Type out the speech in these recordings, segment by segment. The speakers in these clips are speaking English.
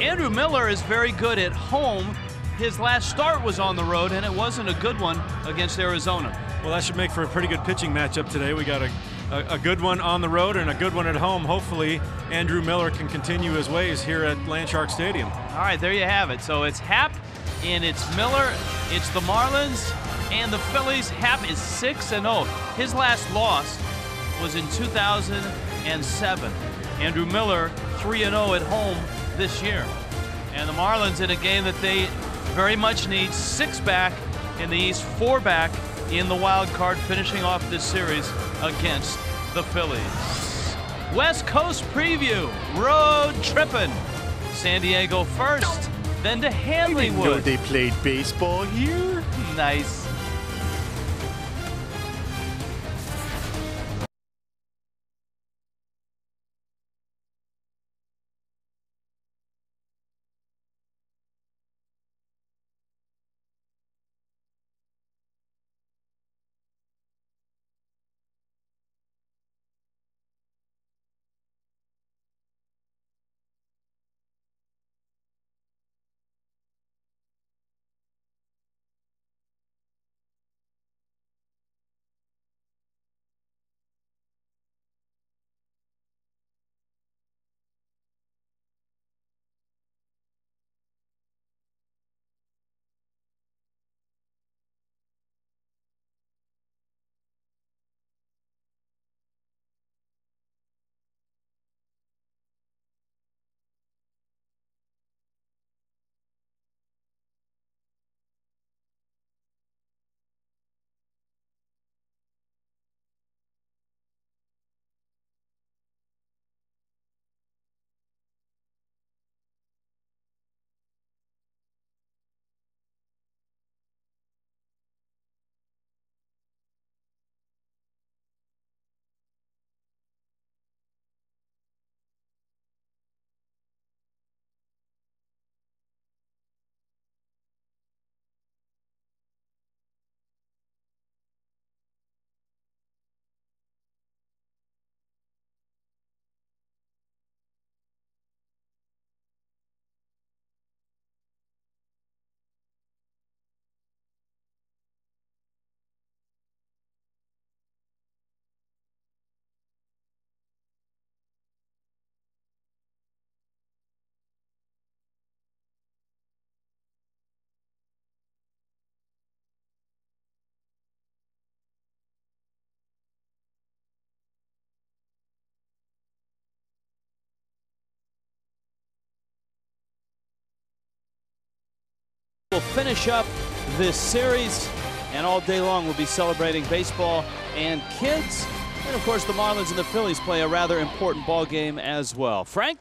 Andrew Miller is very good at home. His last start was on the road, and it wasn't a good one against Arizona. Well, that should make for a pretty good pitching matchup today. We got a good one on the road and a good one at home. Hopefully, Andrew Miller can continue his ways here at Landshark Stadium. All right, there you have it. So it's Happ and it's Miller, it's the Marlins and the Phillies. Happ is 6-0. His last loss was in 2007. Andrew Miller 3-0 at home this year. And the Marlins in a game that they very much need, 6 back in the East, 4 back in the wild card, finishing off this series against the Phillies. West Coast preview, road tripping. San Diego first, then to Hanleywood. I didn't know they played baseball here. Nice. We'll finish up this series, and all day long we'll be celebrating baseball and kids. And of course, the Marlins and the Phillies play a rather important ball game as well. Frank?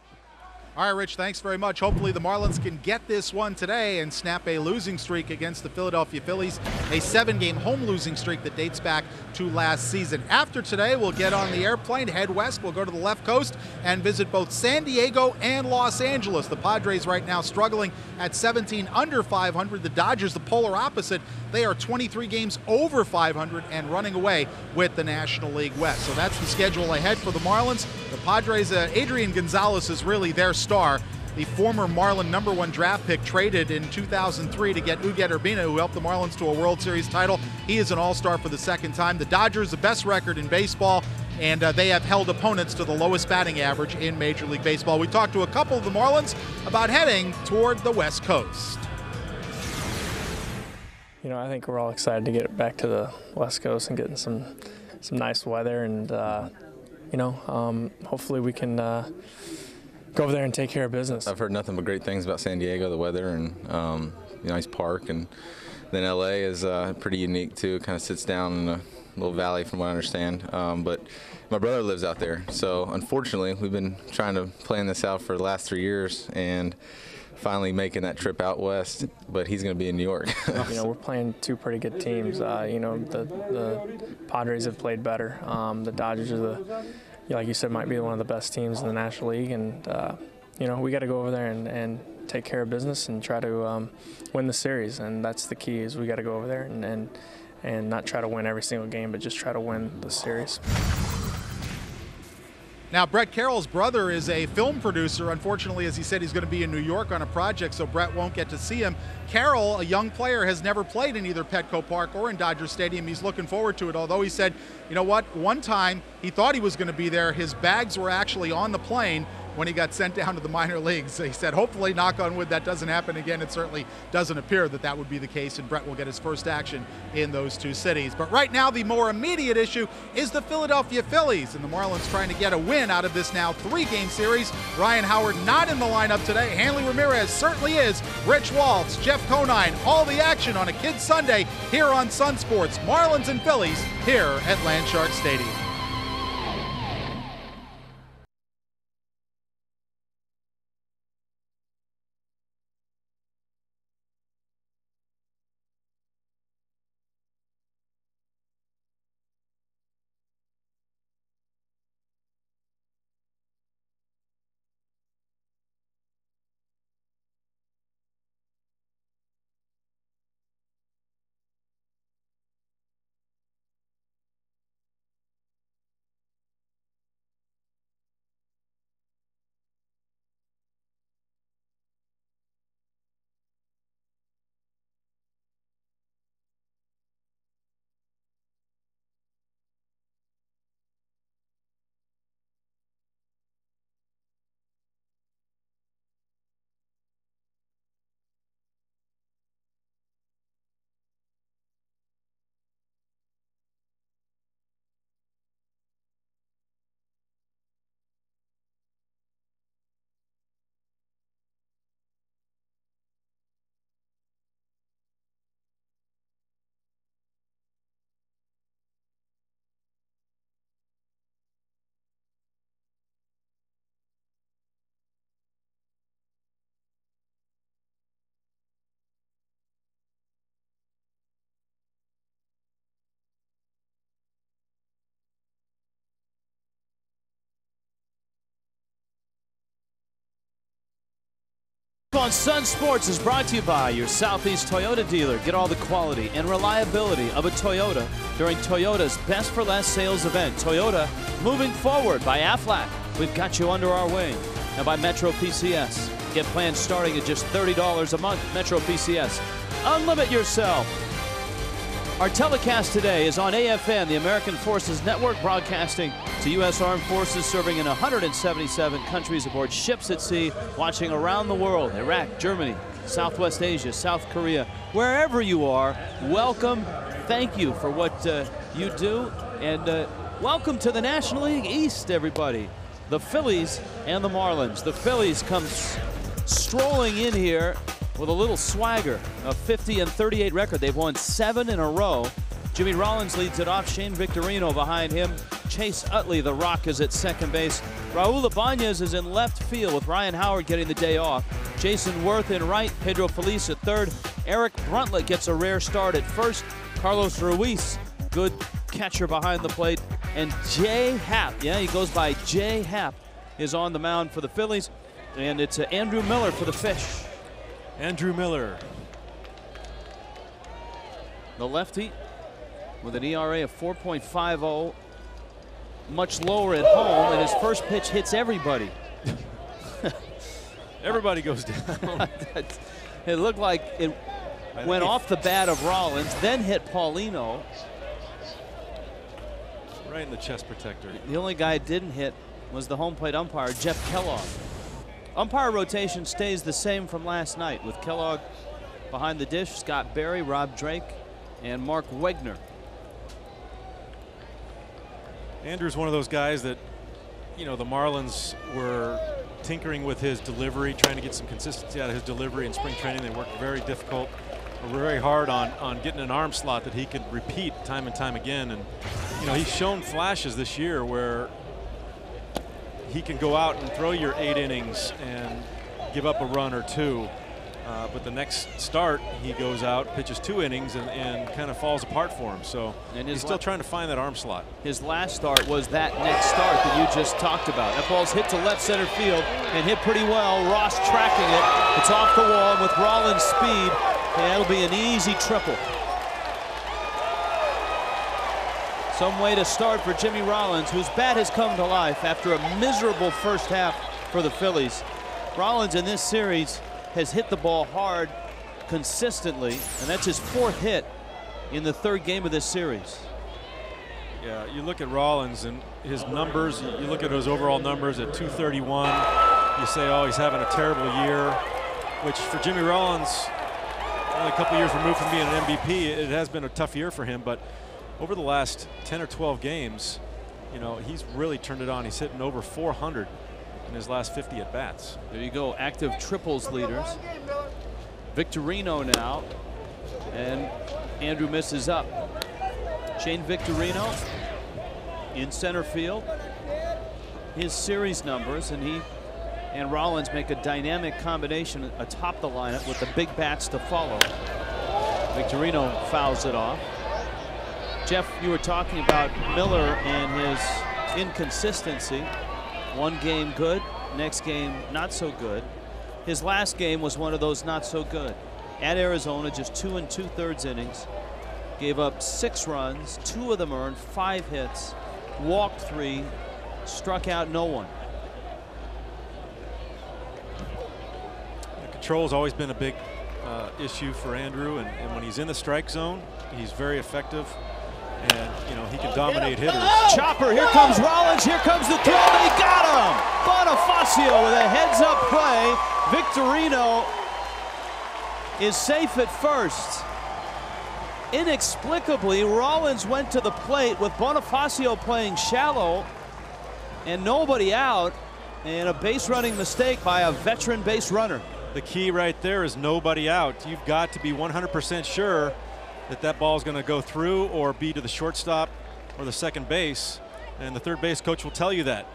All right, Rich, thanks very much. Hopefully the Marlins can get this one today and snap a losing streak against the Philadelphia Phillies, a 7-game home losing streak that dates back to last season. After today, we'll get on the airplane, head west. We'll go to the left coast and visit both San Diego and Los Angeles. The Padres right now struggling at 17 under 500. The Dodgers, the polar opposite. They are 23 games over 500 and running away with the National League West. So that's the schedule ahead for the Marlins. The Padres, Adrian Gonzalez is really their star. The former Marlin #1 draft pick traded in 2003 to get Uguet Urbina, who helped the Marlins to a World Series title. He is an all-star for the second time. The Dodgers, the best record in baseball, and they have held opponents to the lowest batting average in Major League Baseball. We talked to a couple of the Marlins about heading toward the West Coast. You know, I think we're all excited to get back to the West Coast and getting some nice weather, and you know, hopefully we can go over there and take care of business. I've heard nothing but great things about San Diego, the weather, and nice park, and then LA is pretty unique too. It kind of sits down in a little valley from what I understand, but my brother lives out there, so unfortunately we've been trying to plan this out for the last 3 years and finally making that trip out west, but he's going to be in New York. You know, we're playing 2 pretty good teams. You know, the Padres have played better. The Dodgers are like you said, might be one of the best teams in the National League, and you know, we got to go over there and take care of business and try to win the series. And that's the key, is we got to go over there and not try to win every single game, but just try to win the series. Now, Brett Carroll's brother is a film producer. Unfortunately, as he said, he's going to be in New York on a project, so Brett won't get to see him. Carroll, a young player, has never played in either Petco Park or in Dodger Stadium. He's looking forward to it, although he said, you know what, one time he thought he was going to be there. His bags were actually on the plane when he got sent down to the minor leagues. He said, hopefully, knock on wood, that doesn't happen again. It certainly doesn't appear that that would be the case, and Brett will get his first action in those two cities. But right now, the more immediate issue is the Philadelphia Phillies, and the Marlins trying to get a win out of this now 3-game series. Ryan Howard not in the lineup today. Hanley Ramirez certainly is. Rich Waltz, Jeff Conine, all the action on a Kids Sunday here on Sun Sports. Marlins and Phillies here at Landshark Stadium. On Sun Sports is brought to you by your Southeast Toyota dealer. Get all the quality and reliability of a Toyota during Toyota's Best for Less sales event. Toyota moving forward by Aflac. We've got you under our wing. And by Metro PCS. Get plans starting at just $30 a month. Metro PCS. Unlimit yourself. Our telecast today is on AFN, the American Forces Network, broadcasting to U.S. Armed Forces serving in 177 countries aboard ships at sea, watching around the world, Iraq, Germany, Southwest Asia, South Korea, wherever you are. Welcome. Thank you for what you do. And welcome to the National League East, everybody. The Phillies and the Marlins. The Phillies come strolling in here with a little swagger, a 50-38 record. They've won 7 in a row. Jimmy Rollins leads it off. Shane Victorino behind him. Chase Utley, the Rock, is at second base. Raul Ibanez is in left field with Ryan Howard getting the day off. Jason Worth in right. Pedro Feliz at third. Eric Bruntlett gets a rare start at first. Carlos Ruiz, good catcher behind the plate. And Jay Happ, yeah, he goes by Jay Happ, is on the mound for the Phillies. And it's Andrew Miller for the Fish. Andrew Miller. The lefty with an ERA of 4.50, much lower at home, and his first pitch hits everybody. Everybody goes down. It looked like it went off the bat of Rollins, then hit Paulino. Right in the chest protector. The only guy it didn't hit was the home plate umpire, Jeff Kellogg. Umpire rotation stays the same from last night with Kellogg behind the dish, Scott Berry, Rob Drake, and Mark Wegner. Andrew's one of those guys that, you know, the Marlins were tinkering with his delivery, trying to get some consistency out of his delivery in spring training. They worked very hard on getting an arm slot that he could repeat time and time again. And, you know, he's shown flashes this year where he can go out and throw your 8 innings and give up a run or 2. But the next start, he goes out, pitches 2 innings, and kind of falls apart for him. So he's still trying to find that arm slot. His last start was that next start that you just talked about. That ball's hit to left center field and hit pretty well. Ross tracking it. It's off the wall, and with Rollins' speed, that'll be an easy triple. Some way to start for Jimmy Rollins, whose bat has come to life after a miserable first half for the Phillies. Rollins in this series has hit the ball hard consistently, and that's his 4th hit in the 3rd game of this series. Yeah, you look at Rollins and his numbers, you look at his overall numbers at 231, you say, oh, he's having a terrible year, which for Jimmy Rollins, only a couple years removed from being an MVP, it has been a tough year for him, but over the last 10 or 12 games, you know, he's really turned it on. He's hitting over 400 in his last 50 at-bats. There you go, active triples leaders. Victorino now, and Andrew misses up. Shane Victorino in center field. His series numbers, and he and Rollins make a dynamic combination atop the lineup with the big bats to follow. Victorino fouls it off. Jeff, you were talking about Miller and his inconsistency. One game good, next game not so good. His last game was one of those not so good. At Arizona, just 2 2/3 innings. Gave up 6 runs, 2 of them earned, 5 hits, walked 3, struck out no one. The control's always been a big issue for Andrew, and when he's in the strike zone, he's very effective. And, you know, he can dominate hitters. Chopper, here comes Rollins, here comes the throw, they got him! Bonifacio with a heads-up play. Victorino is safe at first. Inexplicably, Rollins went to the plate with Bonifacio playing shallow and nobody out, and a base running mistake by a veteran base runner. The key right there is nobody out. You've got to be 100% sure that that ball is going to go through or be to the shortstop or the second base, and the third base coach will tell you that.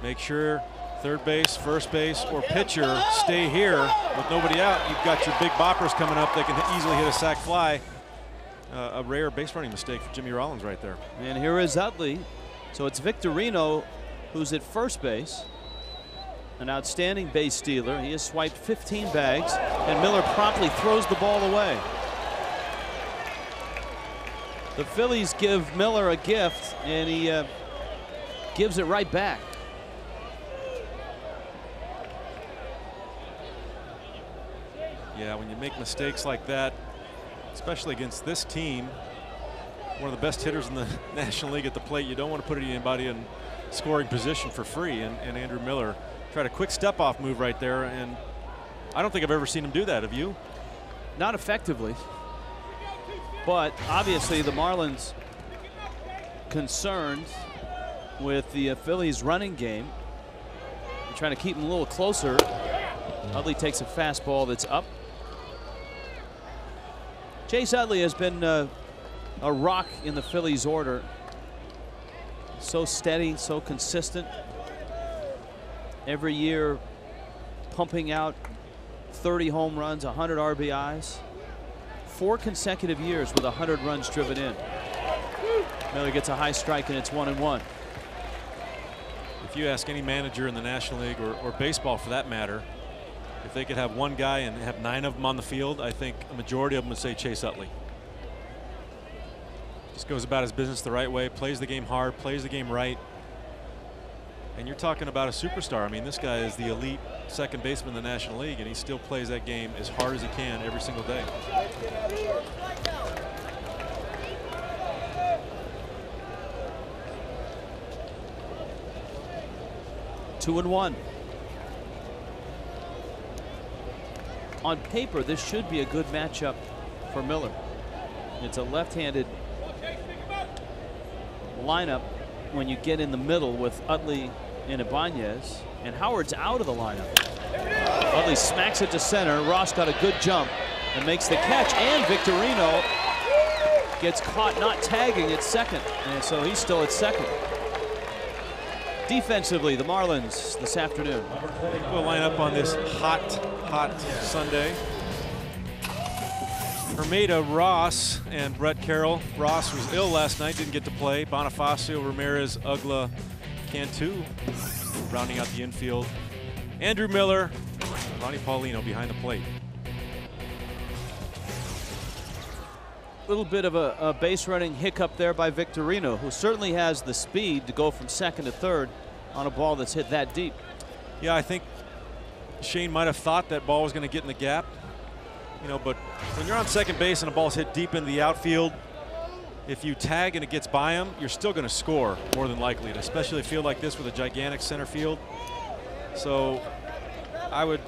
Make sure third base, first base, or pitcher stay here with nobody out. You've got your big boppers coming up that can easily hit a sac fly. A rare base running mistake for Jimmy Rollins right there. And here is Utley. So it's Victorino who's at first base. An outstanding base stealer. He has swiped 15 bags, and Miller promptly throws the ball away. The Phillies give Miller a gift, and he gives it right back. Yeah, when you make mistakes like that, especially against this team, one of the best hitters in the National League at the plate, you don't want to put anybody in scoring position for free. And Andrew Miller tried a quick step-off move right there, and I don't think I've ever seen him do that. Have you? Not effectively. But obviously the Marlins concerned with the Phillies running game. They're trying to keep him a little closer. Utley takes a fastball that's up. Chase Utley has been a rock in the Phillies order. So steady, so consistent. Every year pumping out 30 home runs, 100 RBIs. 4 consecutive years with 100 runs driven in. Miller gets a high strike, and it's 1-1. If you ask any manager in the National League or baseball for that matter, if they could have one guy and have 9 of them on the field, I think a majority of them would say Chase Utley. Just goes about his business the right way, plays the game hard, plays the game right. And you're talking about a superstar. I mean, this guy is the elite second baseman in the National League, and he still plays that game as hard as he can every single day. Two and 1. On paper, this should be a good matchup for Miller. It's a left-handed lineup when you get in the middle with Utley and Ibanez, and Howard's out of the lineup. Utley smacks it to center. Ross got a good jump and makes the catch, and Victorino gets caught not tagging at second, and so he's still at second. Defensively, the Marlins this afternoon. We'll line up on this hot Sunday. Hermida, Ross, and Brett Carroll. Ross was ill last night, didn't get to play. Bonifacio, Ramirez, Ugla, Cantu rounding out the infield. Andrew Miller, Ronnie Paulino behind the plate. little bit of a base running hiccup there by Victorino, who certainly has the speed to go from second to third on a ball that's hit that deep. Yeah, I think Shane might have thought that ball was going to get in the gap, you know, but when you're on second base and a ball's hit deep into the outfield, if you tag and it gets by him, you're still going to score more than likely, especially a field like this with a gigantic center field. So I would,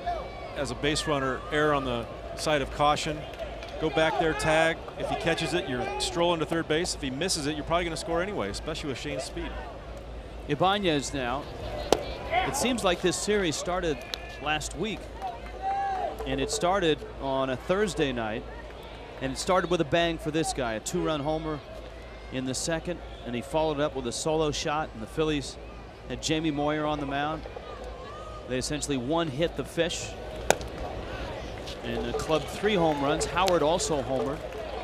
as a base runner, err on the side of caution. Go back there, tag. If he catches it, you're strolling to third base. If he misses it, you're probably going to score anyway, especially with Shane's speed. Ibanez now. It seems like this series started last week, and it started on a Thursday night, and it started with a bang for this guy, a 2-run homer in the second, and he followed up with a solo shot, and the Phillies had Jamie Moyer on the mound. They essentially one-hit the Fish and clubbed 3 home runs. Howard also homered.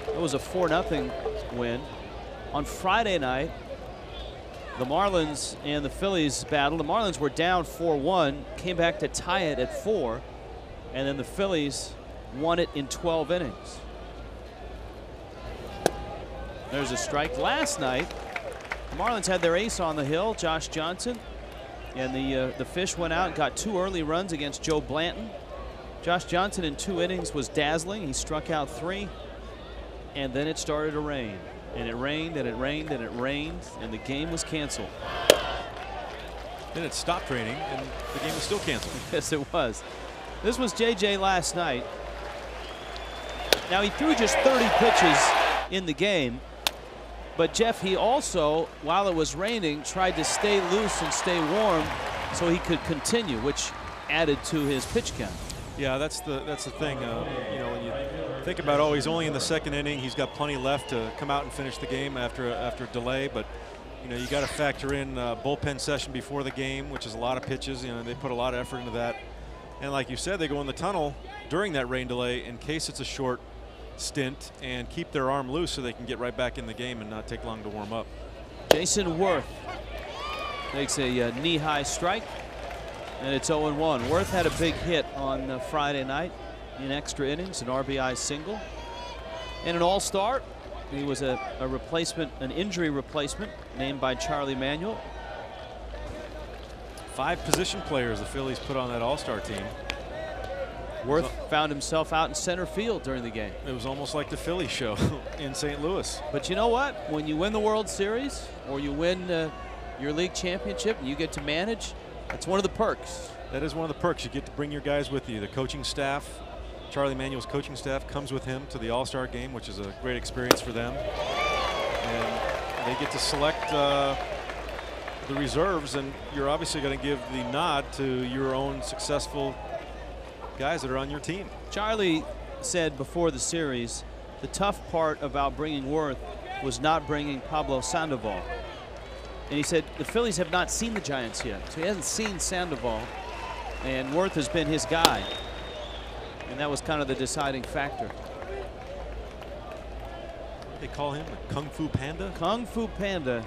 It was a 4-0 win. On Friday night, the Marlins and the Phillies battled. The Marlins were down 4-1, came back to tie it at 4, and then the Phillies won it in 12 innings. There's a strike. Last night, the Marlins had their ace on the hill, Josh Johnson, and the Fish went out and got 2 early runs against Joe Blanton. Josh Johnson in 2 innings was dazzling. He struck out 3, and then it started to rain. And it rained, and it rained, and it rained, and the game was canceled. Then it stopped raining, and the game was still canceled. Yes, it was. This was JJ last night. Now, he threw just 30 pitches in the game, but Jeff, he also, while it was raining, tried to stay loose and stay warm so he could continue, which added to his pitch count. Yeah, that's the thing. You know, when you think about, oh, he's only in the second inning, he's got plenty left to come out and finish the game after a delay. But you know, you got to factor in bullpen session before the game, which is a lot of pitches. You know, they put a lot of effort into that. And like you said, they go in the tunnel during that rain delay in case it's a short stint and keep their arm loose so they can get right back in the game and not take long to warm up. Jason Worth makes a knee-high strike. And it's 0-1. Worth had a big hit on Friday night in extra innings, an RBI single. And an all-star. He was a replacement, an injury replacement, named by Charlie Manuel. 5 position players the Phillies put on that all-star team. Worth found himself out in center field during the game. It was almost like the Philly show in St. Louis. But you know what? When you win the World Series or you win your league championship and you get to manage, that's one of the perks. That is one of the perks. You get to bring your guys with you. The coaching staff, Charlie Manuel's coaching staff, comes with him to the All-Star game, which is a great experience for them. And they get to select the reserves, and you're obviously going to give the nod to your own successful guys that are on your team. Charlie said before the series, the tough part about bringing Worth was not bringing Pablo Sandoval. And he said the Phillies have not seen the Giants yet, so he hasn't seen Sandoval, and Worth has been his guy, and that was kind of the deciding factor. They call him a Kung Fu Panda? Kung Fu Panda,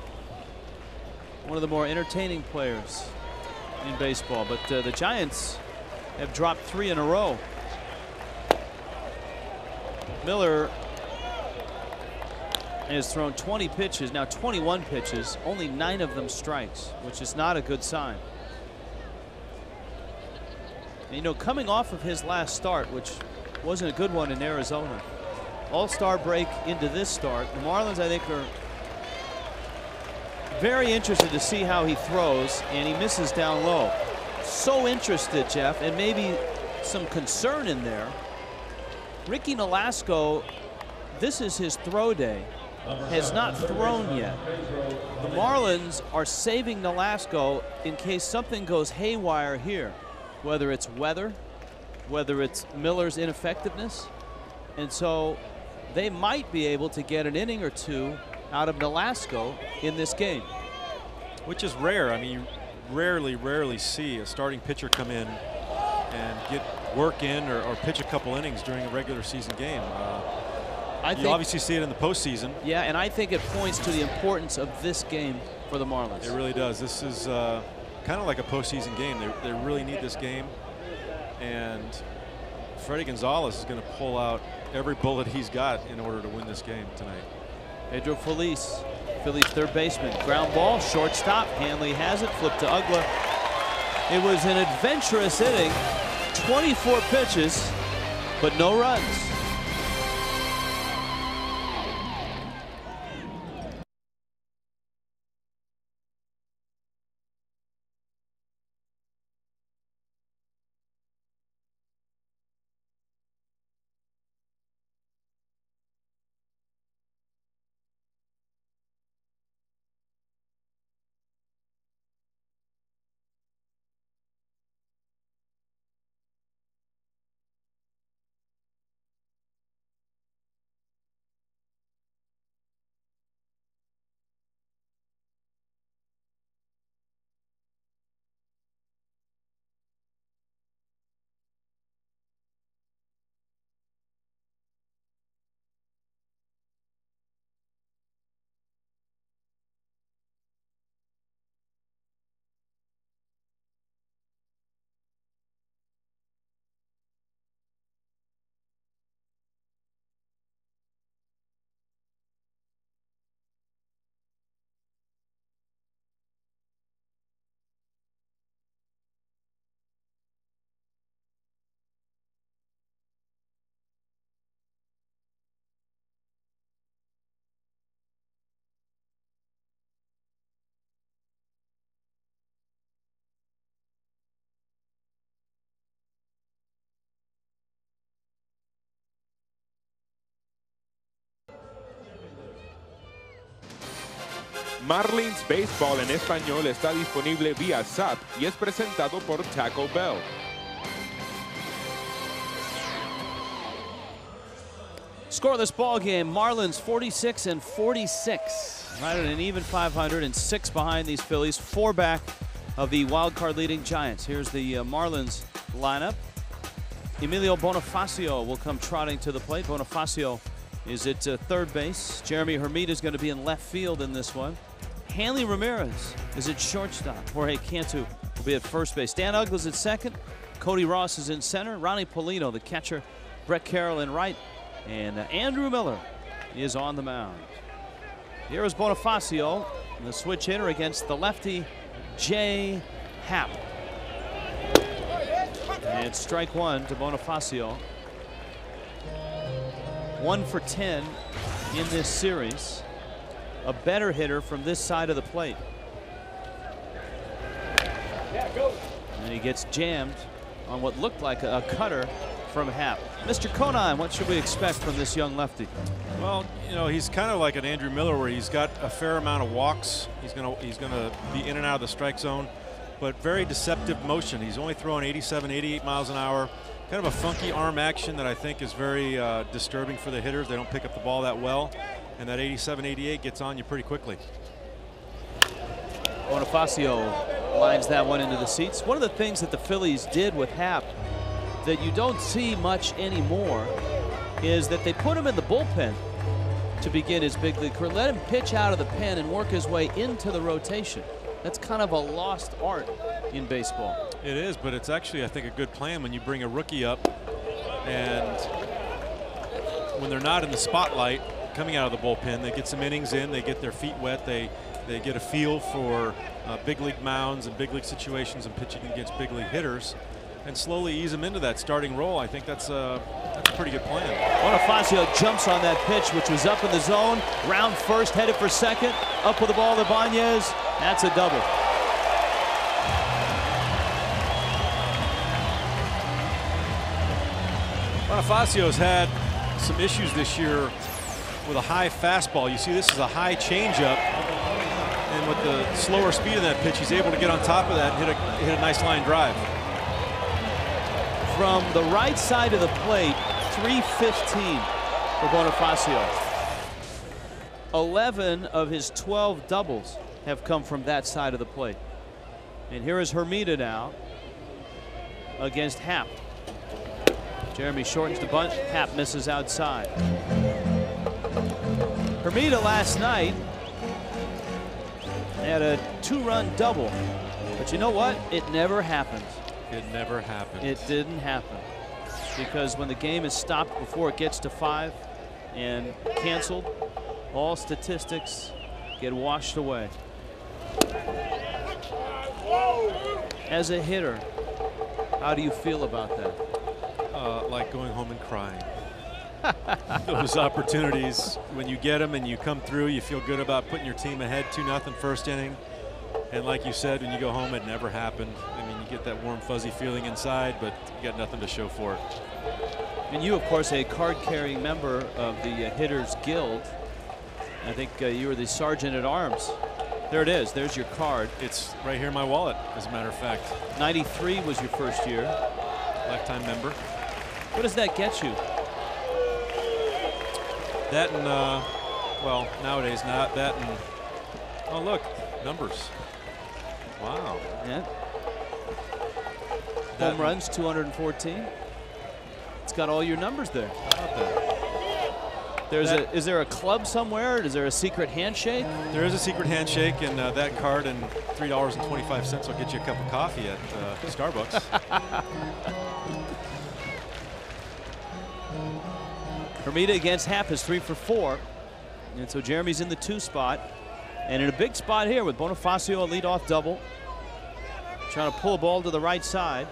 one of the more entertaining players in baseball, but the Giants have dropped 3 in a row. Miller has thrown 20 pitches, now 21 pitches, only 9 of them strikes, which is not a good sign. And, you know, coming off of his last start, which wasn't a good one in Arizona, all-star break into this start, the Marlins, I think, are very interested to see how he throws, and he misses down low. So interested, Jeff, and maybe some concern in there. Ricky Nolasco, this is his throw day, has not thrown yet. The Marlins are saving Nolasco in case something goes haywire here, whether it's weather, whether it's Miller's ineffectiveness. And so they might be able to get an inning or 2 out of Nolasco in this game. Which is rare. I mean, you rarely see a starting pitcher come in and get work in or pitch a couple innings during a regular season game. You obviously see it in the postseason. Yeah, and I think it points to the importance of this game for the Marlins. It really does. This is kind of like a postseason game. They really need this game. And Freddie Gonzalez is going to pull out every bullet he's got in order to win this game tonight. Pedro Feliz, Phillies third baseman. Ground ball, shortstop. Hanley has it, flipped to Ugla. It was an adventurous inning. 24 pitches, but no runs. Marlins Baseball en español está disponible vía SAP y es presentado por Taco Bell. Scoreless ball game. Marlins 46-46. Right at an even 500 and 6 behind these Phillies. 4 back of the wild card leading Giants. Here's the Marlins lineup. Emilio Bonifacio will come trotting to the plate. Bonifacio is at third base. Jeremy Hermida is going to be in left field in this one. Hanley Ramirez is at shortstop. Jorge Cantu will be at first base. Dan Ugla's at second. Cody Ross is in center. Ronnie Polino, the catcher. Brett Carroll in right. And Andrew Miller is on the mound. Here is Bonifacio, the switch hitter against the lefty, Jay Happ. And it's strike one to Bonifacio. 1 for 10 in this series. A better hitter from this side of the plate. And he gets jammed on what looked like a cutter from Happ. Mr. Conine, what should we expect from this young lefty? Well, you know, he's kind of like an Andrew Miller where he's got a fair amount of walks. He's gonna be in and out of the strike zone, but very deceptive motion. He's only throwing 87, 88 miles an hour. Kind of a funky arm action that I think is very disturbing for the hitters. They don't pick up the ball that well, and that 87, 88 gets on you pretty quickly. Bonifacio lines that one into the seats. One of the things that the Phillies did with Happ that you don't see much anymore is that they put him in the bullpen to begin his big league career. Let him pitch out of the pen and work his way into the rotation. That's kind of a lost art in baseball. It is, but it's actually, I think, a good plan when you bring a rookie up and when they're not in the spotlight coming out of the bullpen, they get some innings in, they get their feet wet, they get a feel for big league mounds and big league situations and pitching against big league hitters, and slowly ease them into that starting role. I think that's a pretty good plan. Bonifacio jumps on that pitch, which was up in the zone. Round first, headed for second. Up with the ball to Ibanez. That's a double. Bonifacio's had some issues this year with a high fastball. You see, this is a high changeup, and with the slower speed of that pitch, he's able to get on top of that and hit a nice line drive. From the right side of the plate, 315 for Bonifacio. 11 of his 12 doubles have come from that side of the plate. And here is Hermida now against Happ. Jeremy shortens the bunt. Happ misses outside. Hermida last night had a 2-run double. But you know what? It never happened. It never happened. It didn't happen. because when the game is stopped before it gets to 5 and canceled, all statistics get washed away. As a hitter, how do you feel about that? Like going home and crying. Those opportunities, when you get them and you come through, you feel good about putting your team ahead 2-0 first inning. And like you said, when you go home, it never happened. I mean, you get that warm, fuzzy feeling inside, but you got nothing to show for it. And you, of course, a card-carrying member of the Hitters Guild. I think you were the sergeant at arms. There it is. There's your card. It's right here in my wallet, as a matter of fact. 93 was your first year. Lifetime member. What does that get you? That and, well, nowadays not that and, oh, look, numbers. Wow. Yeah. Home runs, 214. It's got all your numbers there. How about that? Is there a club somewhere? Is there a secret handshake? There is a secret handshake, and that card and $3.25 will get you a cup of coffee at Starbucks. Hermida against Happ is 3 for 4. And so Jeremy's in the 2 spot. And in a big spot here with Bonifacio, a leadoff double. Trying to pull a ball to the right side.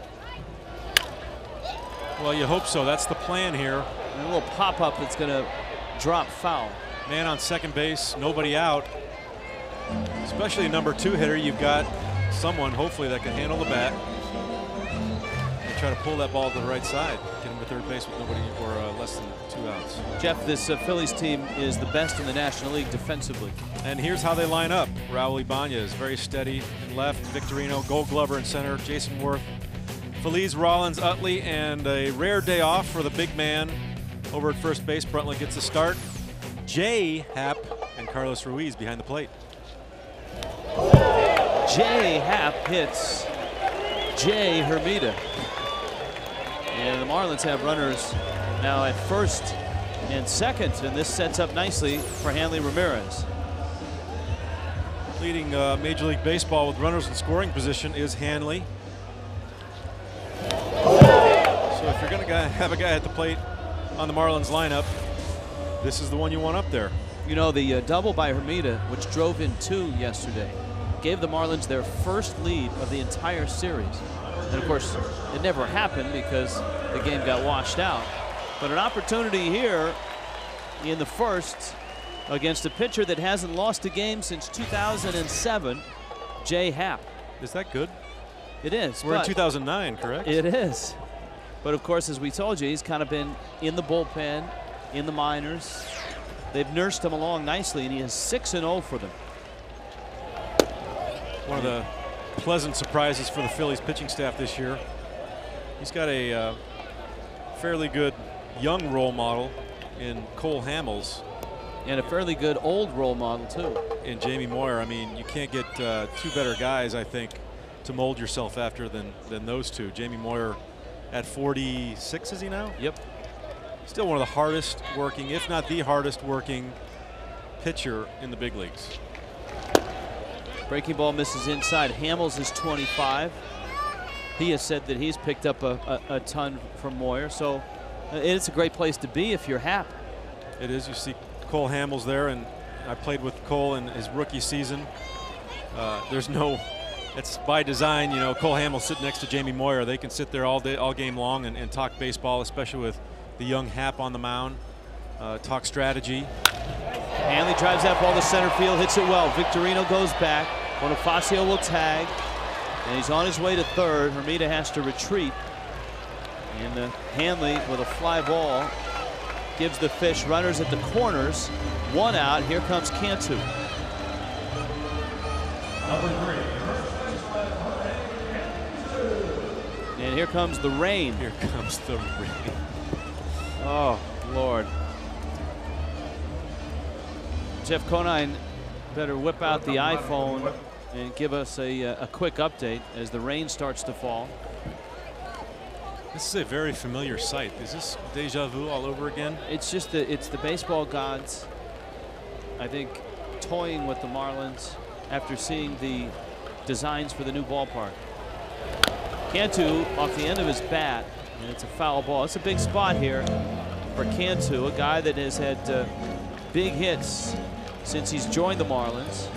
Well, you hope so. That's the plan here. And a little pop-up that's going to drop foul. Man on second base, nobody out. Especially a number 2 hitter, you've got someone hopefully that can handle the bat and try to pull that ball to the right side. Get him to third base with nobody or less than 2 outs. Jeff, this Phillies team is the best in the National League defensively. And here's how they line up. Raul Ibanez very steady in left, Victorino, Gold Glover in center, Jason Worth, Feliz, Rollins, Utley, and a rare day off for the big man over at first base. Bruntley gets the start. Jay Happ and Carlos Ruiz behind the plate. Jay Happ hits Jay Hermida. And the Marlins have runners now at first and second, and this sets up nicely for Hanley Ramirez. Leading Major League Baseball with runners in scoring position is Hanley. So if you're going to have a guy at the plate on the Marlins lineup, this is the one you want up there. You know, the double by Hermida, which drove in 2 yesterday, gave the Marlins their first lead of the entire series. And of course, it never happened because the game got washed out. But an opportunity here in the first against a pitcher that hasn't lost a game since 2007, Jay Happ. Is that good? It is. We're in 2009, correct? It is. But of course, as we told you, he's kind of been in the bullpen, in the minors. They've nursed him along nicely, and he is 6-0 for them. One of the pleasant surprises for the Phillies pitching staff this year. He's got a fairly good young role model in Cole Hamels. And a fairly good old role model, too. In Jamie Moyer. I mean, you can't get 2 better guys, I think, to mold yourself after than those 2. Jamie Moyer at 46, is he now? Yep. Still one of the hardest working, if not the hardest working pitcher in the big leagues. Breaking ball misses inside. Hamels is 25. He has said that he's picked up a ton from Moyer, so it's a great place to be if you're Happ. It is. You see Cole Hamels there, and I played with Cole in his rookie season. There's no, it's by design, you know, Cole Hamels sitting next to Jamie Moyer. They can sit there all day, all game long and talk baseball, especially with the young Happ on the mound. Talk strategy. Hanley drives that ball to center field, hits it well. Victorino goes back. Bonifacio will tag, and he's on his way to third. Hermida has to retreat. And Hanley with a fly ball gives the Fish runners at the corners. 1 out. Here comes Cantu. And here comes the rain. Here comes the rain. Oh, Lord. Jeff Conine better whip out the iPhone and give us a quick update as the rain starts to fall. This is a very familiar sight. Is this deja vu all over again? It's just it's the baseball gods, I think, toying with the Marlins after seeing the designs for the new ballpark. Cantu off the end of his bat And it's a foul ball. It's a big spot here for Cantu, a guy that has had big hits since he's joined the Marlins.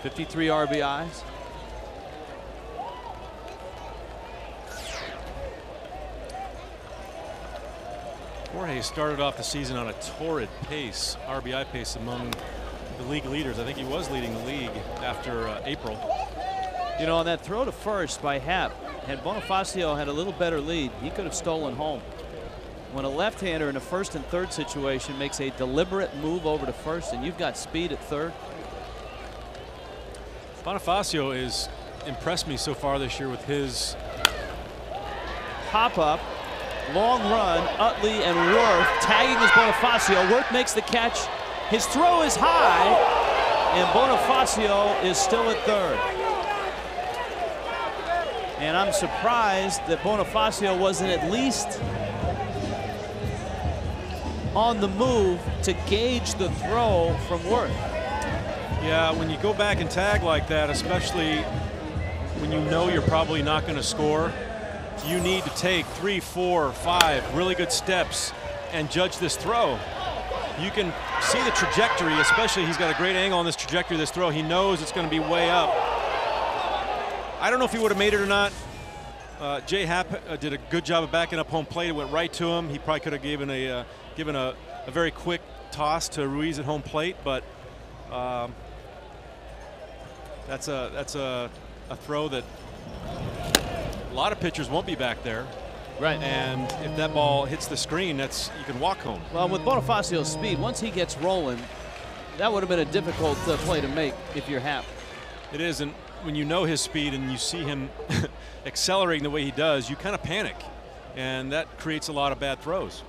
53 RBIs. Jorge started off the season on a torrid pace, RBI pace among the league leaders. I think he was leading the league after April. You know, on that throw to first by Happ, had Bonifacio had a little better lead, he could have stolen home. When a left-hander in a first and third situation makes a deliberate move over to first and you've got speed at third. Bonifacio has impressed me so far this year with his pop-up, long run. Utley and Worth tagging as Bonifacio. Worth makes the catch. His throw is high, and Bonifacio is still at third. And I'm surprised that Bonifacio wasn't at least on the move to gauge the throw from Worth. Yeah, when you go back and tag like that, especially when you know you're probably not going to score, you need to take 3, 4, 5 really good steps and judge this throw. You can see the trajectory, especially he's got a great angle on this trajectory of this throw. He knows it's going to be way up. I don't know if he would have made it or not. Jay Happ did a good job of backing up home plate. It went right to him. He probably could have given a very quick toss to Ruiz at home plate, but that's a throw that a lot of pitchers won't be back there. Right. And if that ball hits the screen, you can walk home. Well, with Bonifacio's speed, once he gets rolling, that would have been a difficult play to make if you're Happ. It is, and when you know his speed and you see him accelerating the way he does, you kind of panic, and that creates a lot of bad throws.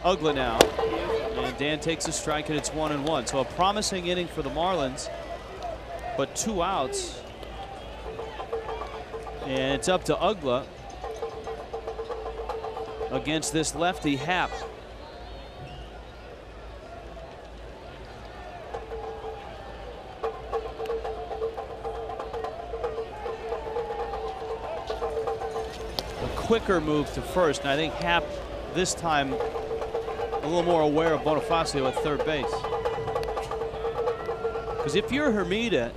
Ugla now, and Dan takes a strike, and it's 1-1. So a promising inning for the Marlins, but 2 outs. And it's up to Ugla against this lefty Happ. A quicker move to first, and I think Happ this time a little more aware of Bonifacio at third base. Because if you're Hermida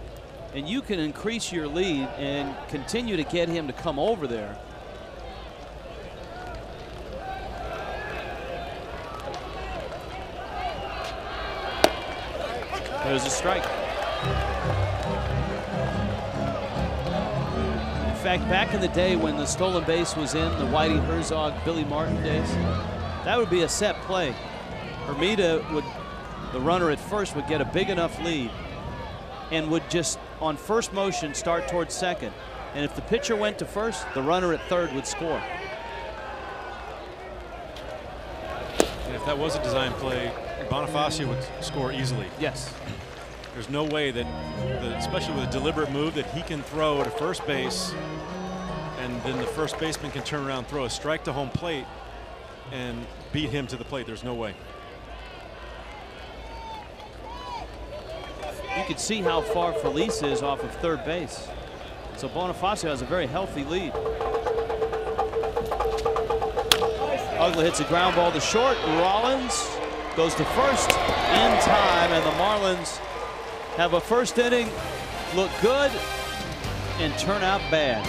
and you can increase your lead and continue to get him to come over there, there's a strike. In fact, back in the day when the stolen base was in the Whitey Herzog, Billy Martin days, that would be a set play. Hermida would, the runner at first, would get a big enough lead and would just on first motion start towards second. And if the pitcher went to first, the runner at third would score. And if that was a design play, Bonifacio would score easily. Yes. There's no way that, especially with a deliberate move, that he can throw to first base and then the first baseman can turn around, throw a strike to home plate and beat him to the plate. There's no way. You can see how far Felice is off of third base. So Bonifacio has a very healthy lead. Ugla hits a ground ball to short. Rollins goes to first in time, and the Marlins have a first inning look good and turn out bad.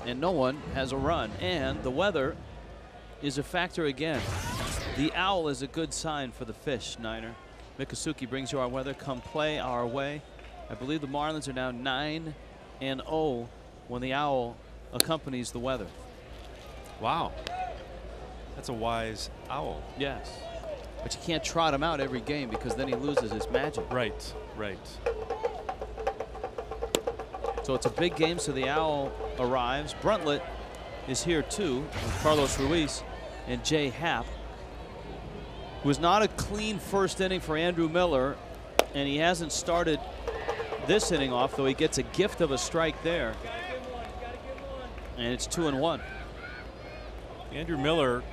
and no one has a run. And the weather is a factor again. The owl is a good sign for the fish, Niner. Mikusuki brings you our weather. Come play our way. I believe the Marlins are now 9-0 when the owl accompanies the weather. Wow. That's a wise owl. Yes. But you can't trot him out every game because then he loses his magic. Right, right. So it's a big game, so the owl arrives. Bruntlett is here too, with Carlos Ruiz and Jay Happ. It was not a clean first inning for Andrew Miller, and he hasn't started this inning off, though he gets a gift of a strike there. And it's 2-1. Andrew Miller,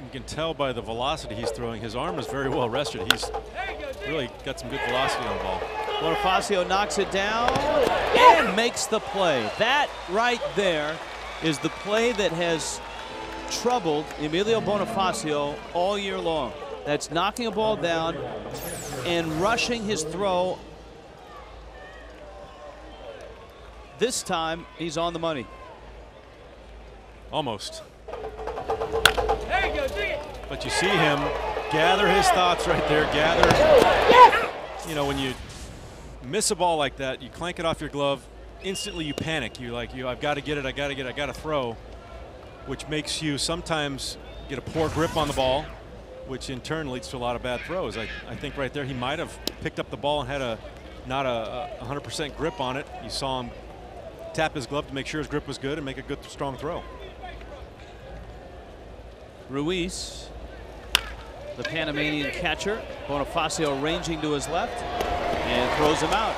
you can tell by the velocity he's throwing, his arm is very well rested. He's really got some good velocity on the ball. Bonifacio knocks it down and makes the play. That right there is the play that has troubled Emilio Bonifacio all year long. That's knocking a ball down and rushing his throw. This time he's on the money. Almost. But you see him gather his thoughts right there, you know, when you miss a ball like that, you clank it off your glove, instantly you panic. You're like, I've got to get it, I got to throw, which makes you sometimes get a poor grip on the ball, which in turn leads to a lot of bad throws. I think right there he might have picked up the ball and had not a 100% grip on it. You saw him tap his glove to make sure his grip was good and make a good, strong throw. Ruiz, the Panamanian catcher. Bonifacio ranging to his left and throws him out.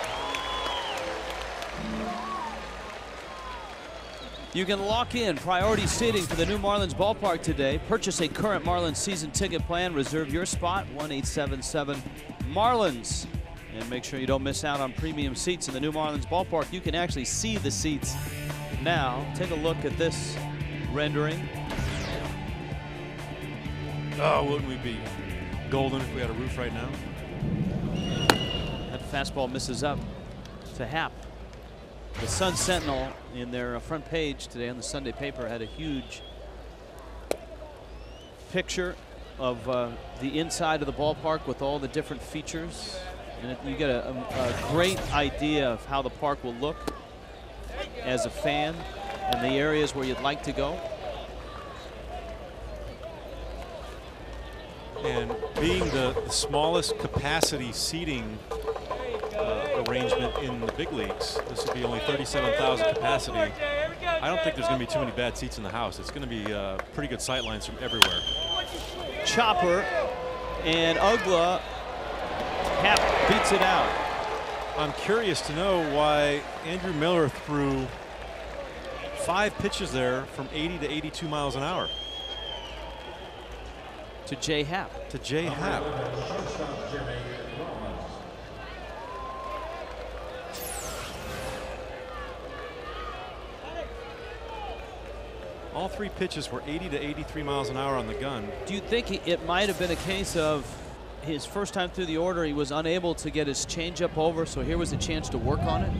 You can lock in priority seating for the new Marlins ballpark today. Purchase a current Marlins season ticket plan. Reserve your spot, 1-877-MARLINS. And make sure you don't miss out on premium seats in the new Marlins ballpark. You can actually see the seats now. Take a look at this rendering. Oh, wouldn't we be golden if we had a roof right now? That fastball misses up to Happ. The Sun Sentinel in their front page today on the Sunday paper had a huge picture of the inside of the ballpark with all the different features. And you get a great idea of how the park will look as a fan and the areas where you'd like to go. And being the smallest capacity seating arrangement in the big leagues, this will be only 37,000 capacity. I don't think there's going to be too many bad seats in the house. It's going to be pretty good sight lines from everywhere. Chopper and Ugla. Happ beats it out. I'm curious to know why Andrew Miller threw 5 pitches there from 80 to 82 miles an hour. To Jay Happ. To Jay Happ. All 3 pitches were 80 to 83 miles an hour on the gun. Do you think it might have been a case of his first time through the order, he was unable to get his changeup over, so here was a chance to work on it?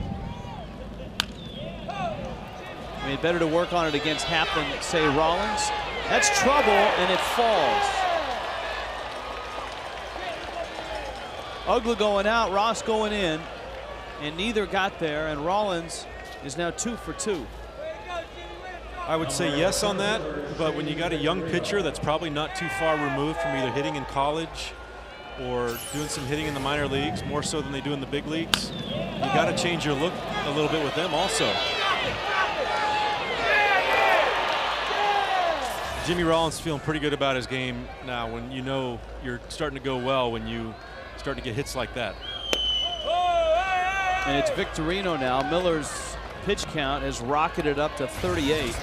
I mean, better to work on it against Happ than, say, Rollins. That's trouble, and it falls. Ugla going out, Ross going in, and neither got there, and Rollins is now 2 for 2. I would say yes on that, but when you got a young pitcher that's probably not too far removed from either hitting in college or doing some hitting in the minor leagues, more so than they do in the big leagues, you got to change your look a little bit with them also. Jimmy Rollins feeling pretty good about his game now when you know you're starting to go well when you start to get hits like that. And it's Victorino now. Miller's pitch count has rocketed up to 38.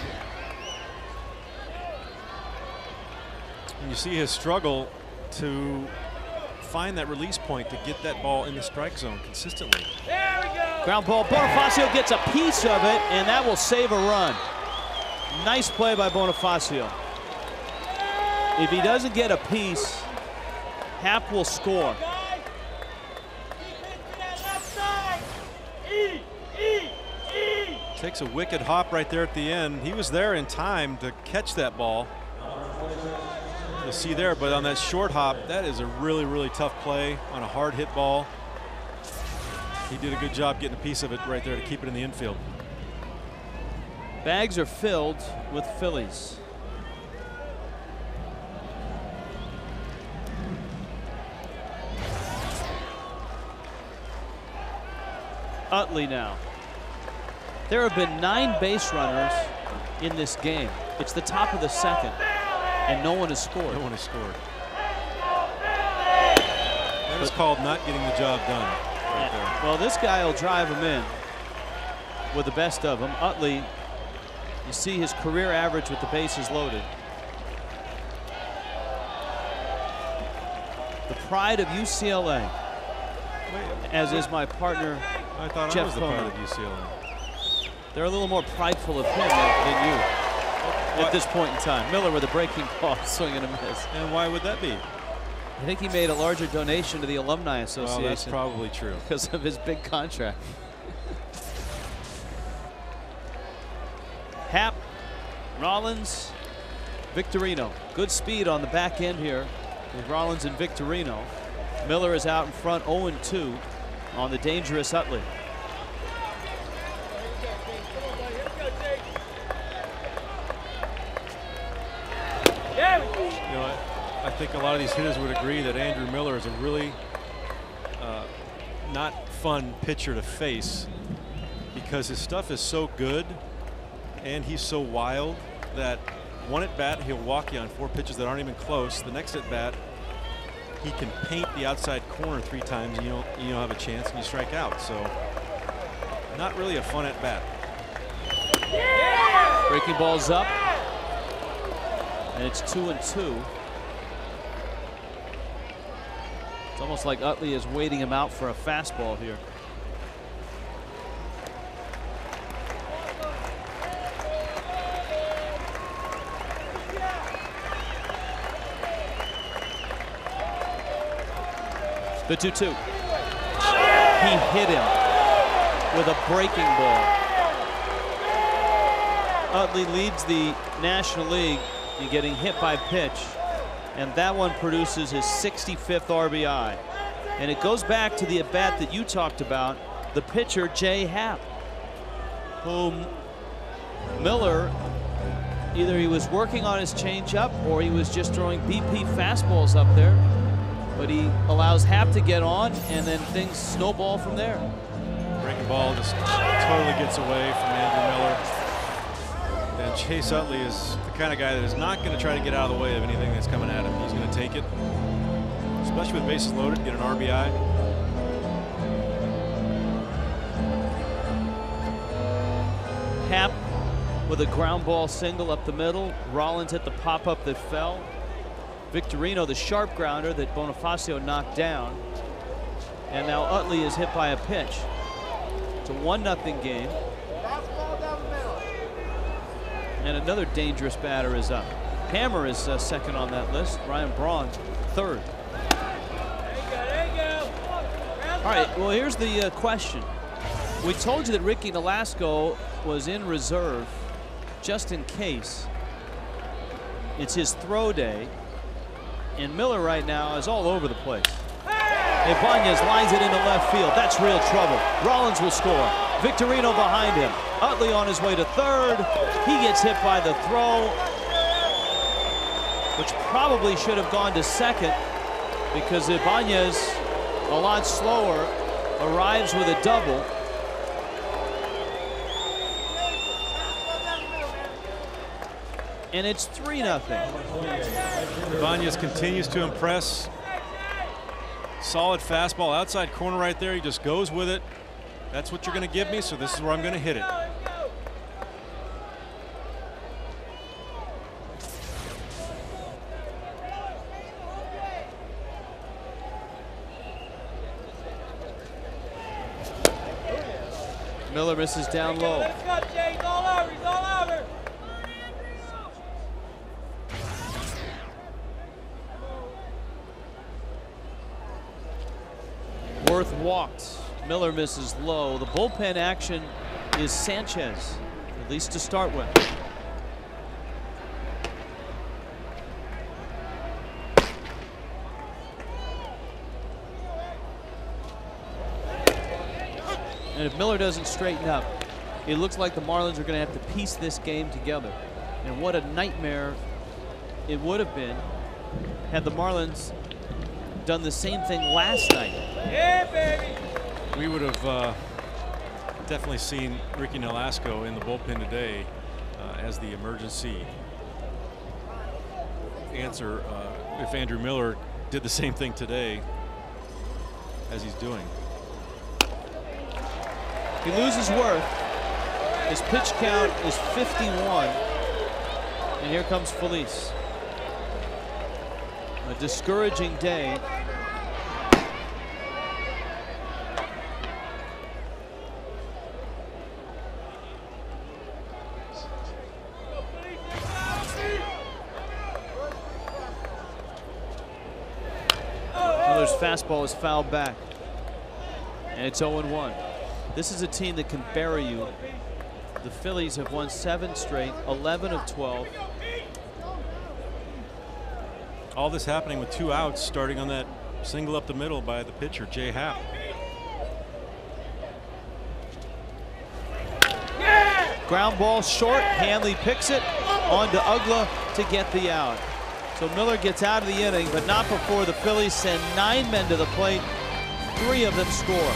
And you see his struggle to find that release point to get that ball in the strike zone consistently. Ground ball. Bonifacio gets a piece of it, and that will save a run. Nice play by Bonifacio. If he doesn't get a piece, Happ will score. Takes a wicked hop right there at the end. He was there in time to catch that ball. You'll see there, but on that short hop, that is a really, really tough play on a hard hit ball. He did a good job getting a piece of it right there to keep it in the infield. Bags are filled with Phillies. Utley now. There have been 9 base runners in this game. It's the top of the second, and no one has scored. No one has scored. That is called not getting the job done right there. Well, this guy will drive him in with the best of them. Utley, you see his career average with the bases loaded. The pride of UCLA, as is my partner, I thought I was the pride of UCLA. They're a little more prideful of him than you at this point in time. Miller with a breaking ball, swing and a miss. And why would that be? I think he made a larger donation to the Alumni Association. Well, that's probably true. Because of his big contract. Happ, Rollins, Victorino. Good speed on the back end here with Rollins and Victorino. Miller is out in front 0-2 on the dangerous Utley. You know, I think a lot of these hitters would agree that Andrew Miller is a really not fun pitcher to face because his stuff is so good and he's so wild that one at bat he'll walk you on 4 pitches that aren't even close. The next at bat he can paint the outside corner 3 times and you don't have a chance and you strike out. So not really a fun at bat. Breaking ball's up. And it's 2-2. It's almost like Utley is waiting him out for a fastball here. The 2-2. He hit him with a breaking ball. Utley leads the National League in getting hit by pitch, and that one produces his 65th RBI. And it goes back to the at-bat that you talked about, the pitcher, Jay Happ, whom Miller, either he was working on his changeup or he was just throwing BP fastballs up there, but he allows Happ to get on, and then things snowball from there. Breaking ball just totally gets away from Andrew Miller. And Chase Utley is the kind of guy that is not going to try to get out of the way of anything that's coming at him. He's going to take it, especially with bases loaded, get an RBI. Happ with a ground ball single up the middle. Rollins hit the pop-up that fell. Victorino, the sharp grounder that Bonifacio knocked down. And now Utley is hit by a pitch. It's a 1-0 game. And another dangerous batter is up. Hammer is second on that list. Ryan Braun third. All right, well, here's the question. We told you that Ricky Nolasco was in reserve just in case. It's his throw day. And Miller right now is all over the place. Ibanez lines it into left field. That's real trouble. Rollins will score. Victorino behind him. Utley on his way to third. He gets hit by the throw, which probably should have gone to second because Ibanez, a lot slower, arrives with a double. And it's 3-0. Ibanez continues to impress. Solid fastball, outside corner right there. He just goes with it. That's what you're going to give me, so this is where I'm going to hit it. Miller misses down low. Let's go, Jay. He's all over. He's all over. Worth walks. Miller misses low. The bullpen action is Sanchez, at least to start with. And if Miller doesn't straighten up, it looks like the Marlins are going to have to piece this game together. And what a nightmare it would have been had the Marlins done the same thing last night. Yeah, baby. We would have definitely seen Ricky Nolasco in the bullpen today as the emergency answer if Andrew Miller did the same thing today as he's doing. He loses Worth. His pitch count is 51. And here comes Feliz. A discouraging day. Miller's fastball is fouled back. And it's 0-1. This is a team that can bury you. The Phillies have won 7 straight, 11 of 12. All this happening with 2 outs, starting on that single up the middle by the pitcher, Jay Happ. Ground ball short. Hanley picks it on to Ugla to get the out. So Miller gets out of the inning, but not before the Phillies send 9 men to the plate. 3 of them score.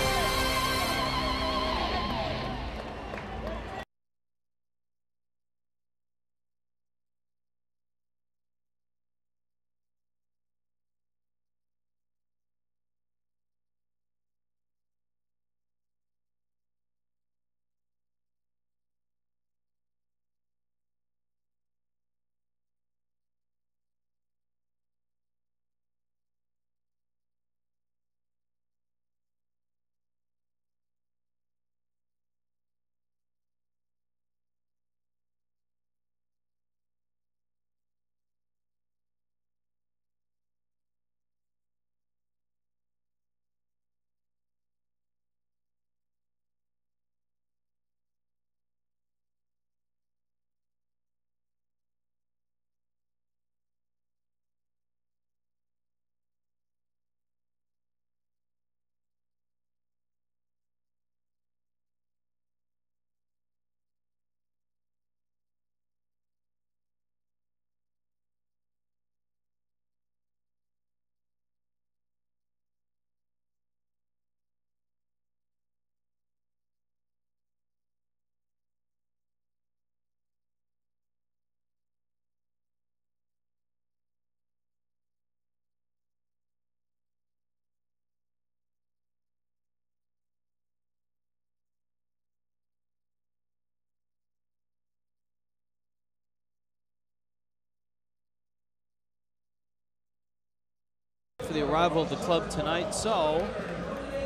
For the arrival of the club tonight, so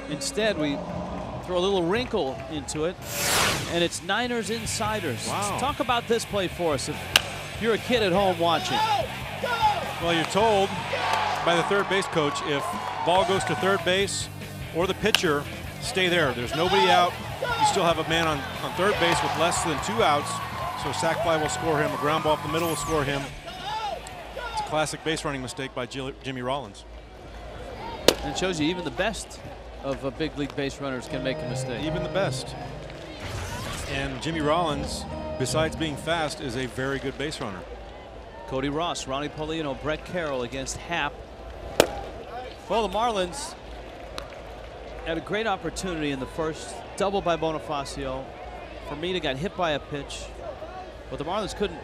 instead we throw a little wrinkle into it, and it's Niners Insiders. Wow. Talk about this play for us if you're a kid at home watching. Well, you're told by the third base coach if ball goes to third base or the pitcher, stay there. There's nobody out. You still have a man on third base with less than 2 outs, so a sac fly will score him, a ground ball up the middle will score him. It's a classic base running mistake by Jimmy Rollins. And it shows you even the best of big league base runners can make a mistake. Even the best. And Jimmy Rollins, besides being fast, is a very good base runner. Cody Ross, Ronnie Paulino, Brett Carroll against Happ. Well, the Marlins had a great opportunity in the first. Double by Bonifacio. Fermita got hit by a pitch, but the Marlins couldn't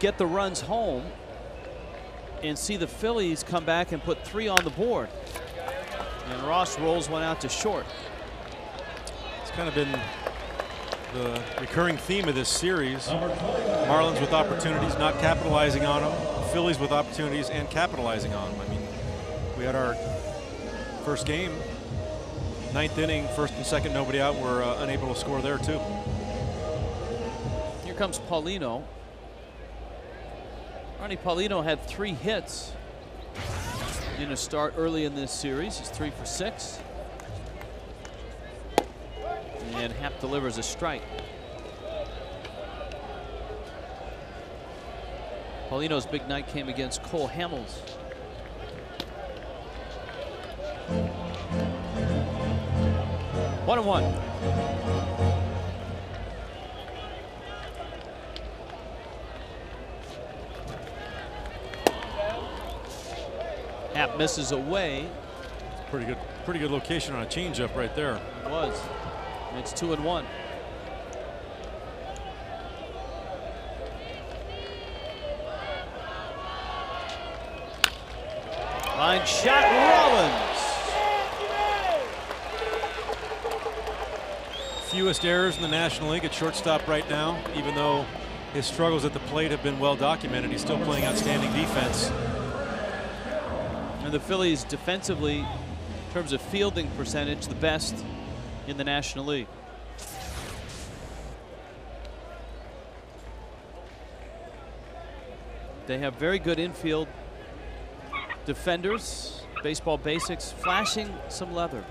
get the runs home and see the Phillies come back and put 3 on the board. And Ross rolls one out to short. It's kind of been the recurring theme of this series. Marlins with opportunities, not capitalizing on them. Phillies with opportunities and capitalizing on them. I mean, we had our first game, 9th inning, first and second, nobody out. We're unable to score there too. Here comes Paulino. Ronnie Paulino had 3 hits in a start early in this series. He's 3 for 6. And Happ delivers a strike. Paulino's big night came against Cole Hamels. One and one. Happ misses away. Pretty good location on a changeup right there. It was. And it's 2 and 1. Line shot, Rollins. Fewest errors in the National League at shortstop right now. Even though his struggles at the plate have been well documented, he's still playing outstanding defense. And the Phillies defensively, in terms of fielding percentage, the best in the National League. They have very good infield defenders, baseball basics, flashing some leather.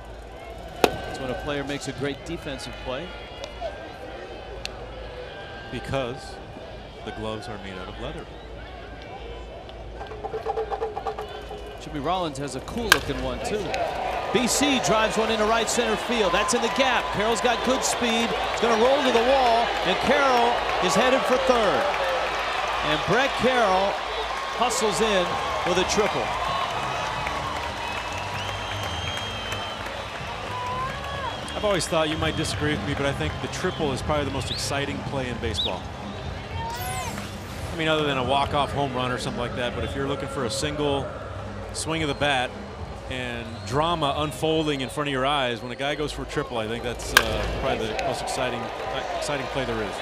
That's when a player makes a great defensive play. Because the gloves are made out of leather. Jimmy Rollins has a cool looking one too. BC drives one into right center field. That's in the gap. Carroll's got good speed. He's going to roll to the wall, and Carroll is headed for third. And Brett Carroll hustles in with a triple. I've always thought, you might disagree with me, but I think the triple is probably the most exciting play in baseball. I mean, other than a walk-off home run or something like that, but if you're looking for a single swing of the bat and drama unfolding in front of your eyes, when a guy goes for a triple, I think that's probably the most exciting play there is.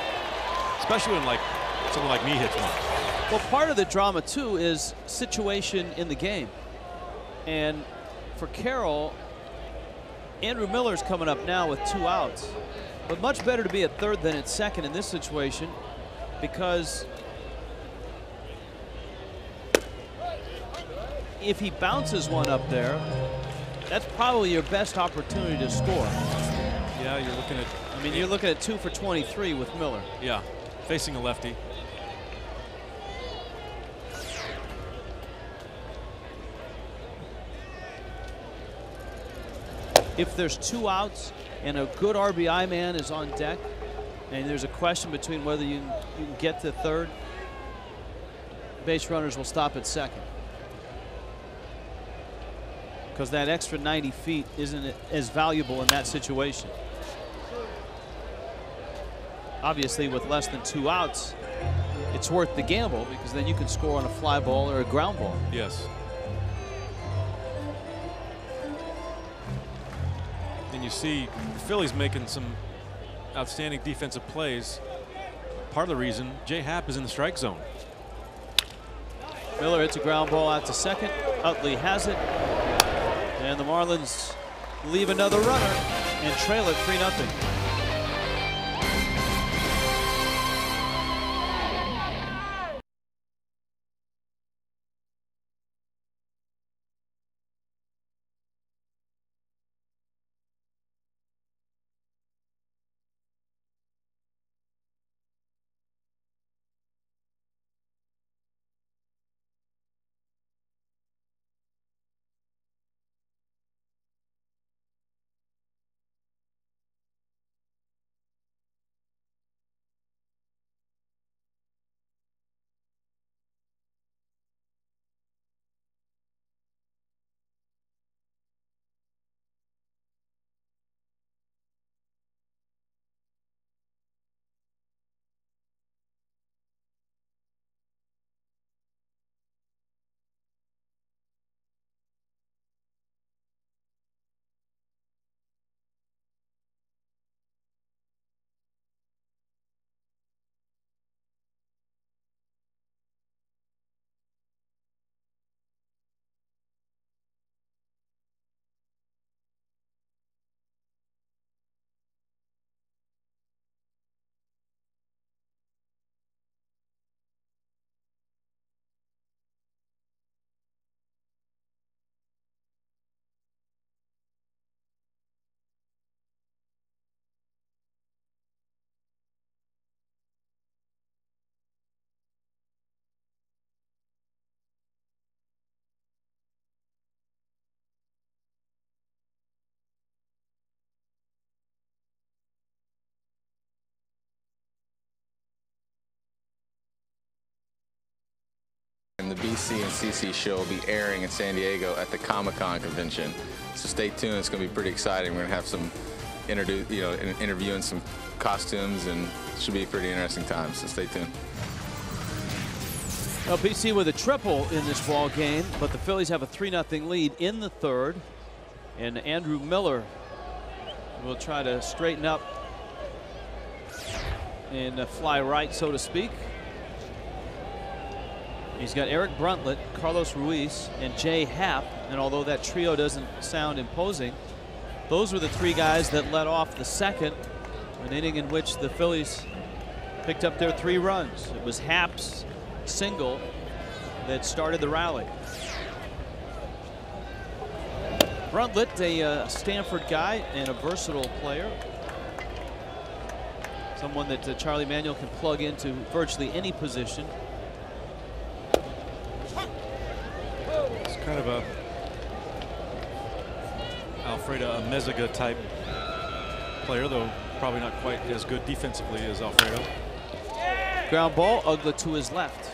Especially when someone like me hits one. Well, part of the drama too is situation in the game. And for Carroll, Andrew Miller's coming up now with 2 outs. But much better to be at third than at second in this situation, because if he bounces one up there, that's probably your best opportunity to score. Yeah, you're looking at... I mean, you're looking at 2 for 23 with Miller. Yeah, facing a lefty. If there's 2 outs and a good RBI man is on deck, and there's a question between whether you can get to third, base runners will stop at second. Because that extra 90 feet isn't as valuable in that situation. Obviously, with less than 2 outs, it's worth the gamble, because then you can score on a fly ball or a ground ball. Yes. And you see the Phillies making some outstanding defensive plays. Part of the reason J. Happ is in the strike zone. Miller hits a ground ball out to second. Utley has it. And the Marlins leave another runner and trail it 3-0. And the BC and CC show will be airing in San Diego at the Comic-Con convention. So stay tuned. It's going to be pretty exciting. We're going to have some interviewing some costumes, and it should be a pretty interesting time. So stay tuned. Well, BC with a triple in this ball game, but the Phillies have a 3-0 lead in the third, and Andrew Miller will try to straighten up and fly right, so to speak. He's got Eric Bruntlett, Carlos Ruiz, and Jay Happ, and although that trio doesn't sound imposing, those were the three guys that led off the second, an inning in which the Phillies picked up their 3 runs. It was Happ's single that started the rally. Bruntlett, a Stanford guy and a versatile player. Someone that Charlie Manuel can plug into virtually any position. It's kind of a Alfredo Meziga type player, though probably not quite as good defensively as Alfredo. Ground ball, Ugla to his left.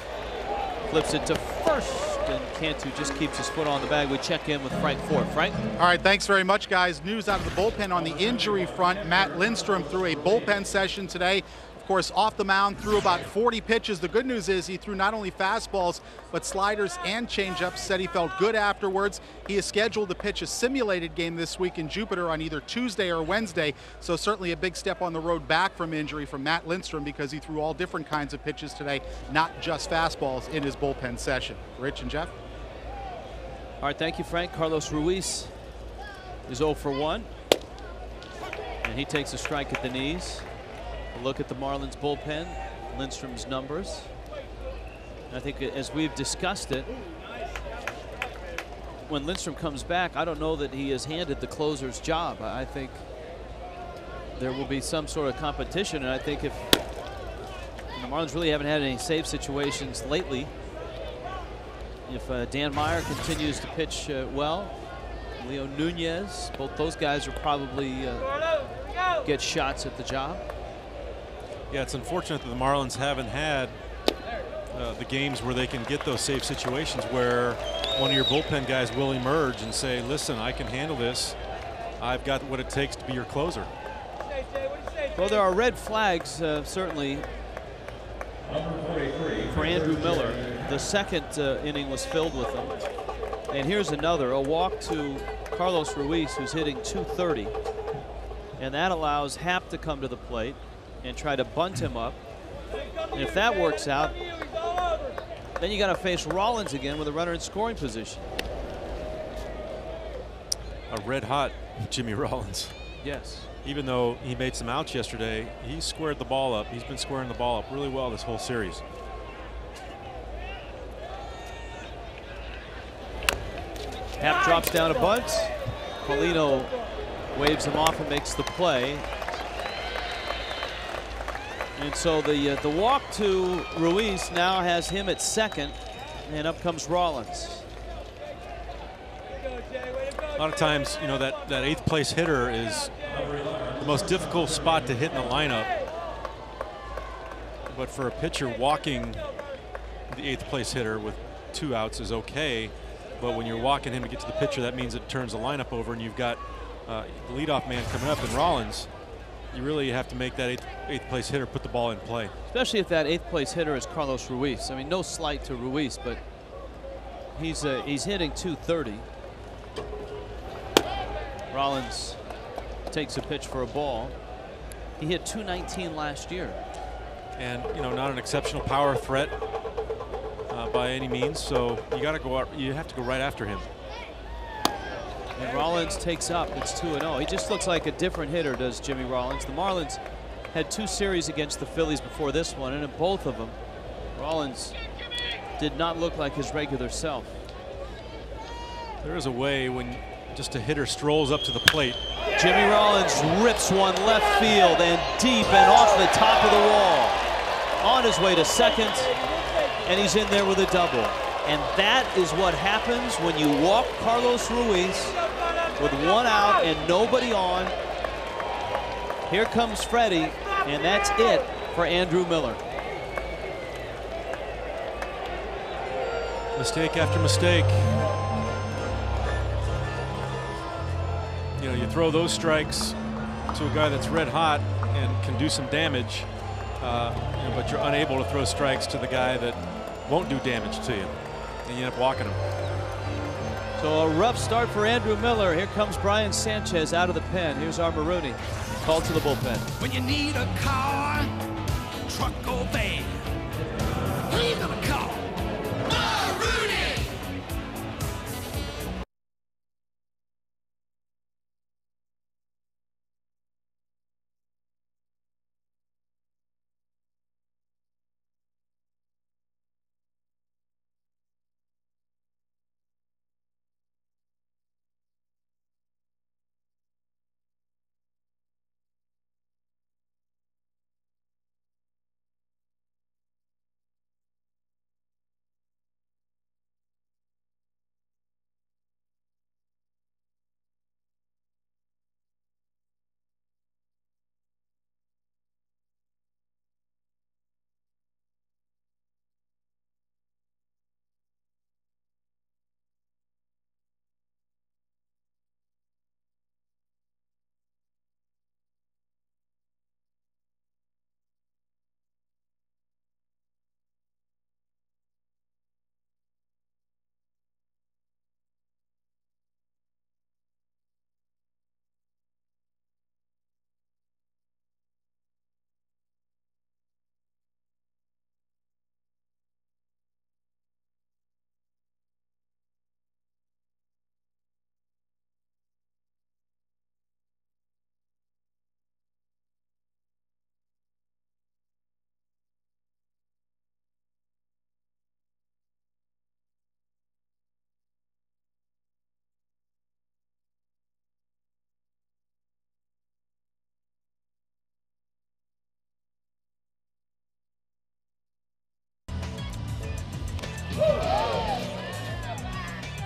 Flips it to first, and Cantu just keeps his foot on the bag. We check in with Frank Ford. Frank? All right, thanks very much, guys. News out of the bullpen on the injury front. Matt Lindstrom threw a bullpen session today. Of course, off the mound, threw about 40 pitches. The good news is he threw not only fastballs, but sliders and changeups. Said he felt good afterwards. He is scheduled to pitch a simulated game this week in Jupiter on either Tuesday or Wednesday. So certainly a big step on the road back from injury from Matt Lindstrom, because he threw all different kinds of pitches today, not just fastballs in his bullpen session. Rich and Jeff? All right, thank you, Frank. Carlos Ruiz is 0 for 1. And he takes a strike at the knees. A look at the Marlins bullpen, Lindstrom's numbers. I think as we've discussed it, when Lindstrom comes back, I don't know that he has handed the closer's job. I think there will be some sort of competition, and I think if the Marlins really haven't had any save situations lately, if Dan Meyer continues to pitch well, Leo Nunez, both those guys will probably get shots at the job. Yeah, it's unfortunate that the Marlins haven't had the games where they can get those safe situations where one of your bullpen guys will emerge and say, listen, I can handle this. I've got what it takes to be your closer. Well, there are red flags, certainly, for Andrew Miller. The second inning was filled with them. And here's another, a walk to Carlos Ruiz, who's hitting .230. And that allows Happ to come to the plate and try to bunt him up. And if that works out, then you got to face Rollins again with a runner in scoring position. A red hot Jimmy Rollins. Yes. Even though he made some outs yesterday, he squared the ball up. He's been squaring the ball up really well this whole series. Happ drops down a bunt. Paulino waves him off and makes the play. And so the walk to Ruiz now has him at second, and up comes Rollins. A lot of times, you know, that 8th place hitter is the most difficult spot to hit in the lineup. But for a pitcher, walking the 8th place hitter with 2 outs is okay. But when you're walking him to get to the pitcher, that means it turns the lineup over, and you've got the leadoff man coming up in Rollins. You really have to make that 8th place hitter put the ball in play. Especially if that 8th place hitter is Carlos Ruiz. I mean, no slight to Ruiz, but he's hitting .230. Rollins takes a pitch for a ball. He hit .219 last year. And, you know, not an exceptional power threat by any means, so you got to go out, you have to go right after him. And Rollins takes up. It's 2-0. He just looks like a different hitter, does Jimmy Rollins. The Marlins had 2 series against the Phillies before this one, and in both of them, Rollins did not look like his regular self. There is a way when just a hitter strolls up to the plate. Jimmy Rollins rips one left field and deep and off the top of the wall. On his way to second, and he's in there with a double. And that is what happens when you walk Carlos Ruiz with 1 out and nobody on. Here comes Freddie, and that's it for Andrew Miller. Mistake after mistake. You know, you throw those strikes to a guy that's red hot and can do some damage, you know, but you're unable to throw strikes to the guy that won't do damage to you, and you end up walking him. So a rough start for Andrew Miller. Here comes Brian Sanchez out of the pen. Here's our Marooney called to the bullpen. When you need a car, truck or van, who you gonna call? Marooney!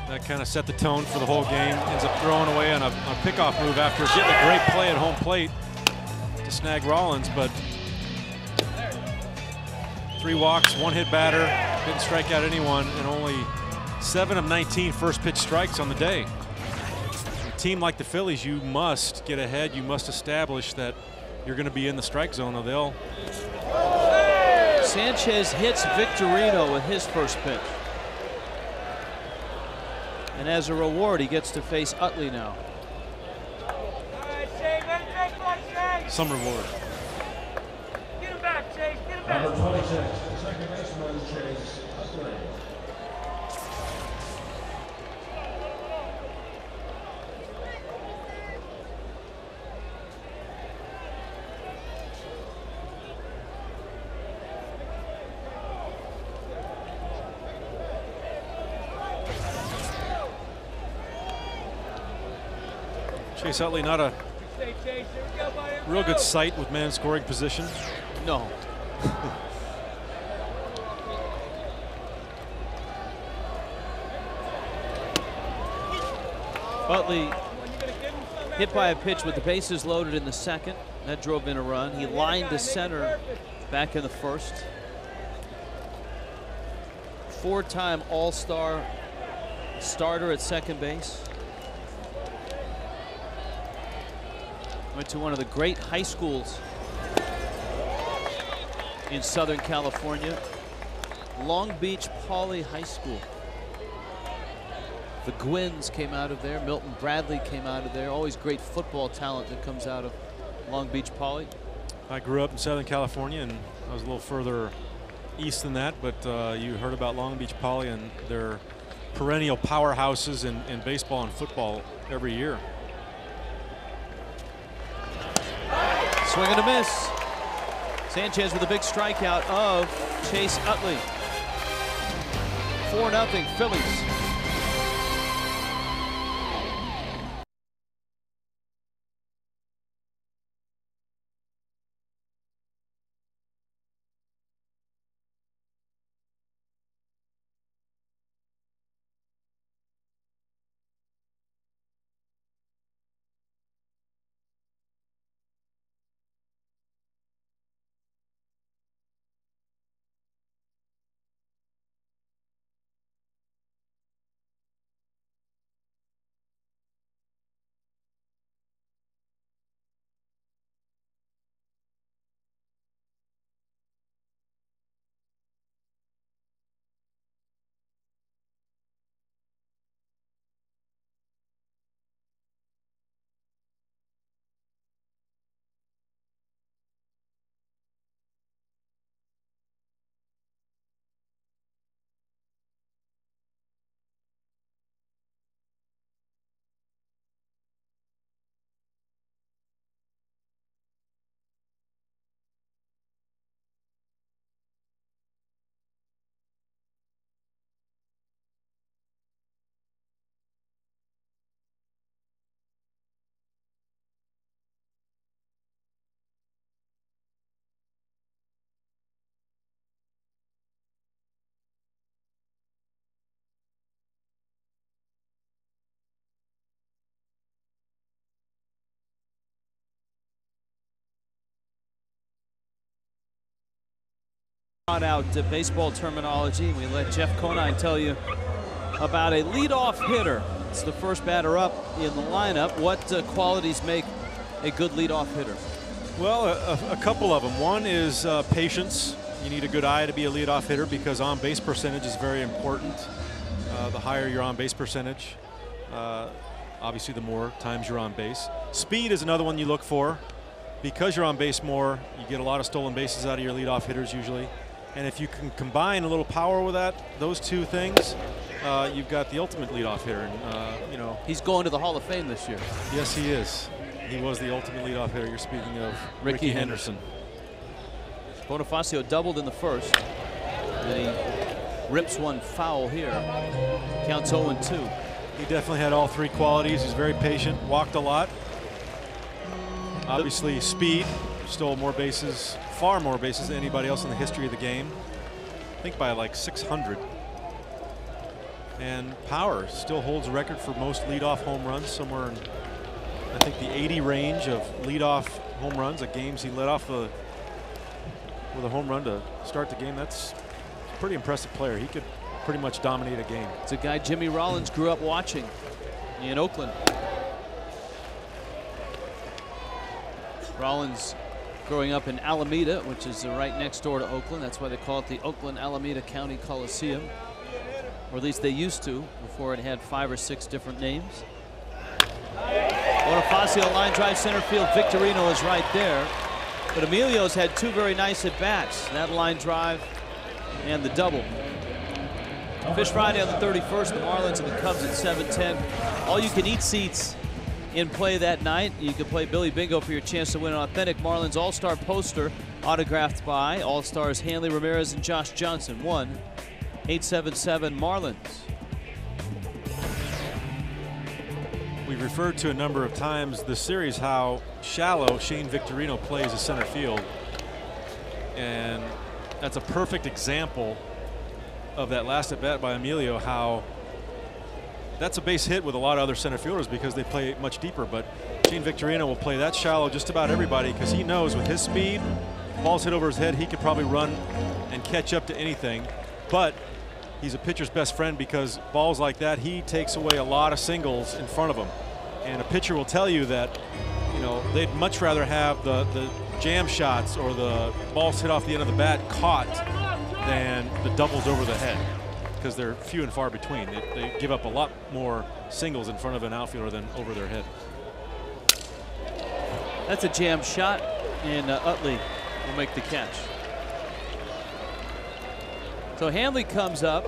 That kind of set the tone for the whole game. Ends up throwing away on a pickoff move after getting a great play at home plate to snag Rollins, but 3 walks, 1 hit batter, didn't strike out anyone, and only 7 of 19 first pitch strikes on the day. A team like the Phillies, you must get ahead. You must establish that you're going to be in the strike zone, or they'll. Sanchez hits Victorino with his first pitch. And as a reward, he gets to face Utley now. Some reward. Get him back, Chase. Get him back. Number 26, the second baseman, Chase Utley. Chase Utley, not a real good sight with man scoring position. No. Utley hit by a pitch with the bases loaded in the second. That drove in a run. He lined to center back in the first. 4-time All-Star starter at second base. Went to one of the great high schools in Southern California, Long Beach Poly High School. The Gwynns came out of there. Milton Bradley came out of there. Always great football talent that comes out of Long Beach Poly. I grew up in Southern California, and I was a little further east than that, but you heard about Long Beach Poly and their perennial powerhouses in baseball and football every year. Swing and a miss. Sanchez with a big strikeout of Chase Utley. 4-0 Phillies. Brought out baseball terminology. We let Jeff Conine tell you about a leadoff hitter. It's the first batter up in the lineup. What qualities make a good leadoff hitter? Well, a couple of them. One is patience. You need a good eye to be a leadoff hitter because on-base percentage is very important. The higher your on-base percentage, obviously the more times you're on base. Speed is another one you look for. Because you're on base more, you get a lot of stolen bases out of your leadoff hitters usually. And if you can combine a little power with those two things, you've got the ultimate leadoff hitter. And, you know, he's going to the Hall of Fame this year. Yes, he is. He was the ultimate leadoff hitter. You're speaking of Ricky Henderson. Bonifacio doubled in the first. And he rips one foul here. Counts 0-2. He definitely had all three qualities. He's very patient, walked a lot. Obviously, speed, stole more bases, far more bases than anybody else in the history of the game. I think by like 600. And power still holds a record for most leadoff home runs, somewhere in, I think, the 80 range of leadoff home runs at games he led off with a home run to start the game. That's a pretty impressive player. He could pretty much dominate a game. It's a guy Jimmy Rollins grew up watching in Oakland. Rollins growing up in Alameda, which is right next door to Oakland. That's why they call it the Oakland-Alameda County Coliseum, or at least they used to before it had 5 or 6 different names. Bonifacio line drive center field. Victorino is right there. But Emilio's had 2 very nice at-bats. That line drive and the double. Fish Friday on the 31st, the Marlins and the Cubs at 7:10. All-you-can-eat seats in play that night. You can play Billy Bingo for your chance to win an authentic Marlins All-Star poster autographed by All-Stars Hanley Ramirez and Josh Johnson. 1-877-Marlins. We've referred to a number of times this series how shallow Shane Victorino plays as center field. And that's a perfect example of that last at bat by Emilio, how that's a base hit with a lot of other center fielders because they play much deeper. But Shane Victorino will play that shallow just about everybody because he knows with his speed, balls hit over his head, he could probably run and catch up to anything. But he's a pitcher's best friend because balls like that, he takes away a lot of singles in front of him. And a pitcher will tell you that, you know, they'd much rather have the jam shots or the balls hit off the end of the bat caught than the doubles over the head because they're few and far between. They give up a lot more singles in front of an outfielder than over their head. That's a jam shot, and Utley will make the catch. So Hanley comes up.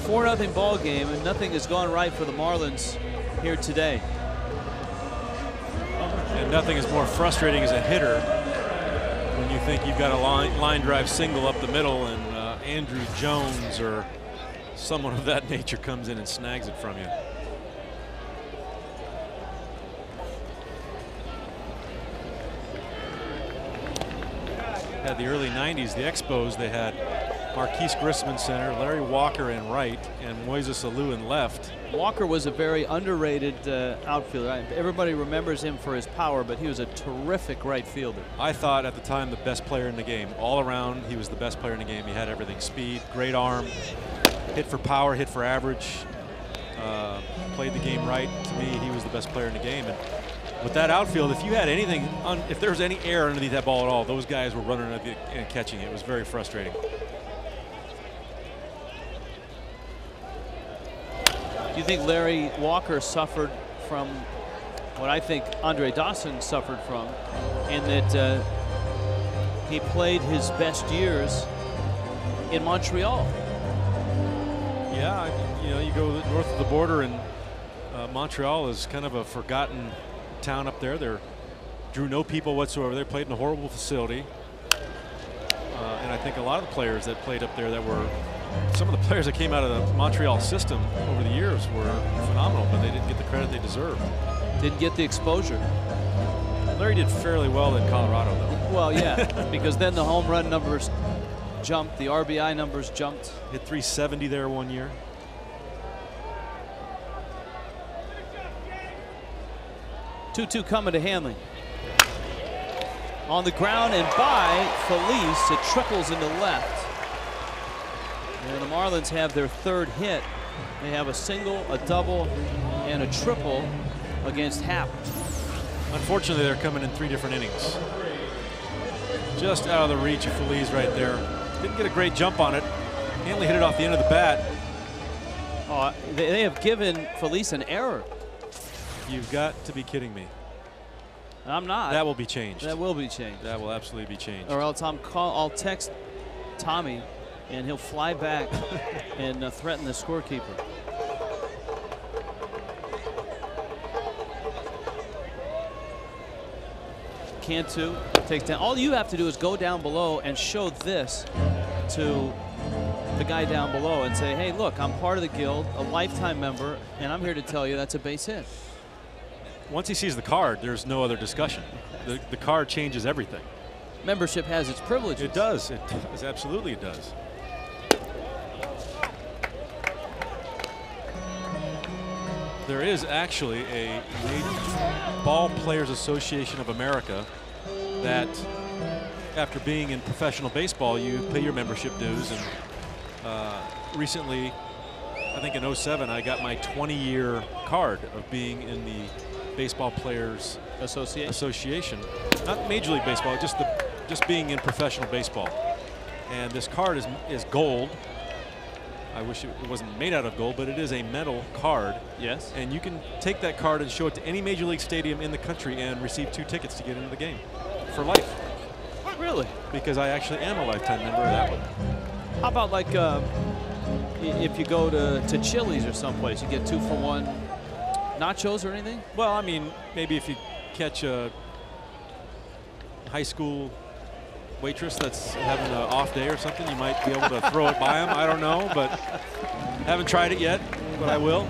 4-0 ball game, and nothing has gone right for the Marlins here today. And nothing is more frustrating as a hitter when you think you've got a line drive single up the middle and Andrew Jones or someone of that nature comes in and snags it from you. Had the early 90s, the Expos, they had Marquise Grissom in center, Larry Walker in right, and Moises Alou in left. Walker was a very underrated outfielder. Everybody remembers him for his power, but he was a terrific right fielder. I thought at the time the best player in the game. All around, he was the best player in the game. He had everything: speed, great arm, hit for power, hit for average, played the game right. To me, he was the best player in the game. And with that outfield, if you had anything, if there was any air underneath that ball at all, those guys were running and catching it. It was very frustrating. Do you think Larry Walker suffered from what I think Andre Dawson suffered from, in that he played his best years in Montreal? Yeah, you know, you go north of the border, and Montreal is kind of a forgotten town up there. They drew no people whatsoever. They played in a horrible facility. And I think a lot of the players that played up there, that were some of the players that came out of the Montreal system over the years, were phenomenal, but they didn't get the credit they deserved. Didn't get the exposure. Larry did fairly well in Colorado, though. Well, yeah, because then the home run numbers jumped, the RBI numbers jumped. Hit 370 there one year. Two coming to Hanley. on the ground and by Felice. It trickles into left. And the Marlins have their third hit. They have a single, a double, and a triple against Happ. Unfortunately, they're coming in 3 different innings. Just out of the reach of Felice right there. Didn't get a great jump on it. Hanley hit it off the end of the bat. Oh, they have given Felice an error. You've got to be kidding me. I'm not. That will be changed. That will be changed. That will absolutely be changed. Or else I'll text Tommy, and he'll fly back and threaten the scorekeeper. Cantu takes down. All you have to do is go down below and show this to the guy down below and say, hey, look, I'm part of the guild, a lifetime member, and I'm here to tell you that's a base hit. Once he sees the card, there's no other discussion. The card changes everything. Membership has its privileges. It does. It does. Absolutely it does. There is actually a Ball Players Association of America that, after being in professional baseball, you pay your membership dues. And recently, I think in '07, I got my 20-year card of being in the Baseball Players Association. Not Major League Baseball, just being in professional baseball. And this card is gold. I wish it wasn't made out of gold, but it is a metal card. Yes. And you can take that card and show it to any Major League stadium in the country and receive 2 tickets to get into the game for life. Really? Because I actually am a lifetime member of that one. How about like if you go to Chili's or someplace, you get 2 for 1 nachos or anything? Well, I mean, maybe if you catch a high school waitress that's having an off day or something, you might be able to throw it by them. I don't know, but haven't tried it yet, but I will.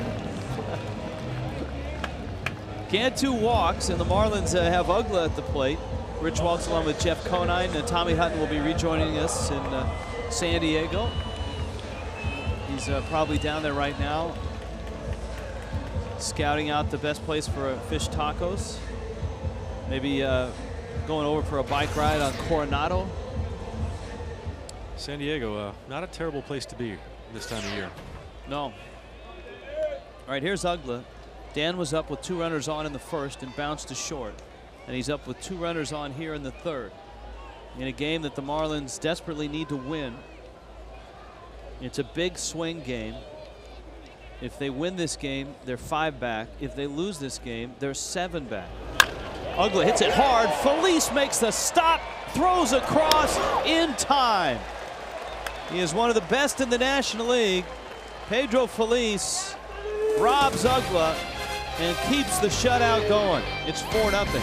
Cantu walks, and the Marlins have Ugla at the plate. Rich Waltz along with Jeff Conine, and Tommy Hutton will be rejoining us in San Diego. He's probably down there right now, scouting out the best place for fish tacos. Maybe going over for a bike ride on Coronado. San Diego, not a terrible place to be this time of year. No. All right, here's Ugla. Dan was up with 2 runners on in the first and bounced to short. And he's up with 2 runners on here in the third. In a game that the Marlins desperately need to win. It's a big swing game. If they win this game, they're 5 back. If they lose this game, they're 7 back. Ugla hits it hard. Felice makes the stop, throws across in time. He is one of the best in the National League. Pedro Felice robs Ugla and keeps the shutout going. It's 4-0.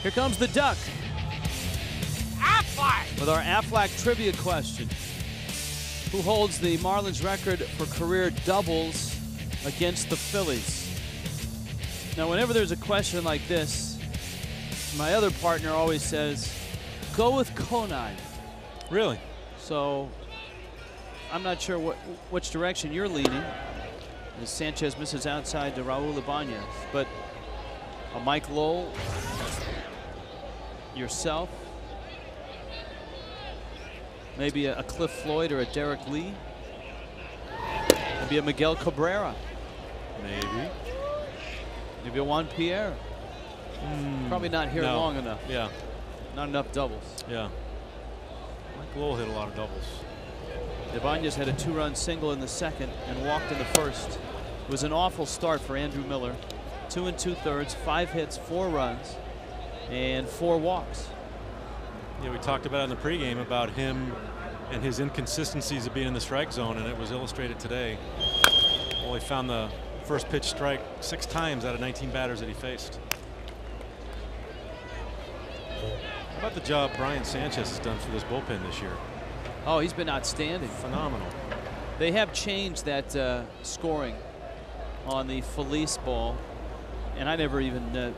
Here comes the Duck Aflac! with our Aflac trivia question. Who holds the Marlins record for career doubles against the Phillies? Now, whenever there's a question like this, my other partner always says, go with Conine. Really? So I'm not sure which direction you're leaning as Sanchez misses outside to Raul Ibanez. But a Mike Lowell, yourself, maybe a Cliff Floyd or a Derek Lee, maybe a Miguel Cabrera. Maybe a Juan Pierre. Probably not here long enough. Yeah. Not enough doubles. Yeah. Mike Lowell hit a lot of doubles. Ibanez had a 2-run single in the second and walked in the first. It was an awful start for Andrew Miller. 2 2/3, 5 hits, 4 runs, and 4 walks. Yeah, we talked about in the pregame about him and his inconsistencies of being in the strike zone, and it was illustrated today. Only found the first pitch strike 6 times out of 19 batters that he faced. How about the job Brian Sanchez has done for this bullpen this year? Oh, he's been outstanding. Phenomenal. They have changed that scoring on the Felice ball, and I never even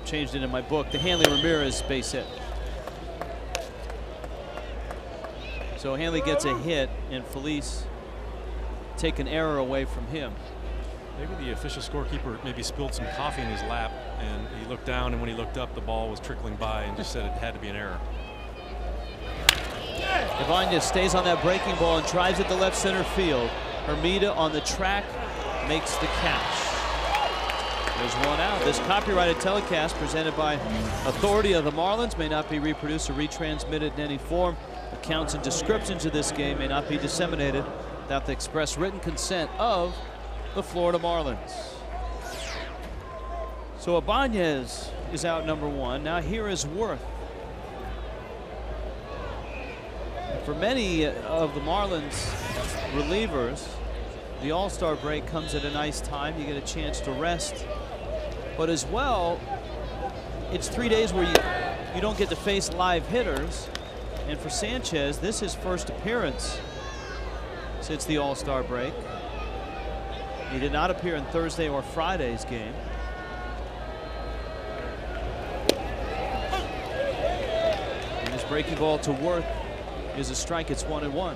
changed it in my book. The Hanley Ramirez base hit. So Hanley gets a hit, and Felice take an error away from him. Maybe the official scorekeeper maybe spilled some coffee in his lap, and he looked down, and when he looked up, the ball was trickling by and just said it had to be an error. Ibanez stays on that breaking ball and drives it to left center field. Hermida on the track makes the catch. There's one out. This copyrighted telecast presented by authority of the Marlins may not be reproduced or retransmitted in any form. Accounts and descriptions of this game may not be disseminated without the express written consent of the Florida Marlins. So Ibanez is out number 1. Now here is Worth. For many of the Marlins relievers, the All-Star break comes at a nice time. You get a chance to rest. But as well, it's 3 days where you don't get to face live hitters. And for Sanchez, this is his first appearance since the All-Star break. He did not appear in Thursday or Friday's game. And this breaking ball to Worth is a strike. It's 1-1.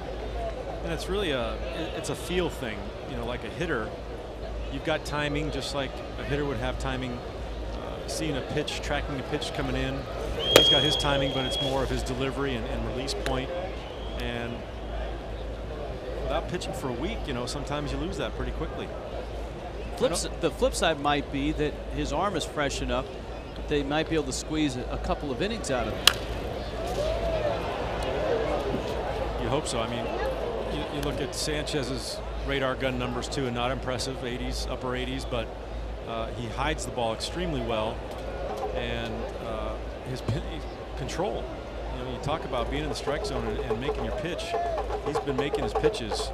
And it's really it's a feel thing. You know, like a hitter, you've got timing just like a hitter would have timing, seeing a pitch, tracking a pitch coming in. He's got his timing, but it's more of his delivery and release point. And without pitching for a week, you know, sometimes you lose that pretty quickly. The flip side might be that his arm is fresh enough that they might be able to squeeze a couple of innings out of him. You hope so. I mean, you look at Sanchez's radar gun numbers too, and not impressive, 80s, upper 80s, but he hides the ball extremely well, and his control. You know, you talk about being in the strike zone and making your pitch. He's been making his pitches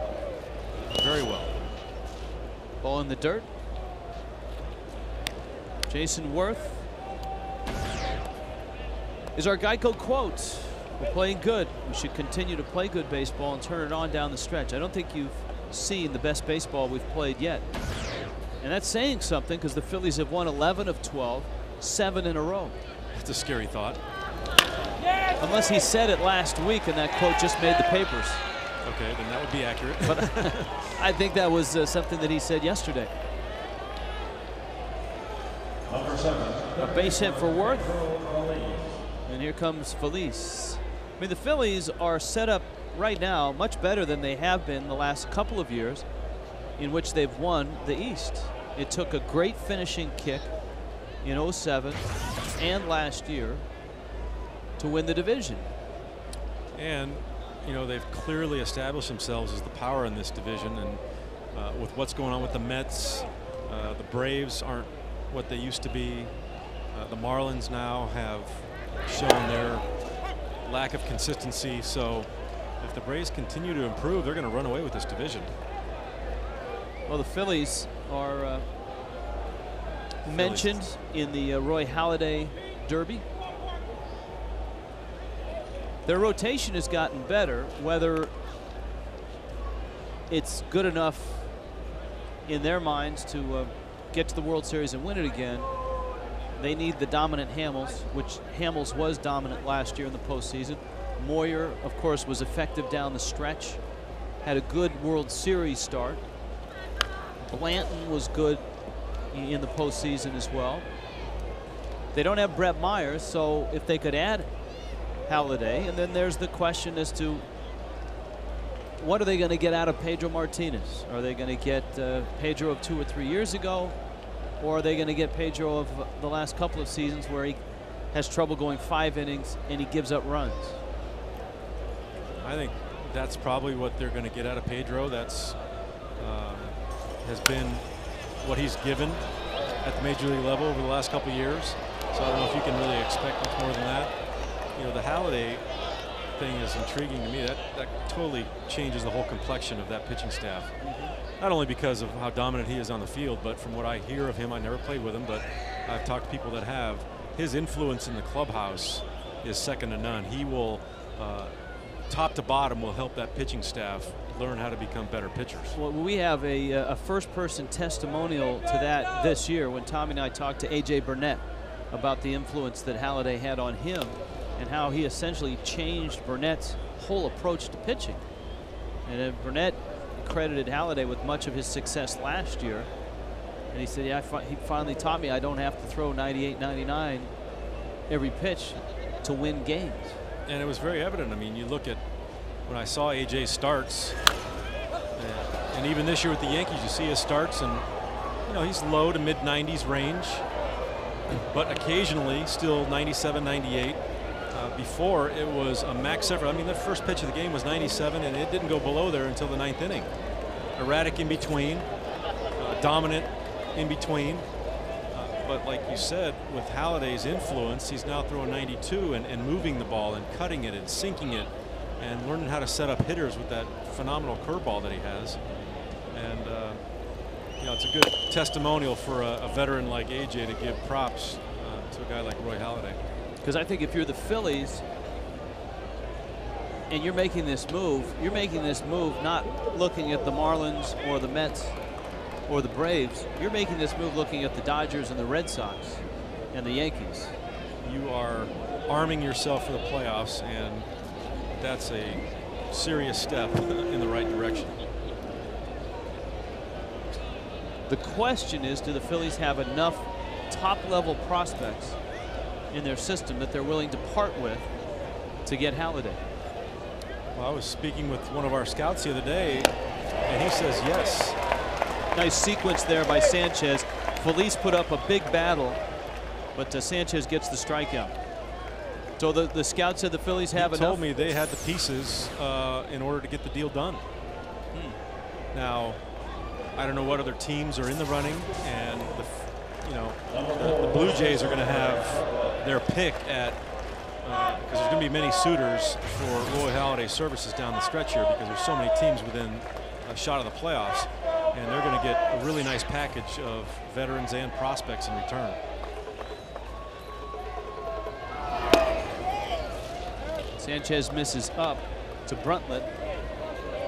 very well. Ball in the dirt. Jason Worth is our Geico quote. We're playing good. We should continue to play good baseball and turn it on down the stretch. I don't think you've seen the best baseball we've played yet. And that's saying something because the Phillies have won 11 of 12, 7 in a row. That's a scary thought. Unless he said it last week and that quote just made the papers. Okay, then that would be accurate. But I think that was something that he said yesterday. A base hit for Worth. And here comes Felice. I mean, the Phillies are set up right now much better than they have been the last couple of years in which they've won the East. It took a great finishing kick in 07 and last year to win the division. And, you know, they've clearly established themselves as the power in this division. And with what's going on with the Mets, the Braves aren't what they used to be. The Marlins now have shown their lack of consistency. So if the Braves continue to improve, they're going to run away with this division. Well, the Phillies are mentioned in the Roy Halladay Derby. Their rotation has gotten better. Whether it's good enough in their minds to get to the World Series and win it again, they need the dominant Hamels, which Hamels was dominant last year in the postseason. Moyer, of course, was effective down the stretch, had a good World Series start. Blanton was good in the postseason as well. They don't have Brett Myers, so if they could add Halladay, and then there's the question as to what are they going to get out of Pedro Martinez? Are they going to get Pedro of 2 or 3 years ago, or are they going to get Pedro of the last couple of seasons where he has trouble going 5 innings and he gives up runs? I think that's probably what they're going to get out of Pedro. That's has been what he's given at the major league level over the last couple of years. So I don't know if you can really expect much more than that. You know, the Halladay thing is intriguing to me. That totally changes the whole complexion of that pitching staff. Not only because of how dominant he is on the field, but from what I hear of him, I never played with him, but I've talked to people that have. His influence in the clubhouse is second to none. He will, top to bottom, will help that pitching staff learn how to become better pitchers. Well, we have a first-person testimonial to that this year when Tommy and I talked to A.J. Burnett about the influence that Halladay had on him and how he essentially changed Burnett's whole approach to pitching. And Burnett credited Halladay with much of his success last year. And he said, yeah, he finally taught me I don't have to throw 98, 99 every pitch to win games. And it was very evident. I mean, you look at when I saw AJ starts, and even this year with the Yankees, you see his starts, and you know he's low to mid 90s range, but occasionally still 97, 98. Before it was a max effort. I mean, the first pitch of the game was 97, and it didn't go below there until the 9th inning. Erratic in between, dominant in between. But like you said, with Halladay's influence, he's now throwing 92 and moving the ball and cutting it and sinking it and learning how to set up hitters with that phenomenal curveball that he has. And you know, it's a good testimonial for a veteran like AJ to give props to a guy like Roy Halladay. Because I think if you're the Phillies and you're making this move not looking at the Marlins or the Mets or the Braves. You're making this move looking at the Dodgers and the Red Sox and the Yankees. You are arming yourself for the playoffs, and that's a serious step in the right direction. The question is, do the Phillies have enough top-level prospects in their system that they're willing to part with to get Halladay? Well, I was speaking with one of our scouts the other day, and he says yes. Nice sequence there by Sanchez. Felice put up a big battle, but Sanchez gets the strikeout. So the scout said the Phillies have enough. He told me they had the pieces in order to get the deal done. Now, I don't know what other teams are in the running, and the Blue Jays are going to have their pick at because there's going to be many suitors for Roy Halladay's services down the stretch here because there's so many teams within a shot of the playoffs, and they're going to get a really nice package of veterans and prospects in return. Sanchez misses up to Bruntlett.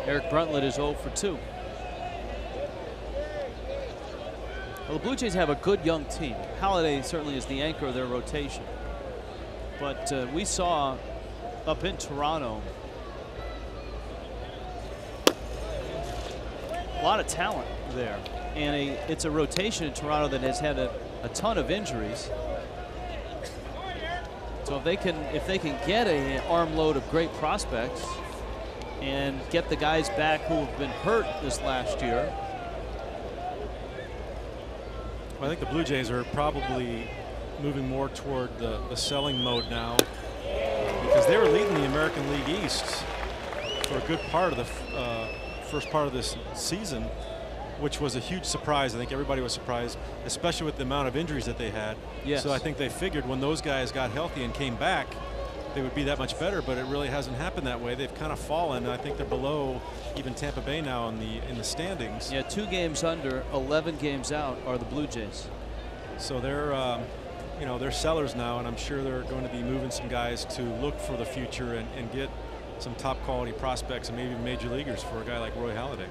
Eric Bruntlett is 0 for 2. Well, the Blue Jays have a good young team. Halladay certainly is the anchor of their rotation. But we saw up in Toronto a lot of talent there. And it's a rotation in Toronto that has had a ton of injuries. So if they can get an armload of great prospects and get the guys back who have been hurt this last year. Well, I think the Blue Jays are probably moving more toward the selling mode now because they were leading the American League East for a good part of the first part of this season, which was a huge surprise. I think everybody was surprised, especially with the amount of injuries that they had. Yes. So I think they figured when those guys got healthy and came back, they would be that much better, but it really hasn't happened that way. They've kind of fallen. I think they're below even Tampa Bay now in the standings. Yeah, 2 games under, 11 games out are the Blue Jays. So they're you know, they're sellers now, and I'm sure they're going to be moving some guys to look for the future and get some top quality prospects and maybe major leaguers for a guy like Roy Halladay.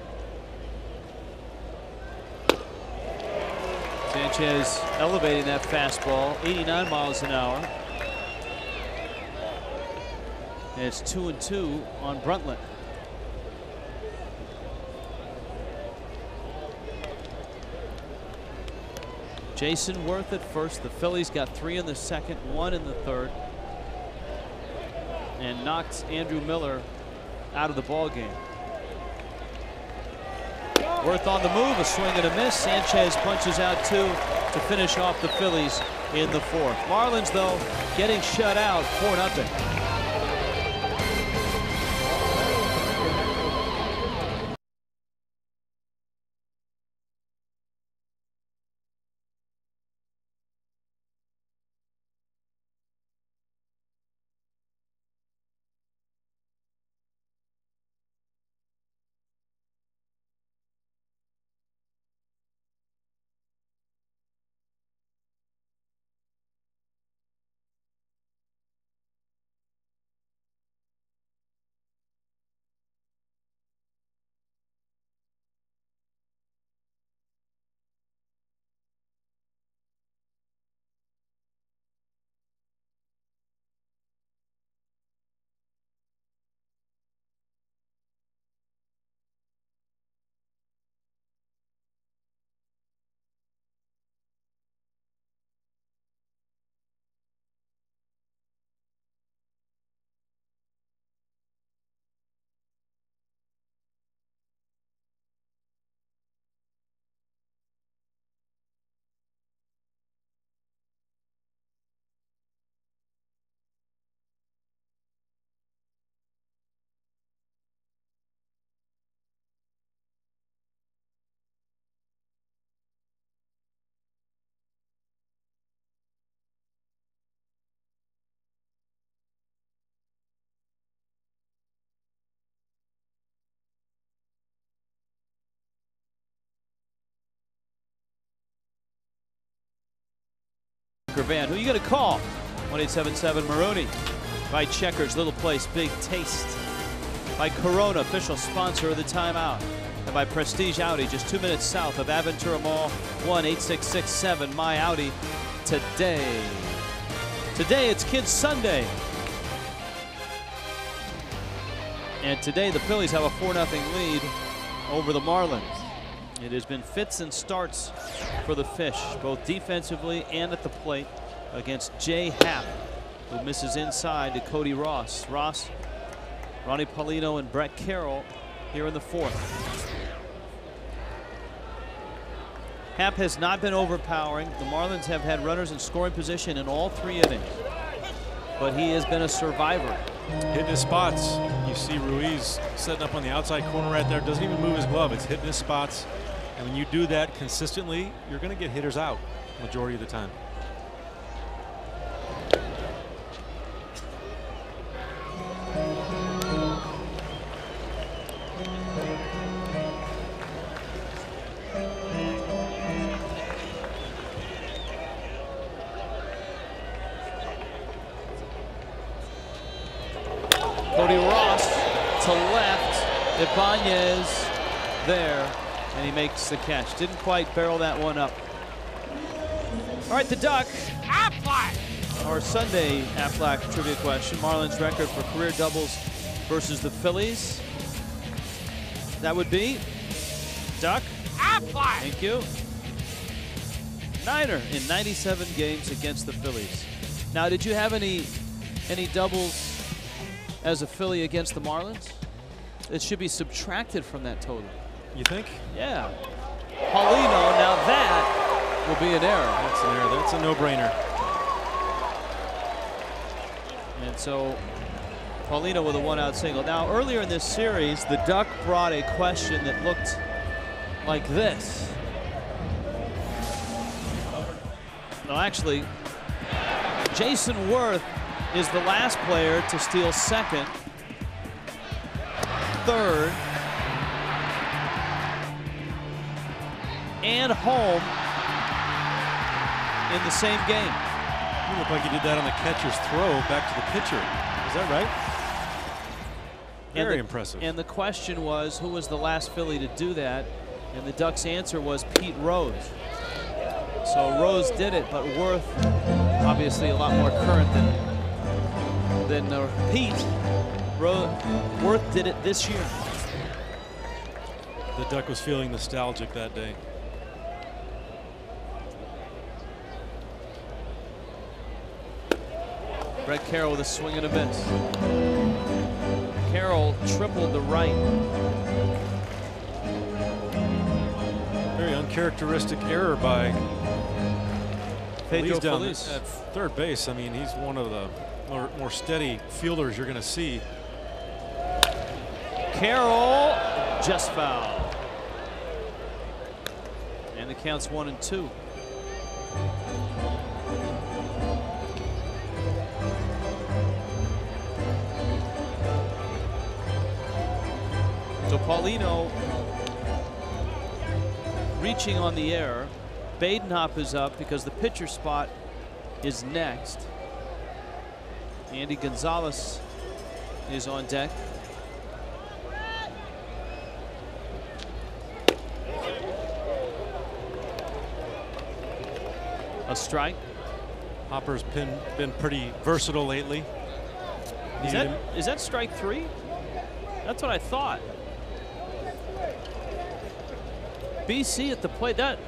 Sanchez elevating that fastball, 89 miles an hour. And it's 2-2 on Brundtland. Jason Worth at first. The Phillies got 3 in the second, 1 in the third, and knocked Andrew Miller out of the ball game. Worth on the move, a swing and a miss. Sanchez punches out 2 to finish off the Phillies in the fourth. Marlins, though, getting shut out 4-0. Van, who you going to call? 1-877-Marooney. By Checkers, Little Place, Big Taste. By Corona, official sponsor of the timeout. And by Prestige Audi, just 2 minutes south of Aventura Mall. 1-8667-MY-AUDI. Today it's Kids Sunday. And today the Phillies have a 4-0 lead over the Marlins. It has been fits and starts for the Fish, both defensively and at the plate, against Jay Happ, who misses inside to Cody Ross. Ross, Ronnie Paulino, and Brett Carroll here in the fourth. Happ has not been overpowering. The Marlins have had runners in scoring position in all 3 innings, but he has been a survivor. Hitting his spots. You see Ruiz setting up on the outside corner right there. Doesn't even move his glove. It's hitting his spots. And when you do that consistently, you're going to get hitters out majority of the time. Cody Ross to left. Ibanez there. And he makes the catch. Didn't quite barrel that one up. All right, the Duck. Aflac. Our Sunday Aflac trivia question. Marlins record for career doubles versus the Phillies. That would be Duck. Aflac. Thank you. Niner in 97 games against the Phillies. Now, did you have any doubles as a Philly against the Marlins? It should be subtracted from that total. You think? Yeah. Paulino, now that will be an error. That's an error. That's a no-brainer. And so Paulino with a 1-out single. Now, earlier in this series, the Duck brought a question that looked like this. No, actually, Jason Worth is the last player to steal second, third, and home in the same game. He looked like he did that on the catcher's throw back to the pitcher. Is that right? Very impressive. And the question was, who was the last Philly to do that? And the Ducks' answer was Pete Rose. So Rose did it, but Worth, obviously a lot more current than Pete. Worth did it this year. The Duck was feeling nostalgic that day. Brett Carroll with a swing and a miss. Carroll tripled the right. Very uncharacteristic error by Pedro down Feliz at third base. I mean, he's one of the more steady fielders you're going to see. Carroll just foul. And the count's 1-2. So Paulino reaching on the air. Badenhop is up because the pitcher spot is next. Andy Gonzalez is on deck. A strike. Hopper's been pretty versatile lately. Is that strike 3? That's what I thought. BC at the plate. That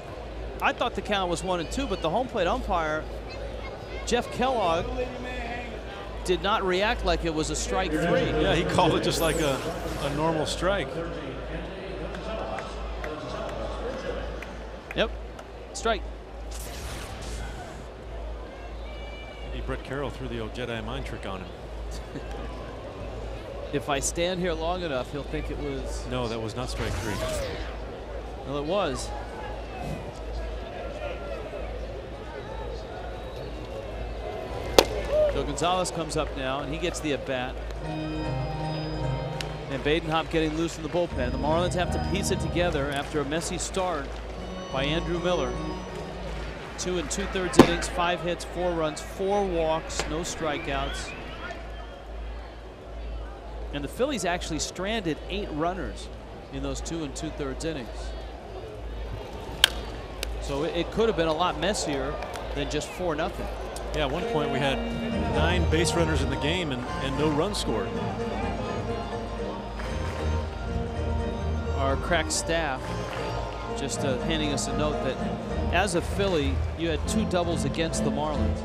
I thought the count was 1-2, but the home plate umpire, Jeff Kellogg, did not react like it was a strike 3. Yeah, he called it just like a normal strike. Yep, strike. Maybe Brett Carroll threw the old Jedi mind trick on him. If I stand here long enough, he'll think it was. No, that was not strike 3. Well, it was. So Gonzalez comes up now, and he gets the at-bat. And Badenhop getting loose in the bullpen. The Marlins have to piece it together after a messy start by Andrew Miller. 2 2/3 innings, 5 hits, 4 runs, 4 walks, no strikeouts. And the Phillies actually stranded 8 runners in those 2 2/3 innings. So it could have been a lot messier than just 4-0. Yeah, at one point we had 9 base runners in the game and no runs scored. Our crack staff just handing us a note that as a Philly, you had 2 doubles against the Marlins.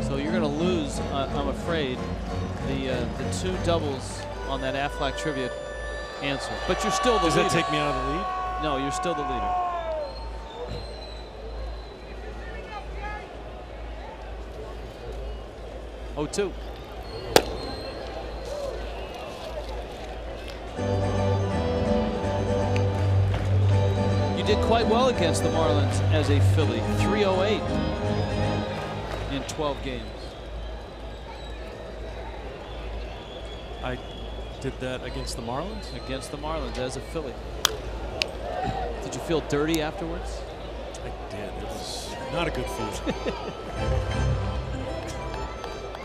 So you're going to lose, I'm afraid, the 2 doubles on that Aflac trivia answer. But you're still the leader. Does that take me out of the lead? No, you're still the leader. Oh, 2. You did quite well against the Marlins as a Philly. 308 in 12 games. I did that against the Marlins? Against the Marlins as a Philly. Did you feel dirty afterwards? I did. It was not a good feeling.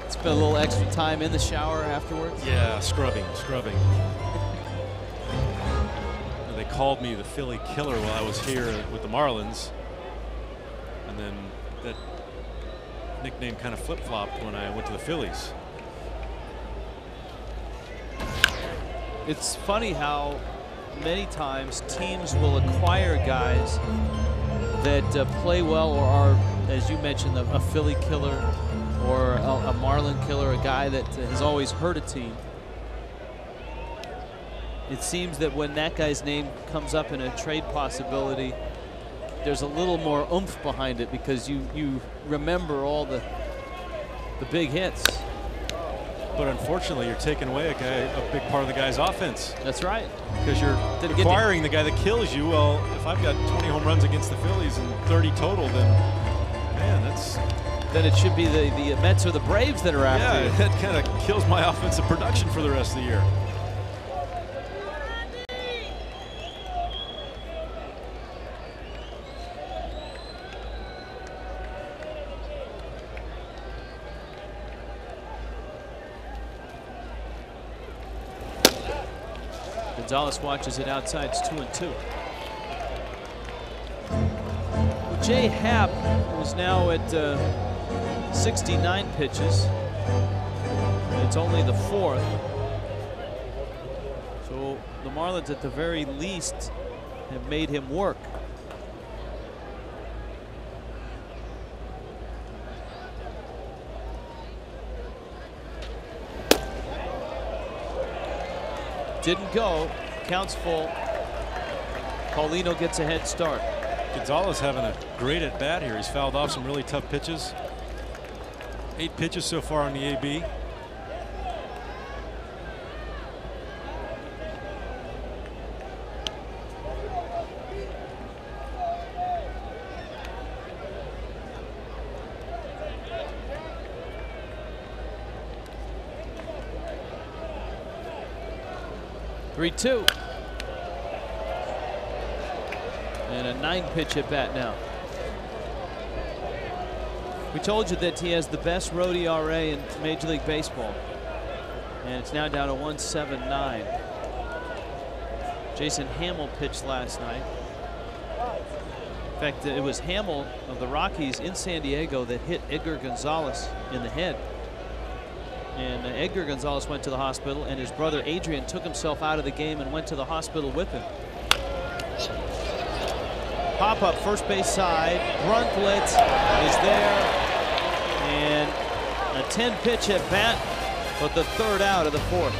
Spent a little extra time in the shower afterwards? Yeah, scrubbing. They called me the Philly killer while I was here with the Marlins. And then that nickname kind of flip-flopped when I went to the Phillies. It's funny how many times teams will acquire guys that play well or are, as you mentioned, a Philly killer or a Marlin killer, a guy that has always hurt a team. It seems that when that guy's name comes up in a trade possibility, there's a little more oomph behind it because you remember all the big hits. But unfortunately, you're taking away a big part of the guy's offense. That's right. Because you're acquiring the guy that kills you. Well, if I've got 20 home runs against the Phillies and 30 total, then, man, that's... Then it should be the Mets or the Braves that are after you. Yeah, that kind of kills my offensive production for the rest of the year. Gonzalez watches it outside. It's 2-2. Jay Happ is now at 69 pitches. And it's only the 4th. So the Marlins, at the very least, have made him work. Didn't go. Counts full. Paulino gets a head start. Gonzalez having a great at bat here. He's fouled off some really tough pitches. 8 pitches so far on the AB. Three-two. And a 9-pitch at bat now. We told you that he has the best road ERA in Major League Baseball. And it's now down to 1.79. Jason Hamill pitched last night. In fact, it was Hamill of the Rockies in San Diego that hit Edgar Gonzalez in the head. And Edgar Gonzalez went to the hospital, and his brother Adrian took himself out of the game and went to the hospital with him. Pop up first base side. Bruntlett is there. And a 10-pitch at bat, but the 3rd out of the 4th.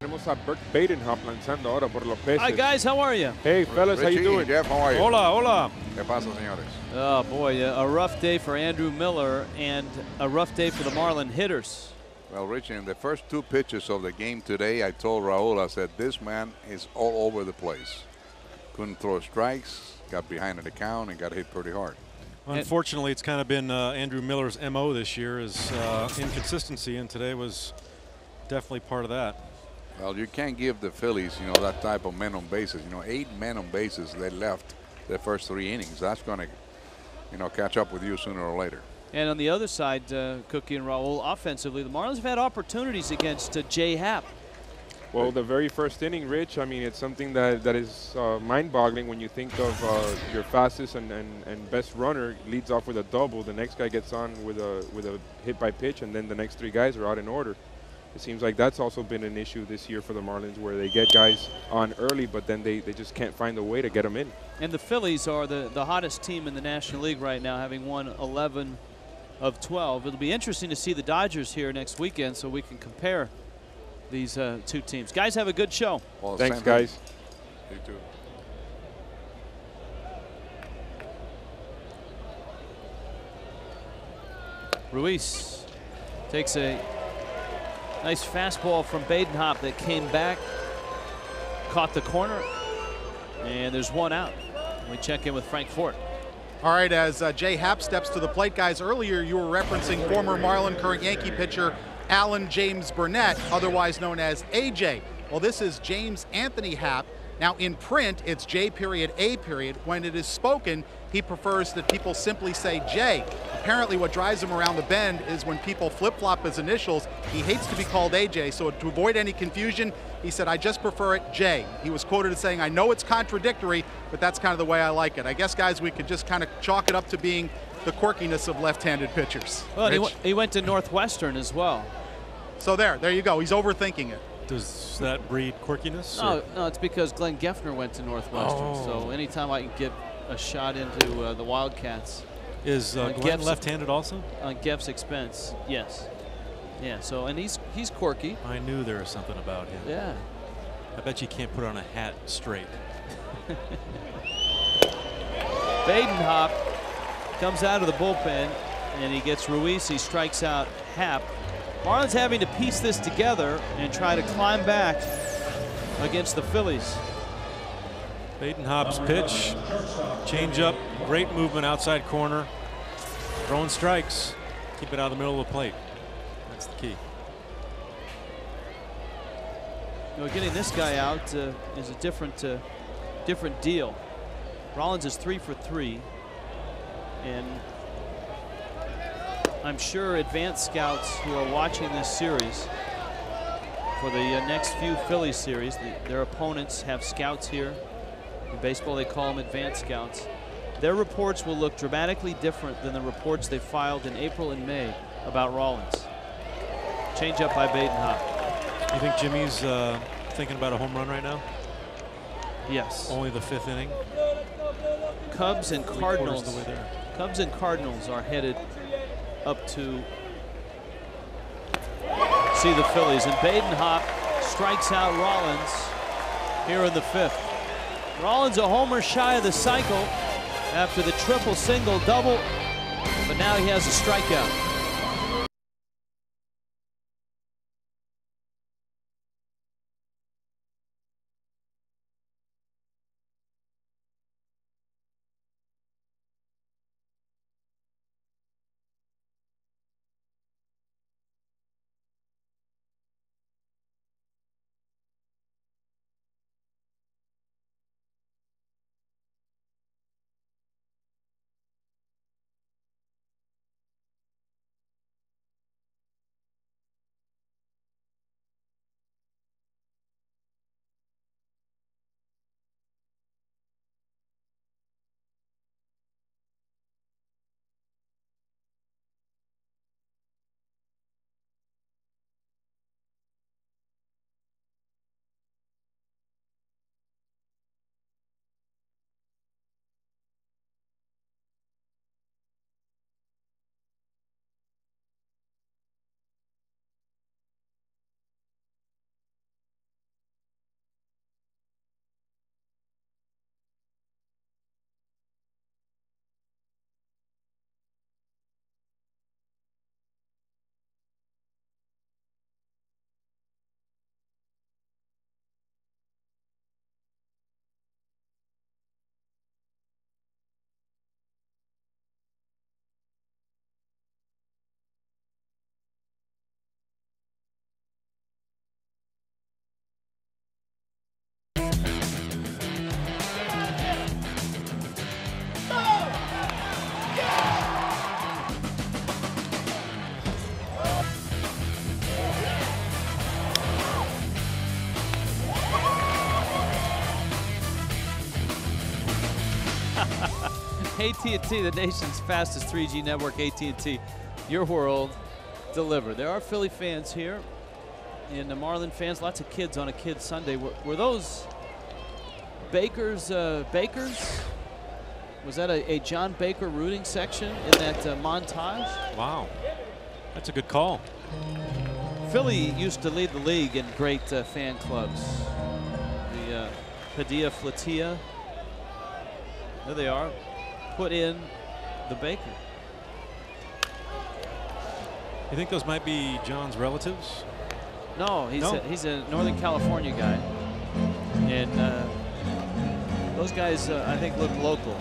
Tenemos a Bert Badenhop lanzando ahora por los peces. Hi guys, how are you? Hey fellas, how you doing? Jeff, how are you? Hola, hola. ¿Qué pasa, señores? Oh boy, a rough day for Andrew Miller and a rough day for the Marlin hitters. Well, Richie, in the first 2 pitches of the game today, I told Raul, I said, this man is all over the place. Couldn't throw strikes, got behind in the count, and got hit pretty hard. Unfortunately, it's kind of been Andrew Miller's MO this year is inconsistency, and today was definitely part of that. Well, you can't give the Phillies, that type of men on bases. 8 men on bases they left the first 3 innings. That's going to, catch up with you sooner or later. And on the other side, Cookie and Raul, offensively, the Marlins have had opportunities against Jay Happ. Well, the very first inning, Rich, I mean, it's something that is mind-boggling when you think of your fastest and best runner leads off with a double. The next guy gets on with a hit by pitch, and then the next 3 guys are out in order. It seems like that's also been an issue this year for the Marlins, where they get guys on early, but then they just can't find a way to get them in. And the Phillies are the hottest team in the National League right now, having won 11 of 12. It'll be interesting to see the Dodgers here next weekend so we can compare these two teams. Guys, have a good show. Well, Thanks, guys. You too. Ruiz takes a nice fastball from Badenhop that came back, caught the corner, and there's one out. We check in with Frank Fort. All right, as Jay Happ steps to the plate, guys, earlier you were referencing former Marlin, current Yankee pitcher Alan James Burnett, otherwise known as AJ. Well, this is James Anthony Happ. Now, in print, it's J period A period. When it is spoken, he prefers that people simply say J. Apparently, what drives him around the bend is when people flip-flop his initials, he hates to be called AJ. So to avoid any confusion, he said, I just prefer it J. He was quoted as saying, I know it's contradictory, but that's kind of the way I like it. I guess, guys, we could just kind of chalk it up to being the quirkiness of left-handed pitchers. Well, he went to Northwestern as well. So there you go. He's overthinking it. Does that breed quirkiness? No, it's because Glenn Geffner went to Northwestern. So anytime I can get a shot into the Wildcats. Is Glenn left-handed also? On Geff's expense, yes. Yeah, so, and he's quirky. I knew there was something about him. Yeah. I bet you can't put on a hat straight. Badenhop comes out of the bullpen, and he gets Ruiz. He strikes out Happ. Marlins having to piece this together and try to climb back against the Phillies. Badenhop's pitch, change up, great movement outside corner, throwing strikes, keep it out of the middle of the plate. That's the key. You know, getting this guy out is a different deal. Rollins is 3 for 3, and I'm sure advanced scouts who are watching this series for the next few Phillies series, their opponents have scouts here. In baseball, they call them advanced scouts. Their reports will look dramatically different than the reports they filed in April and May about Rollins. Change up by Badenhop. You think Jimmy's thinking about a home run right now? Yes. Only the 5th inning? Cubs and Cardinals. The way there. Cubs and Cardinals are headed up to see the Phillies. And Badenhop strikes out Rollins here in the 5th. Rollins a homer shy of the cycle after the triple, single, double, but now he has a strikeout. AT&T, the nation's fastest 3G network. AT&T, your world delivered. There are Philly fans here and the Marlin fans, lots of kids on a Kids Sunday. Were those Bakers? Was that a John Baker rooting section in that montage? Wow, that's a good call. Philly used to lead the league in great fan clubs. The Padilla Flotilla. There they are. Put in the Baker. You think those might be John's relatives? No, he's a Northern California guy, and those guys I think look local.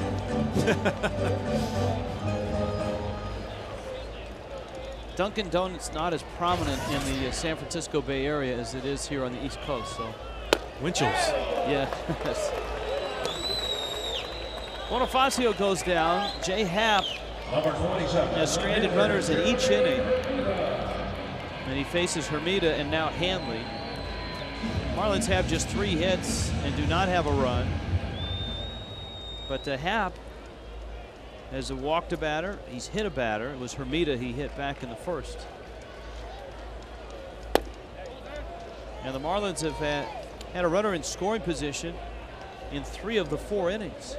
Dunkin' Donuts not as prominent in the San Francisco Bay Area as it is here on the East Coast. So, Winchell's. Yeah. Bonifacio goes down. Jay Happ has stranded runners in each inning. And he faces Hermida and now Hanley. Marlins have just 3 hits and do not have a run. But Happ has walked a batter. He's hit a batter. It was Hermida he hit back in the first. And the Marlins have had a runner in scoring position in 3 of the 4 innings.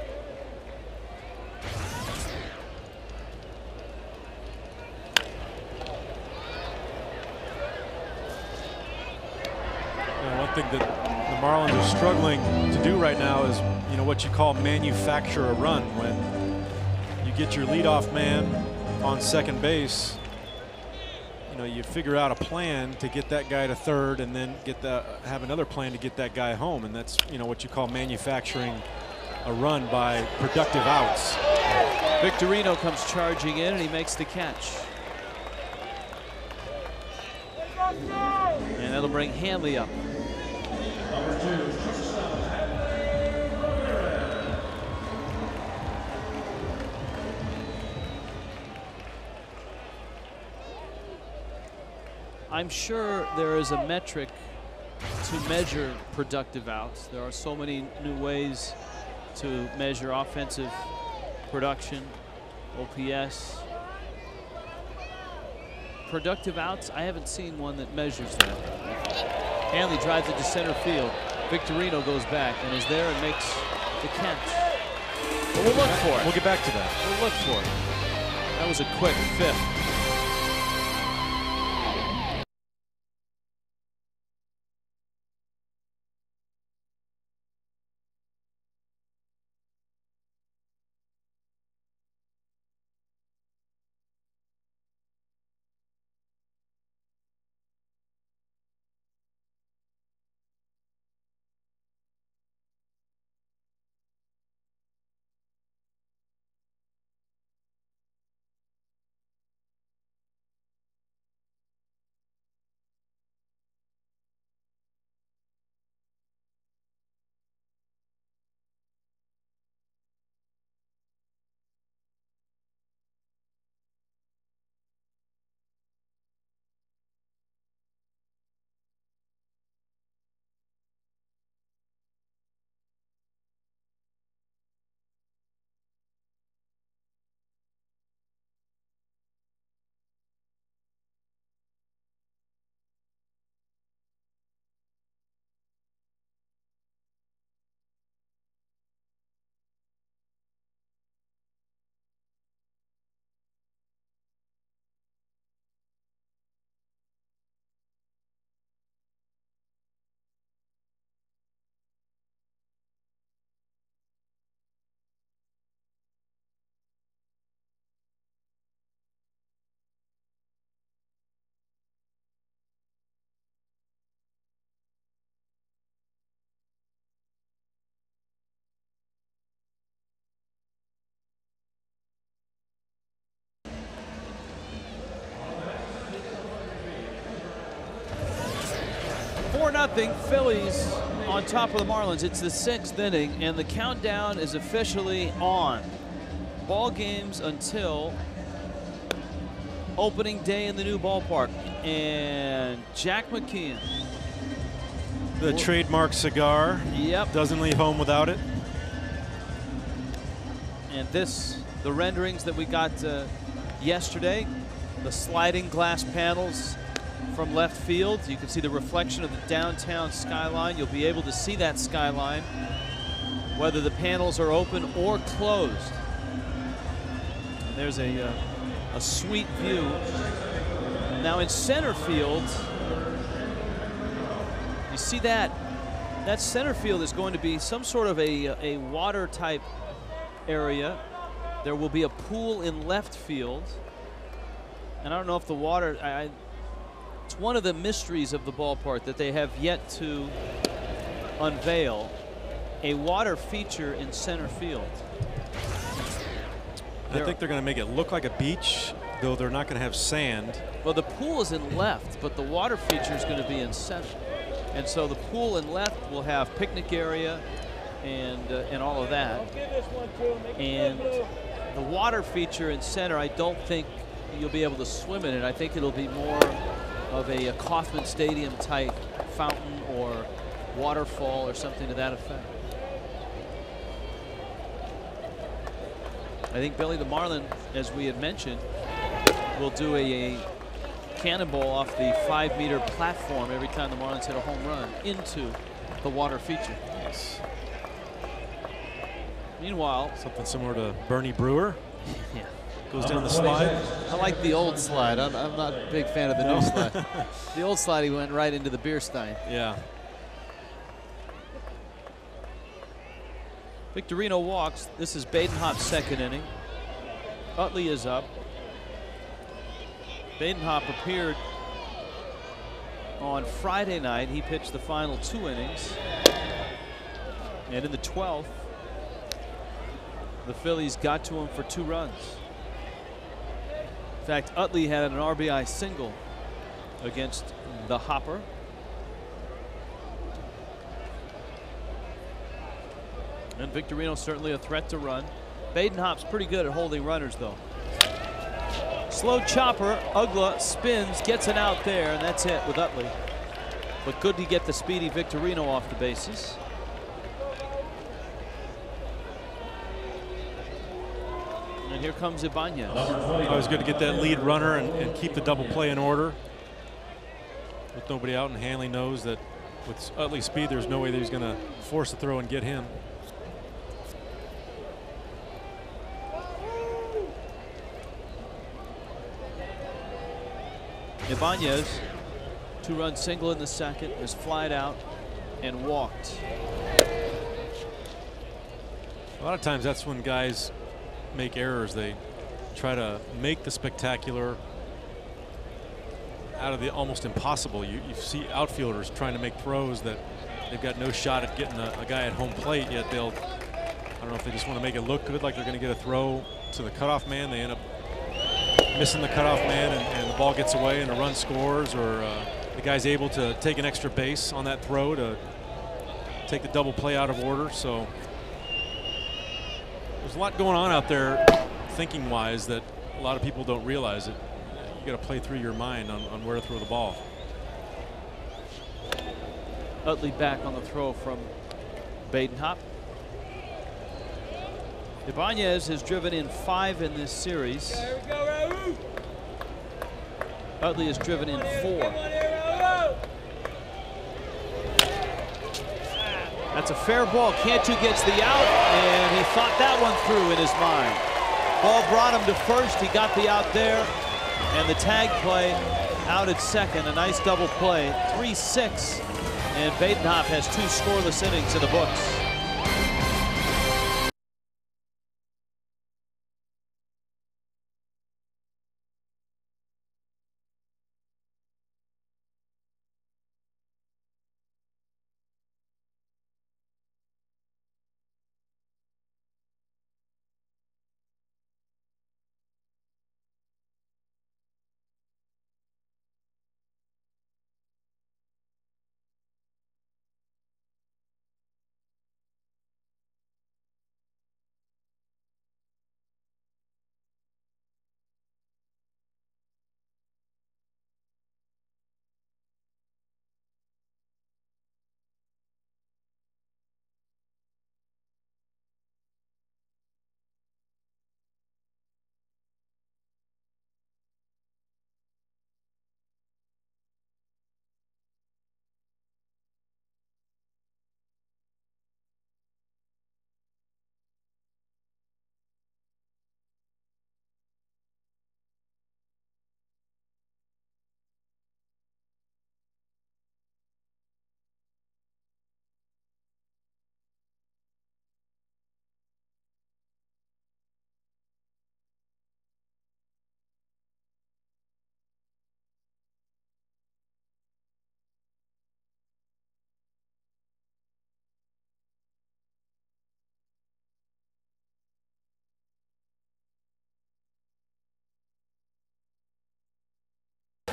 One thing that the Marlins are struggling to do right now is, you know, what you call manufacture a run. When you get your leadoff man on second base, you know, you figure out a plan to get that guy to third, and then have another plan to get that guy home, and that's, you know, what you call manufacturing a run by productive outs. Victorino comes charging in and he makes the catch. And that'll bring Hanley up. I'm sure there is a metric to measure productive outs. There are so many new ways to measure offensive production, OPS. Productive outs, I haven't seen one that measures that. Hanley drives it to center field. Victorino goes back and is there and makes the catch. But we'll look for it. We'll get back to that. We'll look for it. That was a quick 5th. Nothing. Phillies on top of the Marlins. It's the 6th inning and the countdown is officially on. Ball games until opening day in the new ballpark. And Jack McKeon. The trademark cigar. Yep. Doesn't leave home without it. And the renderings that we got yesterday, the sliding glass panels from left field. You can see the reflection of the downtown skyline. You'll be able to see that skyline whether the panels are open or closed. And there's a sweet view. Now in center field, You see that? That center field is going to be some sort of a water type area. There will be a pool in left field. And I don't know if the water, it's one of the mysteries of the ballpark that they have yet to unveil, a water feature in center field. I think they're going to make it look like a beach, though they're not going to have sand. Well, the pool is in left, but the water feature is going to be in center. And so the pool in left will have picnic area and all of that. And the water feature in center, I don't think you'll be able to swim in it. I think it'll be more of a Kauffman Stadium type fountain or waterfall or something to that effect. I think Billy the Marlin, as we had mentioned, will do a cannonball off the 5-meter platform every time the Marlins hit a home run into the water feature. Yes. Meanwhile, something similar to Bernie Brewer. Yeah. Goes down the slide. I like the old slide. I'm not a big fan of the new slide. The old slide, he went right into the beer stein. Yeah. Victorino walks. This is Badenhop's second inning. Utley is up. Badenhop appeared on Friday night. He pitched the final 2 innings. And in the 12th, the Phillies got to him for 2 runs. In fact, Utley had an RBI single against the Hopper. And Victorino certainly a threat to run. Badenhop's pretty good at holding runners, though. Slow chopper, Ugla spins, gets an out there, and that's it with Utley. But good to get the speedy Victorino off the bases. And here comes Ibanez. Always good to get that lead runner and keep the double play in order. With nobody out, and Hanley knows that with Utley's speed, there's no way that he's going to force the throw and get him. Ibanez, 2-run single in the second, is flied out and walked. A lot of times that's when guys make errors. They try to make the spectacular out of the almost impossible. You see outfielders trying to make throws that they've got no shot at getting a guy at home plate, yet they'll, I don't know if they just want to make it look good, like they're going to get a throw to the cutoff man. They end up missing the cutoff man, and the ball gets away and a run scores, or the guy's able to take an extra base on that throw to take the double play out of order. So there's a lot going on out there thinking wise that a lot of people don't realize it. You got to play through your mind on where to throw the ball. Utley back on the throw from Badenhop. Ibanez has driven in 5 in this series. Utley has driven in 4. That's a fair ball. Cantu gets the out, and he thought that one through in his mind. Ball brought him to first. He got the out there, and the tag play out at second. A nice double play. 3-6, and Badenhop has 2 scoreless innings in the books.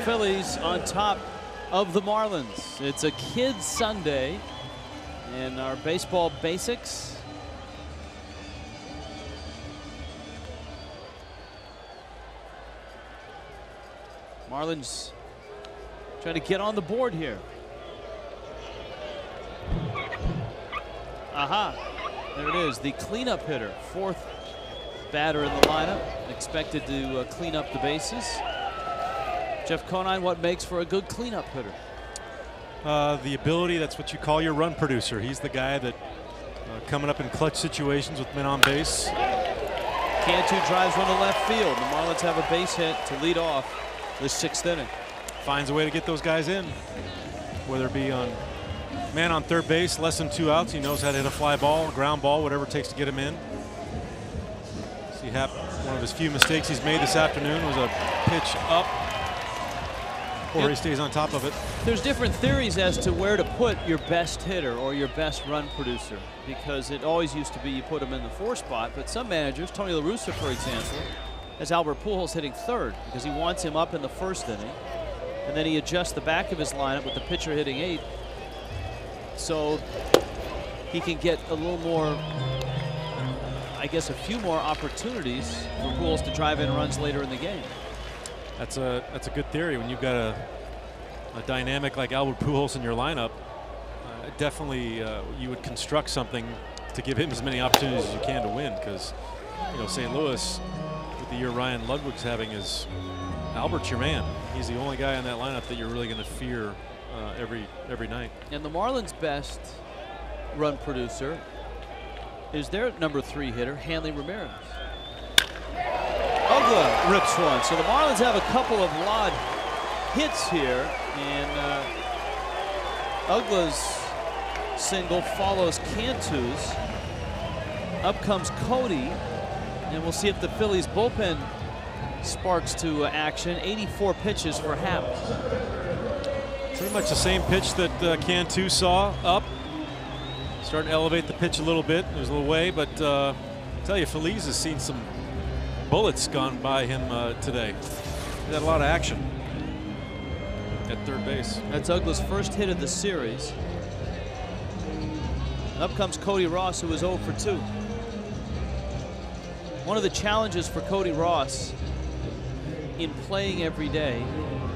Phillies on top of the Marlins. It's a kids Sunday in our baseball basics. Marlins trying to get on the board here. Aha, there it is, the cleanup hitter, fourth batter in the lineup, expected to clean up the bases. Jeff Conine, what makes for a good cleanup hitter? The ability, that's what you call your run producer. He's the guy that coming up in clutch situations with men on base. Cantu drives one to left field. The Marlins have a base hit to lead off the 6th inning. Finds a way to get those guys in, whether it be on man on third base, less than 2 outs. He knows how to hit a fly ball, ground ball, whatever it takes to get him in. See, Happ, one of his few mistakes he's made this afternoon was a pitch up before he stays on top of it. There's different theories as to where to put your best hitter or your best run producer, because it always used to be you put him in the 4 spot, but some managers, Tony La Russa, for example, has Albert Pujols hitting 3rd because he wants him up in the 1st inning, and then he adjusts the back of his lineup with the pitcher hitting 8th, so he can get a little more, I guess, a few more opportunities for Pujols to drive in runs later in the game. That's a good theory. When you've got a dynamic like Albert Pujols in your lineup, definitely you would construct something to give him as many opportunities as you can to win, because you know, St. Louis, with the year Ryan Ludwig's having, is Albert's your man. He's the only guy in that lineup that you're really going to fear every night. And the Marlins' best run producer is their number 3 hitter, Hanley Ramirez. Ugla rips one. So the Marlins have a couple of Lod hits here, and Ugla's single follows Cantu's. Up comes Cody, and we'll see if the Phillies bullpen sparks to action. 84 pitches for Happ. Pretty much the same pitch that Cantu saw up. Starting to elevate the pitch a little bit. There's a little way, but I tell you, Feliz has seen some bullets gone by him today. He had a lot of action at third base. That's Ugla's first hit of the series. And up comes Cody Ross, who was 0 for 2. One of the challenges for Cody Ross in playing every day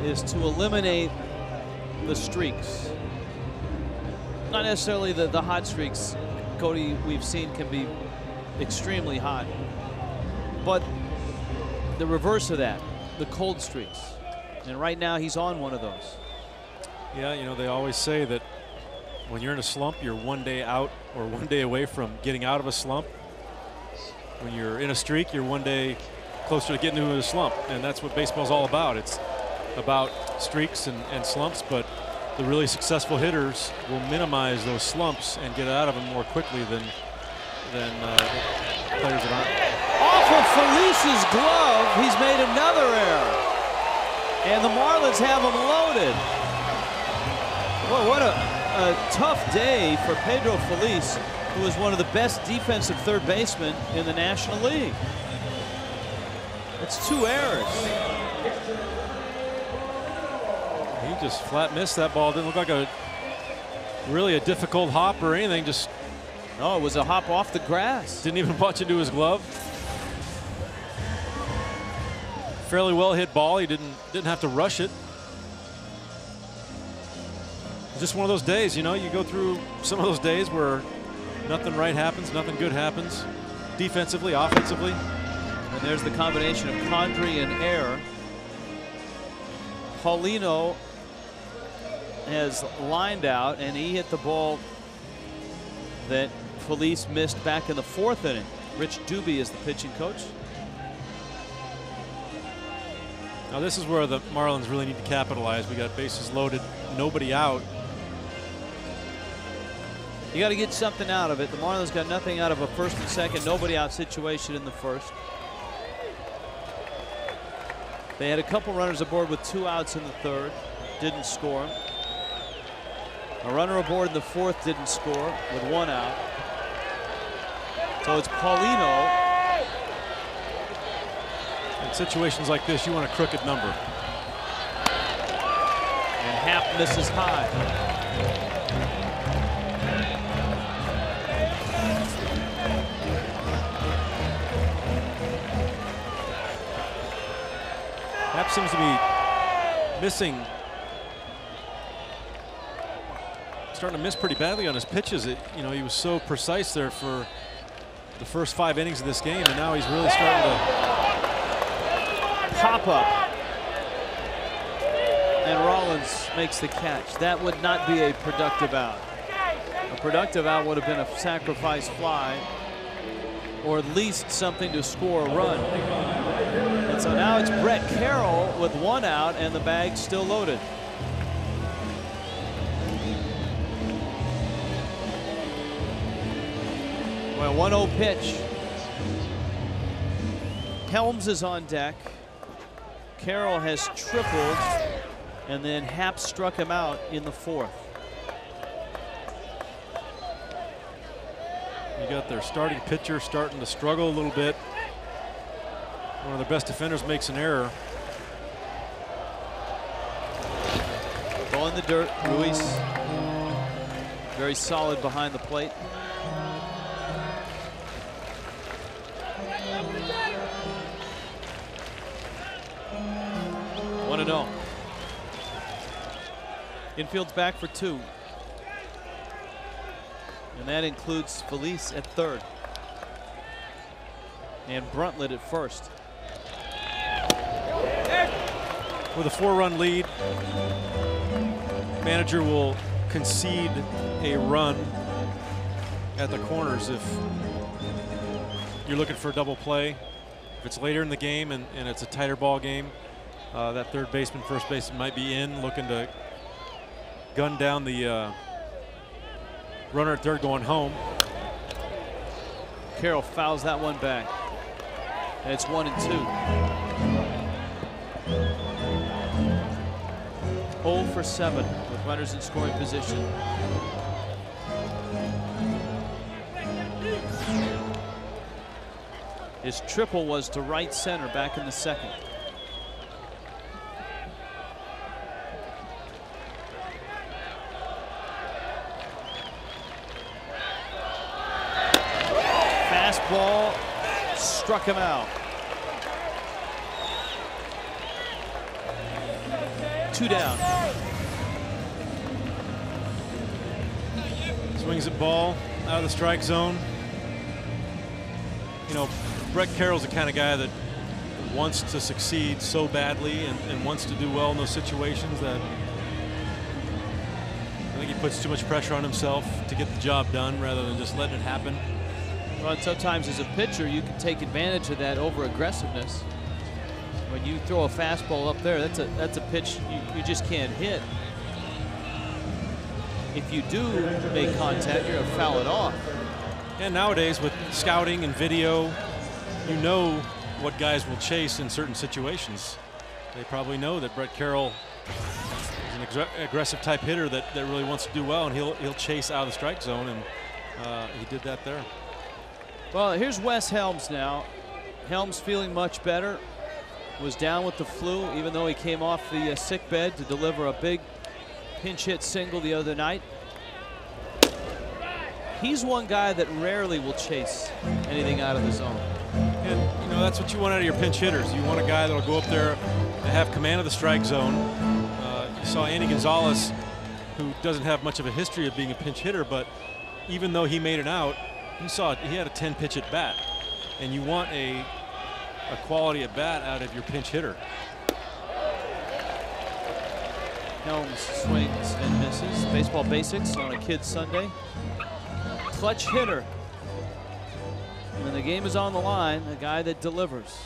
is to eliminate the streaks. Not necessarily the hot streaks. Cody, we've seen, can be extremely hot, but the reverse of that, the cold streaks. And right now he's on one of those. Yeah, you know, they always say that when you're in a slump, you're 1 day out or 1 day away from getting out of a slump. When you're in a streak, you're 1 day closer to getting into a slump, and that's what baseball's all about. It's about streaks and slumps, but the really successful hitters will minimize those slumps and get out of them more quickly than players that aren't. Off of Felice's glove, he's made another error, and the Marlins have him loaded. Boy, what a tough day for Pedro Feliz, who is one of the best defensive third basemen in the National League. It's 2 errors. He just flat missed that ball. Didn't look like really a difficult hop or anything. Just no, it was a hop off the grass. Didn't even watch into his glove. Fairly well hit ball. He didn't have to rush it. Just one of those days, you know, you go through some of those days where nothing right happens, nothing good happens, defensively, offensively. And there's the combination of Condrey and Air. Paulino has lined out, and he hit the ball that Feliz missed back in the 4th inning. Rich Doobie is the pitching coach. Now this is where the Marlins really need to capitalize. We got bases loaded, nobody out. You got to get something out of it. The Marlins got nothing out of a 1st and 2nd, nobody out situation in the 1st. They had a couple runners aboard with 2 outs in the 3rd, didn't score. A runner aboard in the 4th, didn't score with 1 out. So it's Paulino. In situations like this, you want a crooked number. And Happ misses high. Happ seems to be missing, starting to miss pretty badly on his pitches. You know, he was so precise there for the first 5 innings of this game, and now he's really starting to pop up. And Rollins makes the catch. That would not be a productive out. A productive out would have been a sacrifice fly, or at least something to score a run. And so now it's Brett Carroll with 1 out and the bag still loaded. Well, 1-0 pitch. Helms is on deck. Carroll has tripled, and then Happ struck him out in the 4th. You got their starting pitcher starting to struggle a little bit. One of their best defenders makes an error. Ball in the dirt. Ruiz very solid behind the plate. One and 0. Infield's back for 2. And that includes Felice at 3rd. And Bruntlett at 1st. With a 4-run lead, manager will concede a run at the corners if you're looking for a double play. If it's later in the game and it's a tighter ball game, that third baseman, first baseman might be in, looking to gun down the runner at third going home. Carroll fouls that one back. And it's 1-2. 0 for 7 with runners in scoring position. His triple was to right center back in the 2nd. Fastball struck him out. 2 down. Swings at ball out of the strike zone. You know, Brett Carroll's the kind of guy that wants to succeed so badly and wants to do well in those situations that I think he puts too much pressure on himself to get the job done rather than just letting it happen. Well, and sometimes as a pitcher, you can take advantage of that over aggressiveness. When you throw a fastball up there, that's a pitch you just can't hit. If you do make contact, you're gonna foul it off. And nowadays with scouting and video, you know what guys will chase in certain situations. They probably know that Brett Carroll is an aggressive type hitter that really wants to do well, and he'll chase out of the strike zone, and he did that there. Well, here's Wes Helms now. Helms feeling much better. Was down with the flu, even though he came off the sick bed to deliver a big pinch hit single the other night. He's one guy that rarely will chase anything out of the zone. And, you know, that's what you want out of your pinch hitters. You want a guy that'll go up there and have command of the strike zone. You saw Andy Gonzalez, who doesn't have much of a history of being a pinch hitter, but even though he made it out, he had a 10 pitch at bat. And you want a quality at bat out of your pinch hitter. Helms swings and misses. Baseball basics on a kid's Sunday. Clutch hitter. When the game is on the line, a guy that delivers.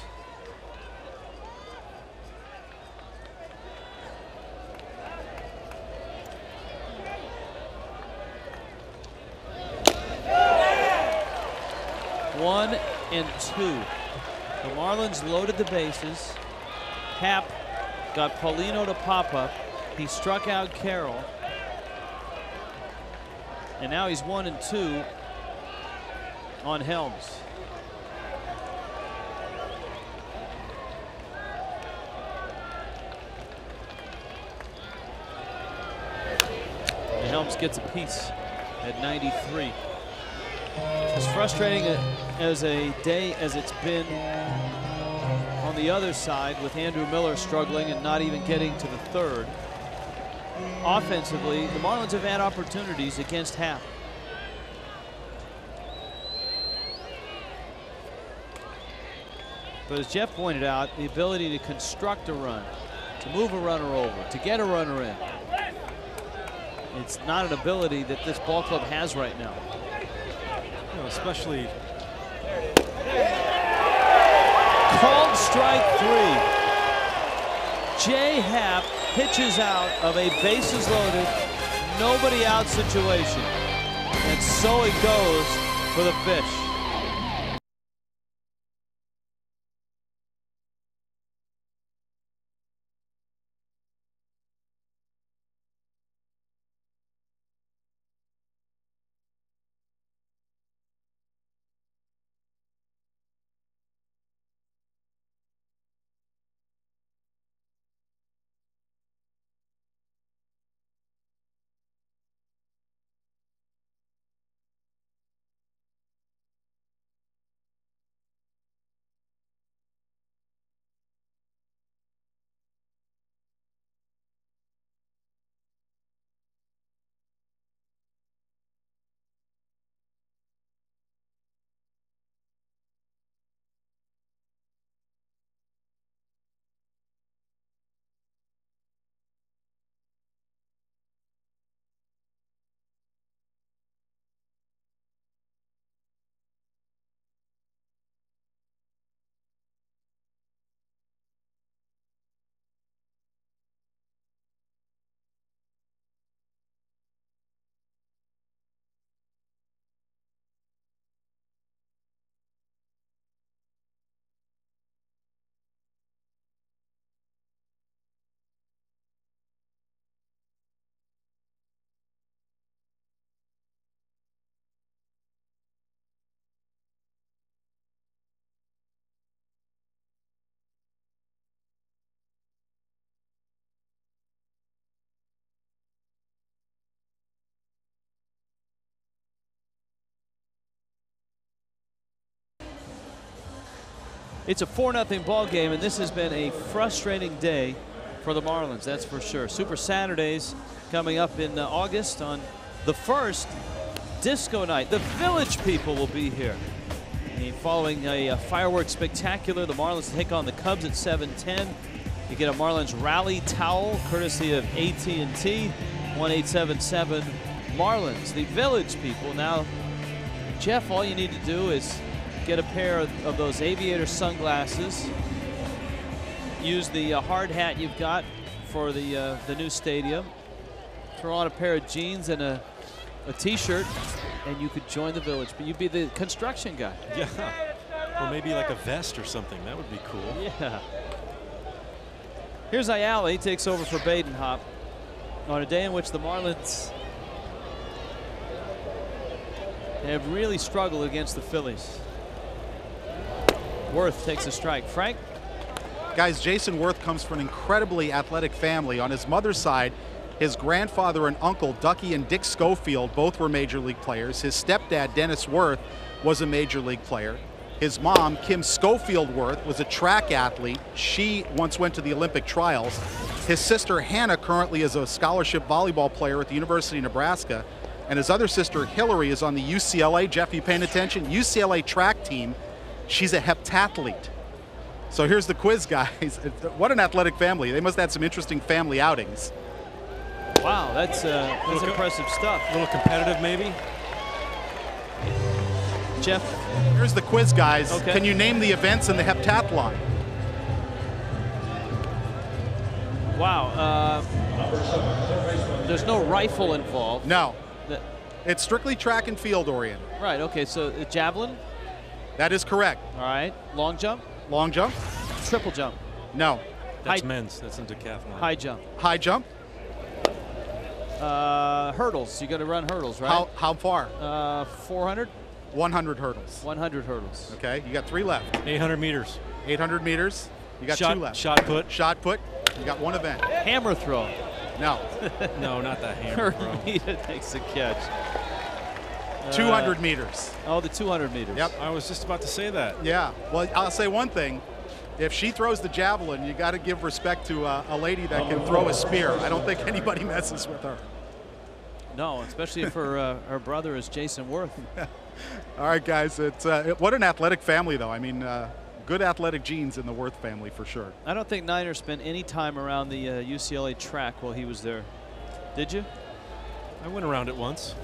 One and 2. The Marlins loaded the bases. Happ got Paulino to pop up. He struck out Carroll. And now he's 1 and 2 on Helms. Helms gets a piece at 93. As frustrating as a day as it's been on the other side, with Andrew Miller struggling and not even getting to the third. Offensively, the Marlins have had opportunities against Happ. But as Jeff pointed out, the ability to construct a run, to move a runner over, to get a runner in, it's not an ability that this ball club has right now. You know, especially called strike 3. Jay Happ pitches out of a bases loaded, nobody out situation. And so it goes for the Fish. It's a 4-0 ball game, and this has been a frustrating day for the Marlins, that's for sure. Super Saturdays coming up in August on the 1st, disco night. The Village people will be here. And following a fireworks spectacular, the Marlins take on the Cubs at 7:10. You get a Marlins rally towel courtesy of AT&T, 1877 Marlins. The Village people. Now, Jeff, all you need to do is get a pair of those aviator sunglasses. Use the hard hat you've got for the new stadium. Throw on a pair of jeans and a t-shirt, and you could join the Village. But you'd be the construction guy. Yeah, or maybe like a vest or something. That would be cool. Yeah. Here's Ayala. He takes over for Badenhop on a day in which the Marlins have really struggled against the Phillies. Worth takes a strike. Frank? Guys, Jason Worth comes from an incredibly athletic family. On his mother's side, his grandfather and uncle, Ducky and Dick Schofield, both were major league players. His stepdad, Dennis Worth, was a major league player. His mom, Kim Schofield Worth, was a track athlete. She once went to the Olympic trials. His sister, Hannah, currently is a scholarship volleyball player at the University of Nebraska. And his other sister, Hillary, is on the UCLA, Jeff, you paying attention? UCLA track team. She's a heptathlete. So here's the quiz, guys. What an athletic family. They must have had some interesting family outings. Wow, that's impressive stuff. A little competitive, maybe? Jeff? Here's the quiz, guys. Okay. Can you name the events in the heptathlon? Wow. There's no rifle involved. No. It's strictly track and field oriented. Right, okay, so javelin? That is correct. All right. Long jump? Long jump? Triple jump? No. That's men's. That's in decathlon. High jump? High jump? Hurdles. You got to run hurdles, right? How far? 400? 100 hurdles. 100 hurdles. Okay, you got 3 left. 800 meters. 800 meters. You got 2 left. Shot put. Shot put. You got 1 event. Hammer throw. No. No, not that hammer, bro. Hermida takes the catch. 200 meters. Oh, the 200 meters. Yep. I was just about to say that. Yeah. Well, I'll say one thing. If she throws the javelin, you got to give respect to a lady that can throw a spear. I don't think anybody messes with her. No, especially if her brother is Jason Worth. All right, guys. It's what an athletic family, though. I mean, good athletic genes in the Worth family for sure. I don't think Niner spent any time around the UCLA track while he was there. Did you? I went around it once.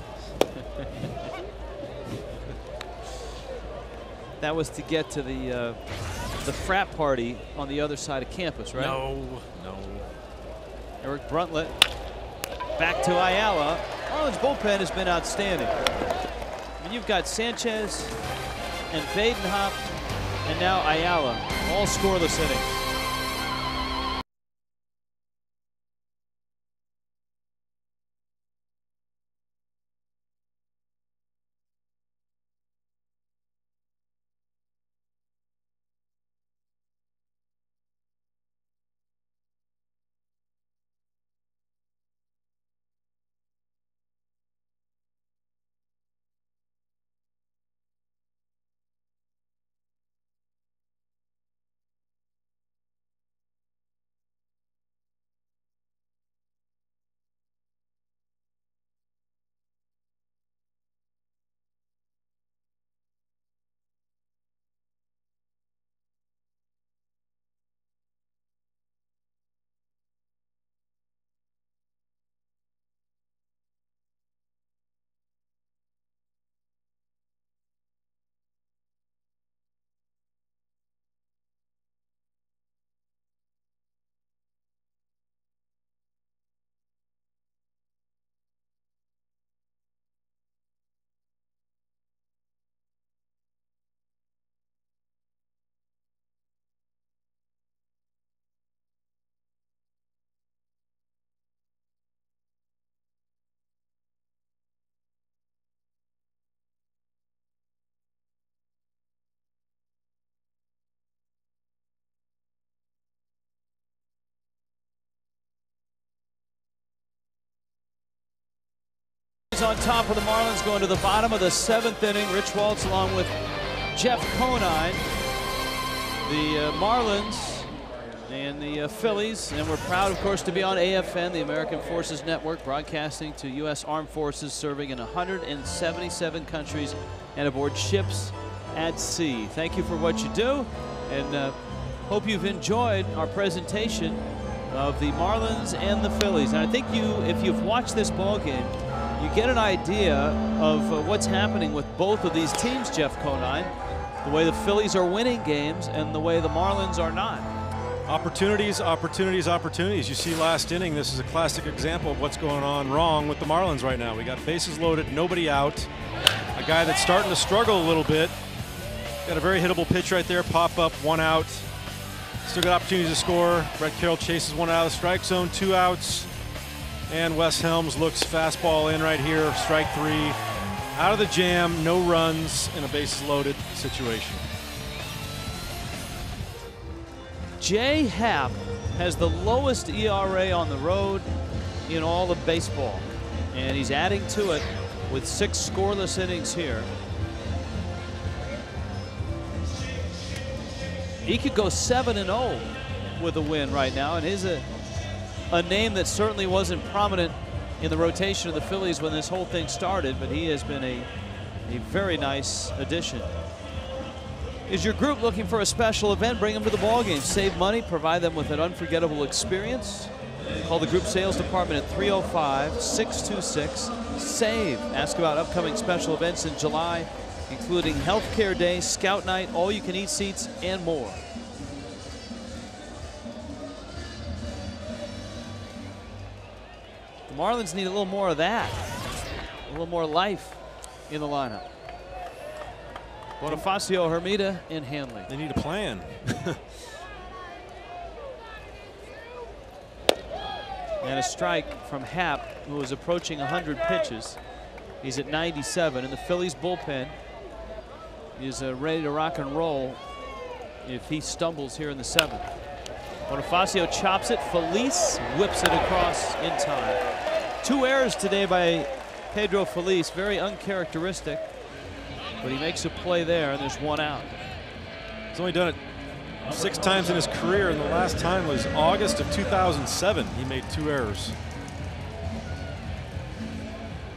That was to get to the frat party on the other side of campus, right? No. Eric Bruntlett back to Ayala. Marlins bullpen has been outstanding. I mean, you've got Sanchez and Badenhop and now Ayala, all scoreless innings. On top of the Marlins going to the bottom of the 7th inning. Rich Waltz along with Jeff Conine. The Marlins and the Phillies. And we're proud, of course, to be on AFN, the American Forces Network, broadcasting to U.S. Armed Forces serving in 177 countries and aboard ships at sea. Thank you for what you do, and hope you've enjoyed our presentation of the Marlins and the Phillies. And I think if you've watched this ball game, you get an idea of what's happening with both of these teams, Jeff Conine. The way the Phillies are winning games and the way the Marlins are not. Opportunities, opportunities, opportunities. You see last inning, this is a classic example of what's going on wrong with the Marlins right now. We got bases loaded, nobody out. A guy that's starting to struggle a little bit. Got a very hittable pitch right there, pop up, 1 out. Still got opportunities to score. Brett Carroll chases 1 out of the strike zone, 2 outs. And Wes Helms looks fastball in right here, strike 3. Out of the jam, no runs in a bases loaded situation. Jay Happ has the lowest ERA on the road in all of baseball. And he's adding to it with 6 scoreless innings here. He could go 7-0 with a win right now, and he's a name that certainly wasn't prominent in the rotation of the Phillies when this whole thing started, but he has been a very nice addition. Is your group looking for a special event? Bring them to the ball game. Save money, provide them with an unforgettable experience. Call the group sales department at 305-626-SAVE. Ask about upcoming special events in July, including Healthcare Day, Scout Night, all-you-can-eat seats, and more. The Marlins need a little more of that, a little more life in the lineup. Bonifacio, Hermida, and Hanley. They need a plan. And a strike from Happ, who is approaching 100 pitches. He's at 97, and the Phillies bullpen is ready to rock and roll if he stumbles here in the 7th. Bonifacio chops it. Felice whips it across in time. 2 errors today by Pedro Felice, very uncharacteristic, but he makes a play there, and there's 1 out. He's only done it 6 times in his career, and the last time was August of 2007. He made 2 errors.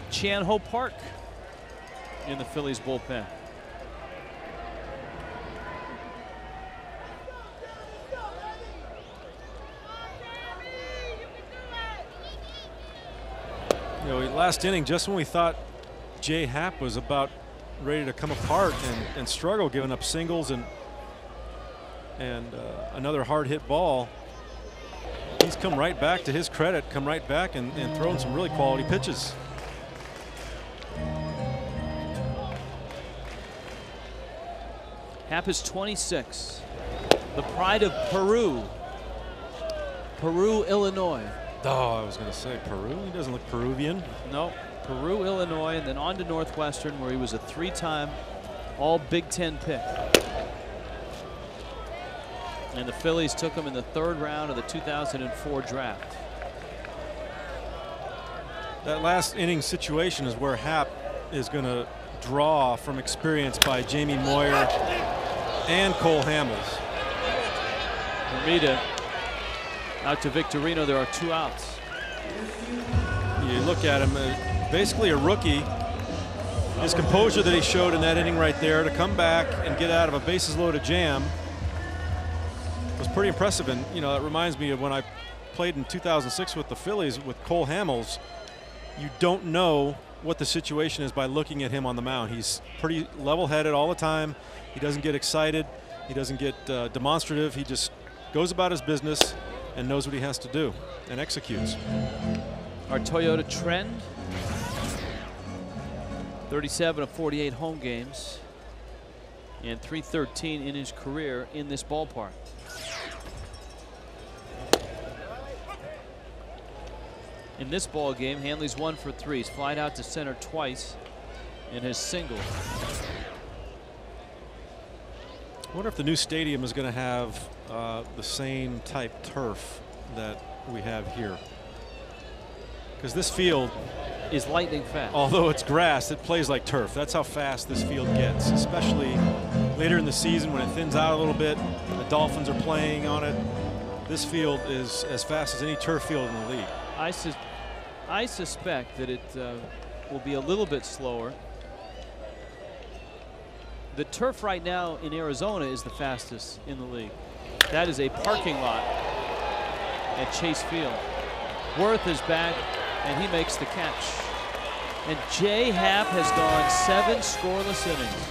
Chan Ho Park in the Phillies bullpen. You know, last inning, just when we thought Jay Happ was about ready to come apart and struggle, giving up singles and another hard hit ball, he's come right back, to his credit, come right back and thrown some really quality pitches. Happ is 26. The pride of Peru. Peru, Illinois. Oh, I was going to say Peru. He doesn't look Peruvian. No, Peru, Illinois, and then on to Northwestern, where he was a 3-time All Big Ten pick. And the Phillies took him in the 3rd round of the 2004 draft. That last inning situation is where Happ is going to draw from experience by Jamie Moyer and Cole Hamels. Hermida out to Victorino. There are 2 outs. You look at him, basically a rookie. His composure that he showed in that inning right there to come back and get out of a bases loaded jam was pretty impressive. And you know, it reminds me of when I played in 2006 with the Phillies with Cole Hamels. You don't know what the situation is by looking at him on the mound. He's pretty level-headed all the time. He doesn't get excited. He doesn't get demonstrative. He just goes about his business and knows what he has to do and executes. Our Toyota trend, 37 of 48 home games and .313 in his career in this ballpark. In this ball game, Hanley's 1 for 3. He's flied out to center twice in his single. I wonder if the new stadium is going to have the same type turf that we have here. Because this field is lightning fast. Although it's grass, it plays like turf. That's how fast this field gets, especially later in the season when it thins out a little bit. The Dolphins are playing on it. This field is as fast as any turf field in the league. I suspect that it will be a little bit slower. The turf right now in Arizona is the fastest in the league. That is a parking lot at Chase Field. Worth is back, and he makes the catch. And Jay Happ has gone 7 scoreless innings.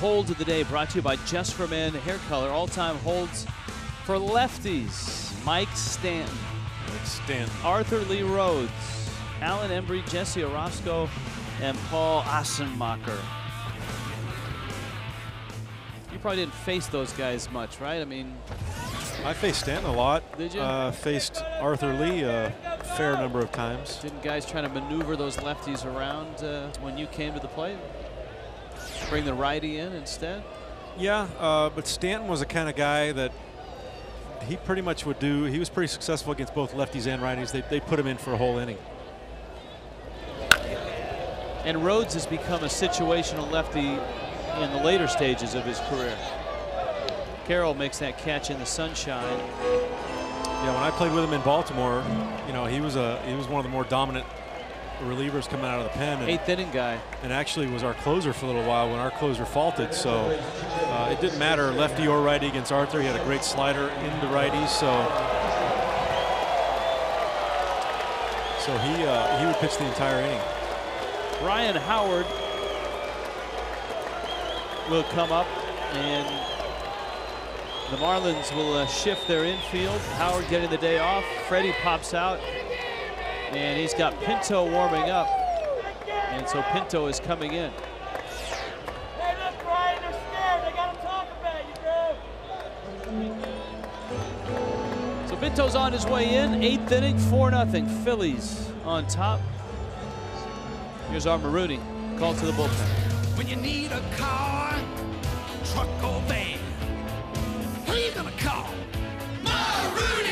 hold of the day brought to you by Just for Men Hair Color. All-time holds for lefties. Mike Stanton. Arthur Lee Rhodes. Alan Embry, Jesse Orozco, and Paul Assenmacher. You probably didn't face those guys much, right? I mean, I faced Stanton a lot. Did you? Faced Arthur Lee a fair number of times. Didn't guys try to maneuver those lefties around when you came to the plate? Bring the righty in instead? Yeah, but Stanton was the kind of guy that he pretty much would do. He was pretty successful against both lefties and righties. They put him in for a whole inning. And Rhodes has become a situational lefty in the later stages of his career. Carroll makes that catch in the sunshine. Yeah, when I played with him in Baltimore, you know, he was one of the more dominant relievers coming out of the pen. And, 8th inning guy. And actually was our closer for a little while when our closer faulted. So it didn't matter lefty or righty against Arthur. He had a great slider into righties. So he would pitch the entire inning. Ryan Howard will come up, and the Marlins will shift their infield. Howard getting the day off. Freddie pops out, and he's got Pinto warming up, and so Pinto is coming in. Hey, look, Ryan, they're scared. They got to talk about you, bro. So Pinto's on his way in. 8th inning, 4-0. Phillies on top. Here's our Marooney. Call to the bullpen. When you need a car, truck or van, who you gonna call? Marooney!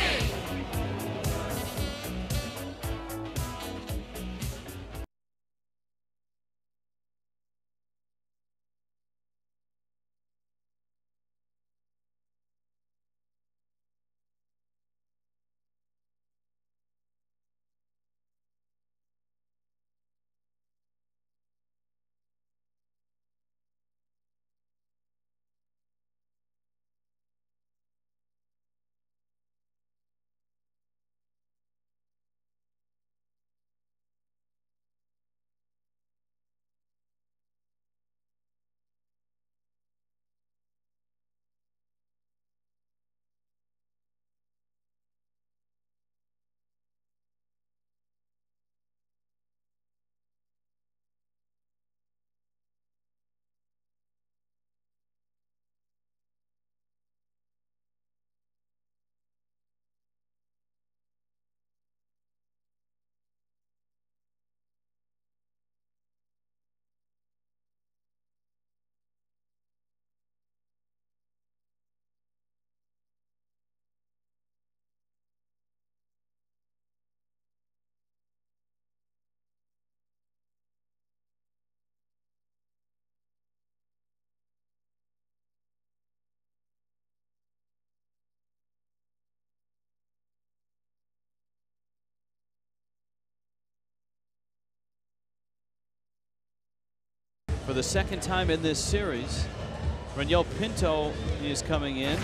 For the second time in this series, Raniel Pinto is coming in,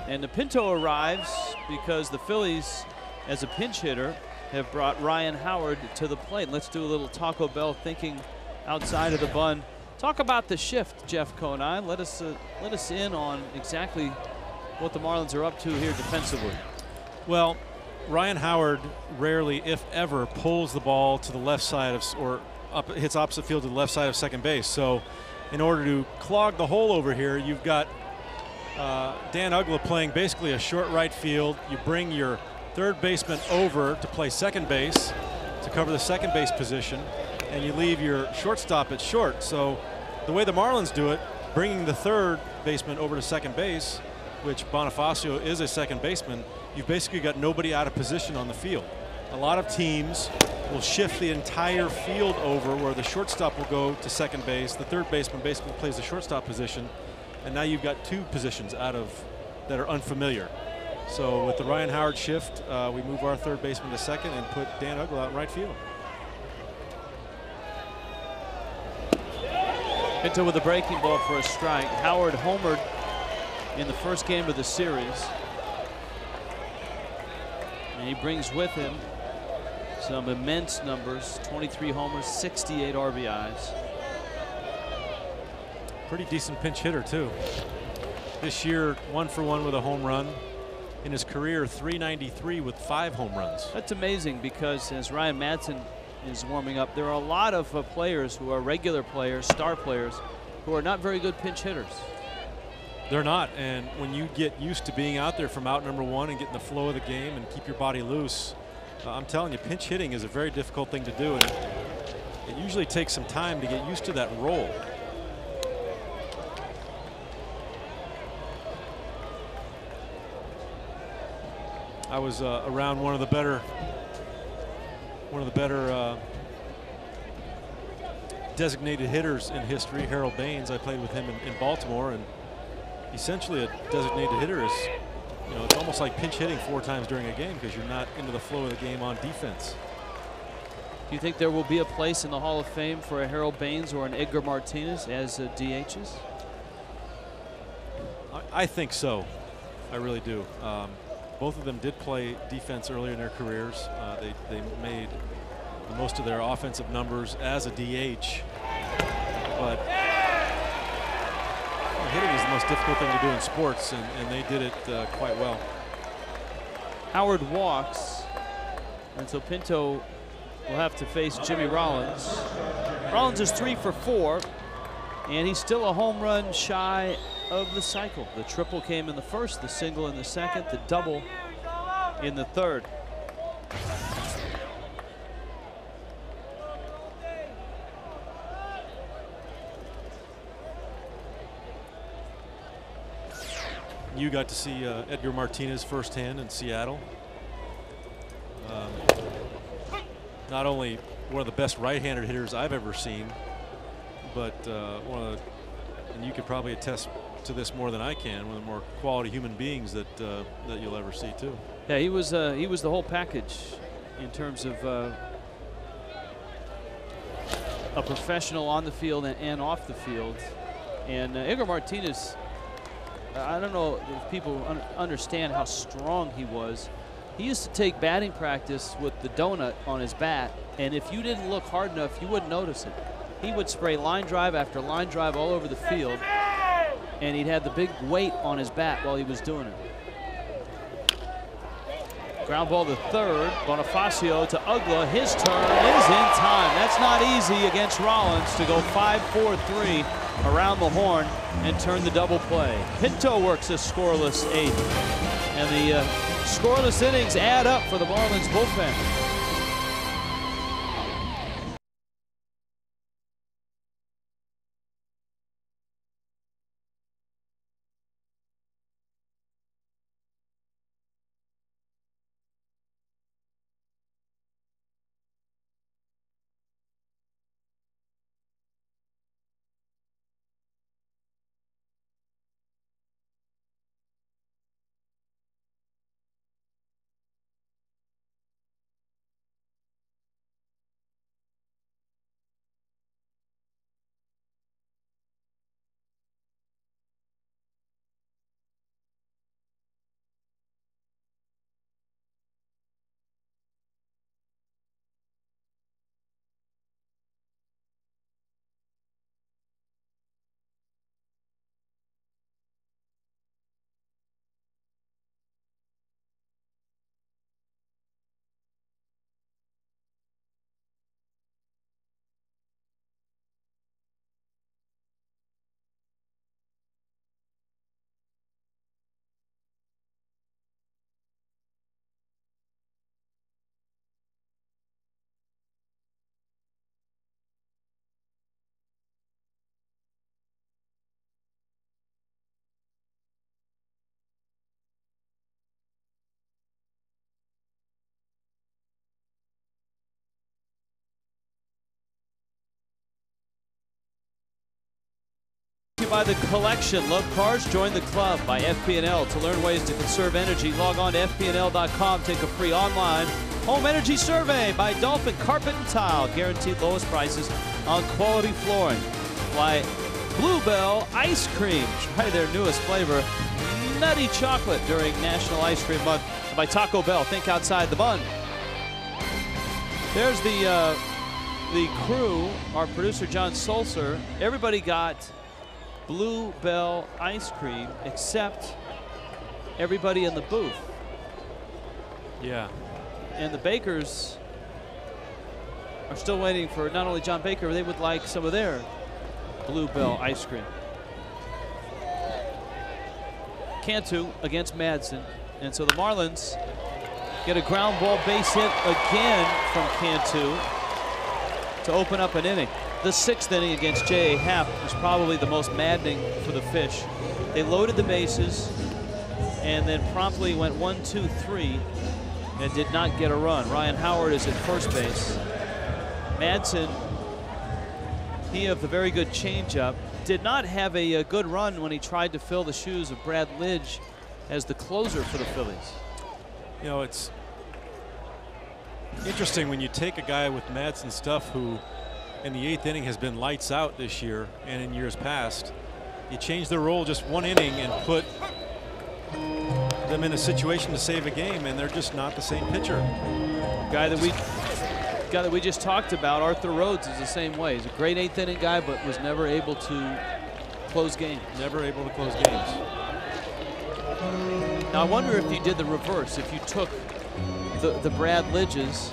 and the Pinto arrives because the Phillies, as a pinch hitter, have brought Ryan Howard to the plate. Let's do a little Taco Bell thinking outside of the bun. Talk about the shift, Jeff Conine. Let us in on exactly what the Marlins are up to here defensively. Well, Ryan Howard rarely, if ever, pulls the ball to the left side of, or hits opposite field to the left side of second base. So in order to clog the hole over here, you've got Dan Uggla playing basically a short right field. You bring your third baseman over to play second base to cover the second base position, and you leave your shortstop at short. So the way the Marlins do it, bringing the third baseman over to second base, which Bonifacio is a second baseman, you've basically got nobody out of position on the field. A lot of teams will shift the entire field over where the shortstop will go to second base. The third baseman basically plays the shortstop position, and now you've got two positions out of that are unfamiliar. So with the Ryan Howard shift, we move our third baseman to second and put Dan Uggla out in right field. Pinto with a breaking ball for a strike. Howard homered in the first game of the series, and he brings with him some immense numbers: 23 homers, 68 RBIs. Pretty decent pinch hitter too. This year, 1 for 1 with a home run. In his career, 393 with 5 home runs. That's amazing because as Ryan Madsen is warming up, there are a lot of players who are regular players, star players, who are not very good pinch hitters. They're not, and when you get used to being out there from out number 1 and getting the flow of the game and keep your body loose, I'm telling you, pinch hitting is a very difficult thing to do, and it usually takes some time to get used to that role. I was around one of the better designated hitters in history, Harold Baines. I played with him in Baltimore, and essentially a designated hitter is, you know, it's almost like pinch hitting 4 times during a game because you're not into the flow of the game on defense. Do you think there will be a place in the Hall of Fame for a Harold Baines or an Edgar Martinez as DHs? I think so. I really do. Both of them did play defense earlier in their careers. They made the most of their offensive numbers as a DH. But hitting is the most difficult thing to do in sports, and they did it quite well. Howard walks, and so Pinto will have to face Jimmy Rollins. Rollins is 3 for 4, and he's still a home run shy of the cycle. The triple came in the first, the single in the second, the double in the third. You got to see Edgar Martinez firsthand in Seattle. Not only one of the best right-handed hitters I've ever seen, but and you could probably attest to this more than I can, one of the more quality human beings that you'll ever see too. Yeah, he was the whole package in terms of a professional on the field and off the field. And Edgar Martinez, I don't know if people understand how strong he was. He used to take batting practice with the donut on his bat, and if you didn't look hard enough, you wouldn't notice it. He would spray line drive after line drive all over the field, and he'd have the big weight on his bat while he was doing it. Ground ball to third. Bonifacio to Ugla. His turn is in time. That's not easy against Rollins to go 5-4-3 around the horn and turn the double play. Pinto works a scoreless 8th, and the scoreless innings add up for the Marlins bullpen. By the collection. Love cars? Join the club by FP&L. To learn ways to conserve energy, log on to FP&L.com. Take a free online home energy survey by Dolphin Carpet and Tile. Guaranteed lowest prices on quality flooring. By Bluebell Ice Cream. Try their newest flavor, Nutty Chocolate, during National Ice Cream Month. And by Taco Bell. Think outside the bun. There's the crew. Our producer John Sulzer. Everybody got Bluebell ice cream, except everybody in the booth. Yeah. And the Bakers are still waiting for not only John Baker, they would like some of their Bluebell ice cream. Cantu against Madsen. And so the Marlins get a ground ball base hit again from Cantu to open up an inning. The 6th inning against J.A. Happ was probably the most maddening for the Fish. They loaded the bases and then promptly went 1, 2, 3 and did not get a run. Ryan Howard is at first base. Madsen, he of the very good changeup, did not have a good run when he tried to fill the shoes of Brad Lidge as the closer for the Phillies. You know, it's interesting when you take a guy with Madsen's stuff who in the 8th inning has been lights out this year and in years past. You change their role just 1 inning and put them in a situation to save a game, and they're just not the same pitcher. Guy that we just talked about, Arthur Rhodes, is the same way. He's a great 8th inning guy, but was never able to close games. Never able to close games. Now I wonder if you did the reverse, if you took the Brad Lidges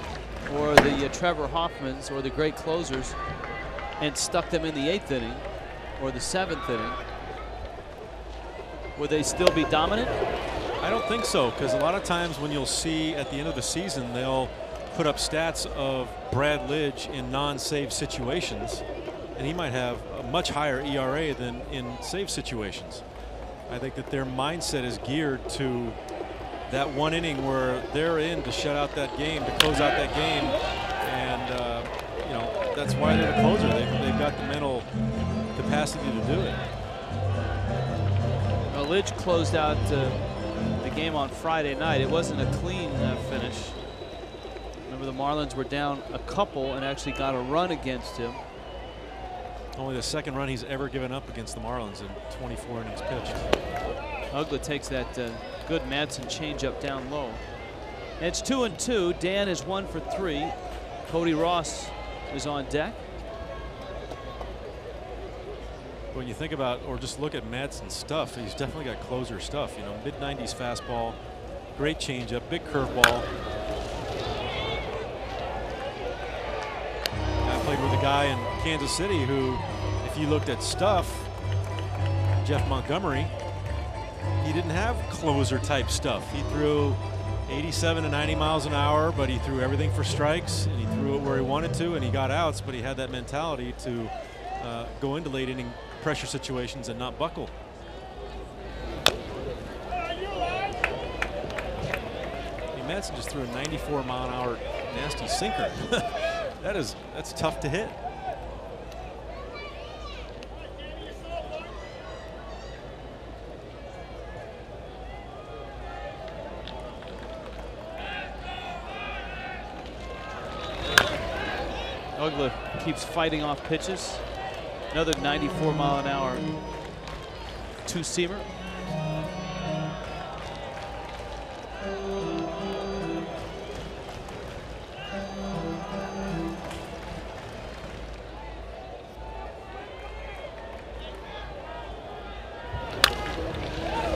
or the Trevor Hoffmans or the great closers and stuck them in the 8th inning or the 7th inning, would they still be dominant? I don't think so, because a lot of times when you'll see at the end of the season, they'll put up stats of Brad Lidge in non-save situations, and he might have a much higher ERA than in save situations. I think that their mindset is geared to that 1 inning where they're in to shut out that game, to close out that game, and you know, that's why they're the closer. They've got the mental capacity to do it. Well, Lidge closed out the game on Friday night. It wasn't a clean finish. Remember, the Marlins were down a couple and actually got a run against him. Only the 2nd run he's ever given up against the Marlins in 24 innings pitched. Uggla takes that good Madsen changeup down low. And it's 2-2. Dan is 1 for 3. Cody Ross is on deck. When you think about, or just look at Madsen's stuff, he's definitely got closer stuff. You know, mid-90s fastball, great changeup, big curveball. I played with a guy in Kansas City who, if you looked at stuff, Jeff Montgomery, he didn't have closer type stuff. He threw 87 to 90 miles an hour, but he threw everything for strikes, and he threw it where he wanted to, and he got outs, but he had that mentality to go into late inning pressure situations and not buckle. Madsen just threw a 94-mile-an-hour nasty sinker. That's tough to hit. Uggla keeps fighting off pitches. Another 94-mile-an-hour two-seamer.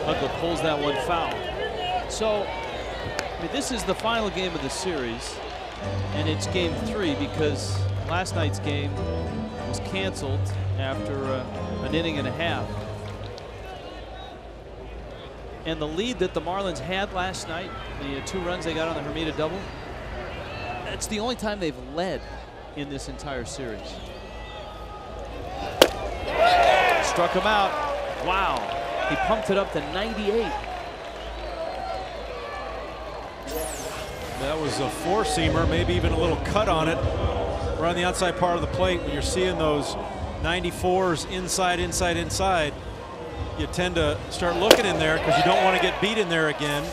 Uggla pulls that one foul. So, I mean, this is the final game of the series, and it's game 3 because last night's game was canceled after an inning and a half. And the lead that the Marlins had last night, the 2 runs they got on the Hermida double, that's the only time they've led in this entire series. Struck him out. Wow. He pumped it up to 98. That was a 4-seamer, maybe even a little cut on it. Right on the outside part of the plate. When you're seeing those 94s inside, inside, inside, you tend to start looking in there because you don't want to get beat in there again.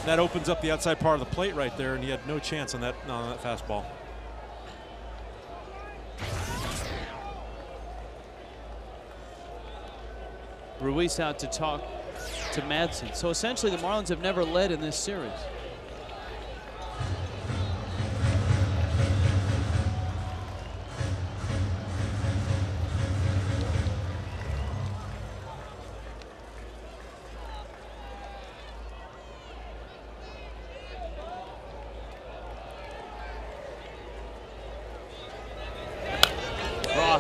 That opens up the outside part of the plate right there, and he had no chance on that fastball. Ruiz out to talk to Madsen. So essentially the Marlins have never led in this series.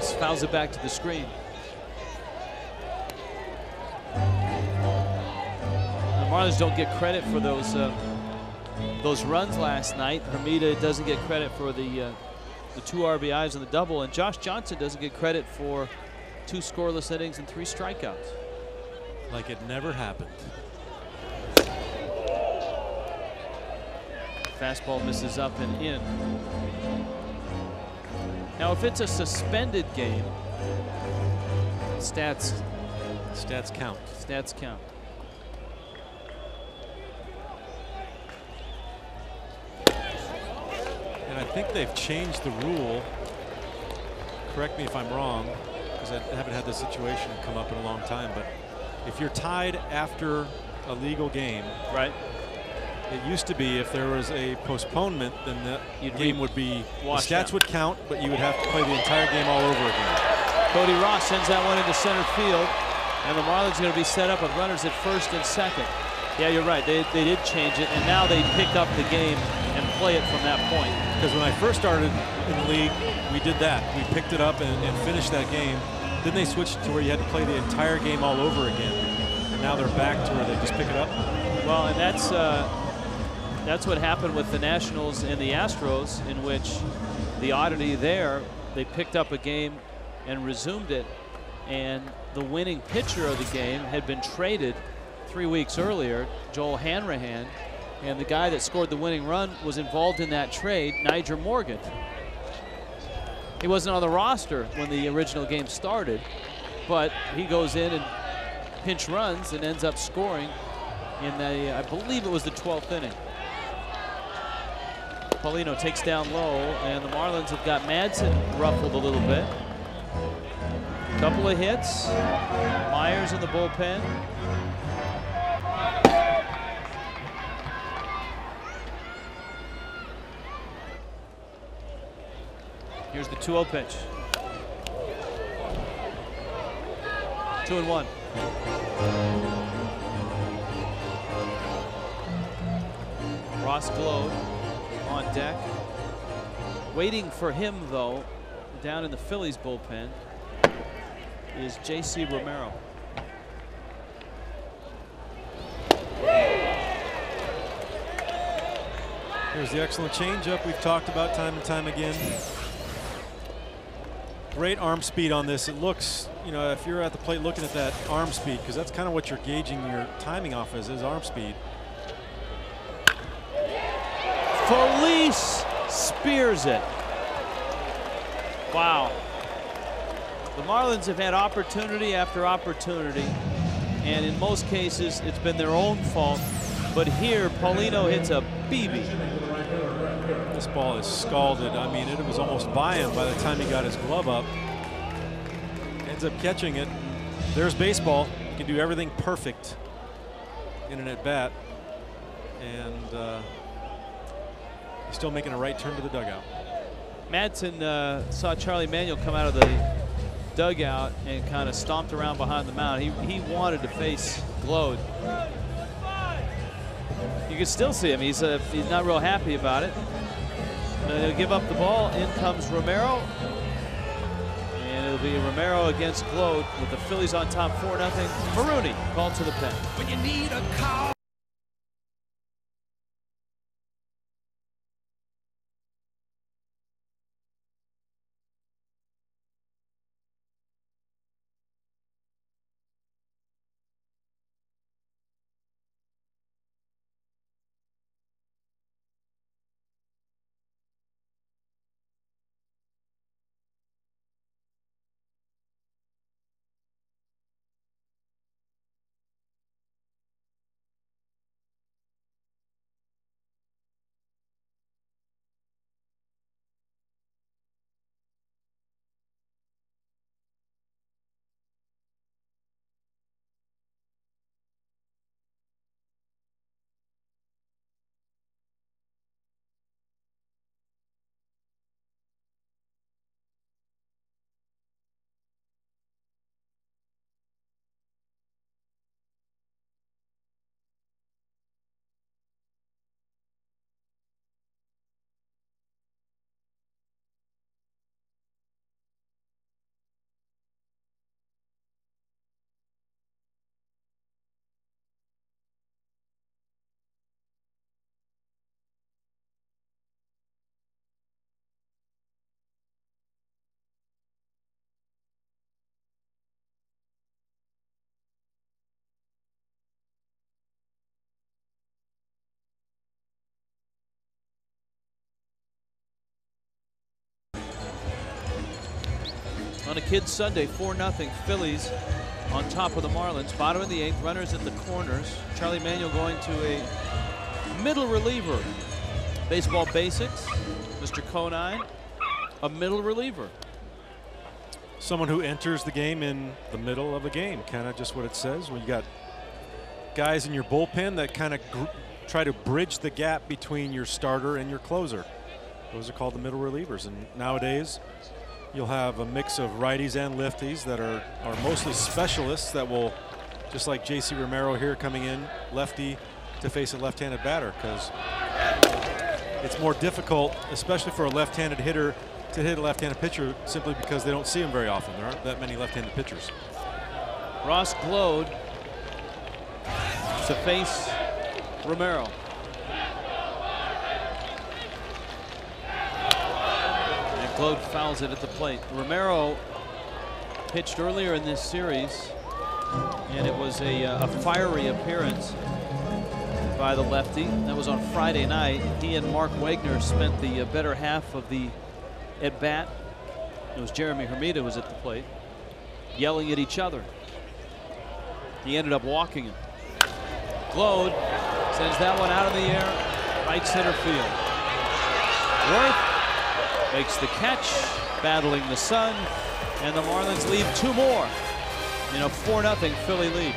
Ross fouls it back to the screen. The Marlins don't get credit for those runs last night. Hermida doesn't get credit for the 2 RBIs and the double, and Josh Johnson doesn't get credit for 2 scoreless innings and 3 strikeouts. Like it never happened. Fastball misses up and in. Now, if it's a suspended game, stats count. Stats count. And I think they've changed the rule. Correct me if I'm wrong, because I haven't had this situation come up in a long time, but if you're tied after a legal game, right? It used to be if there was a postponement, then the game would be, the stats would count, but you would have to play the entire game all over again. Cody Ross sends that one into center field, and the Marlins are going to be set up with runners at first and second. Yeah, you're right. They did change it, and now they pick up the game and play it from that point. Because when I first started in the league, we did that. We picked it up and finished that game. Then they switched to where you had to play the entire game all over again. And now they're back to where they just pick it up. Well, and that's what happened with the Nationals and the Astros, in which the oddity there, they picked up a game and resumed it, and the winning pitcher of the game had been traded 3 weeks earlier, Joel Hanrahan, and the guy that scored the winning run was involved in that trade, Niger Morgan. He wasn't on the roster when the original game started, but he goes in and pinch runs and ends up scoring in the, I believe it was the 12th inning. Paulino takes down low, and the Marlins have got Madsen ruffled a little bit. Couple of hits. Myers in the bullpen. Here's the 2-0 pitch. 2-1. Ross Globe on deck. Waiting for him, though, down in the Phillies bullpen, is J.C. Romero. Here's the excellent changeup we've talked about time and time again. Great arm speed on this. It looks, you know, if you're at the plate looking at that arm speed, because that's kind of what you're gauging your timing off as, is arm speed. Felice spears it. Wow. The Marlins have had opportunity after opportunity, and in most cases it's been their own fault. But here, Paulino hits a BB. This ball is scalded. I mean, it was almost by him by the time he got his glove up. Ends up catching it. There's baseball. You can do everything perfect in an at-bat. And he's still making a right turn to the dugout. Madsen saw Charlie Manuel come out of the dugout and kind of stomped around behind the mound. He wanted to face Glode. You can still see him. He's not real happy about it. He'll give up the ball. In comes Romero. And it'll be Romero against Glode with the Phillies on top 4-0. Marooney called to the pen. When you need a call. on a Kids Sunday, 4-0 Phillies on top of the Marlins. Bottom of the 8th, runners at the corners. Charlie Manuel going to a middle reliever. Baseball basics, Mr. Conine, a middle reliever. Someone who enters the game in the middle of a game, kind of just what it says. When you got guys in your bullpen that kind of try to bridge the gap between your starter and your closer. Those are called the middle relievers. And nowadays, you'll have a mix of righties and lefties that are mostly specialists that will, just like J.C. Romero here coming in, lefty to face a left-handed batter, because it's more difficult, especially for a left-handed hitter, to hit a left-handed pitcher simply because they don't see him very often. There aren't that many left-handed pitchers. Ross Glode to face Romero. And Glode fouls it at the plate. Romero pitched earlier in this series, and it was a fiery appearance by the lefty. That was on Friday night. He and Mark Wagner spent the better half of the at-bat. It was Jeremy Hermida who was at the plate, yelling at each other. He ended up walking him. Glode sends that one out of the air, right center field. Worth makes the catch, battling the sun, and the Marlins lead 2 more in a 4-0 Philly lead.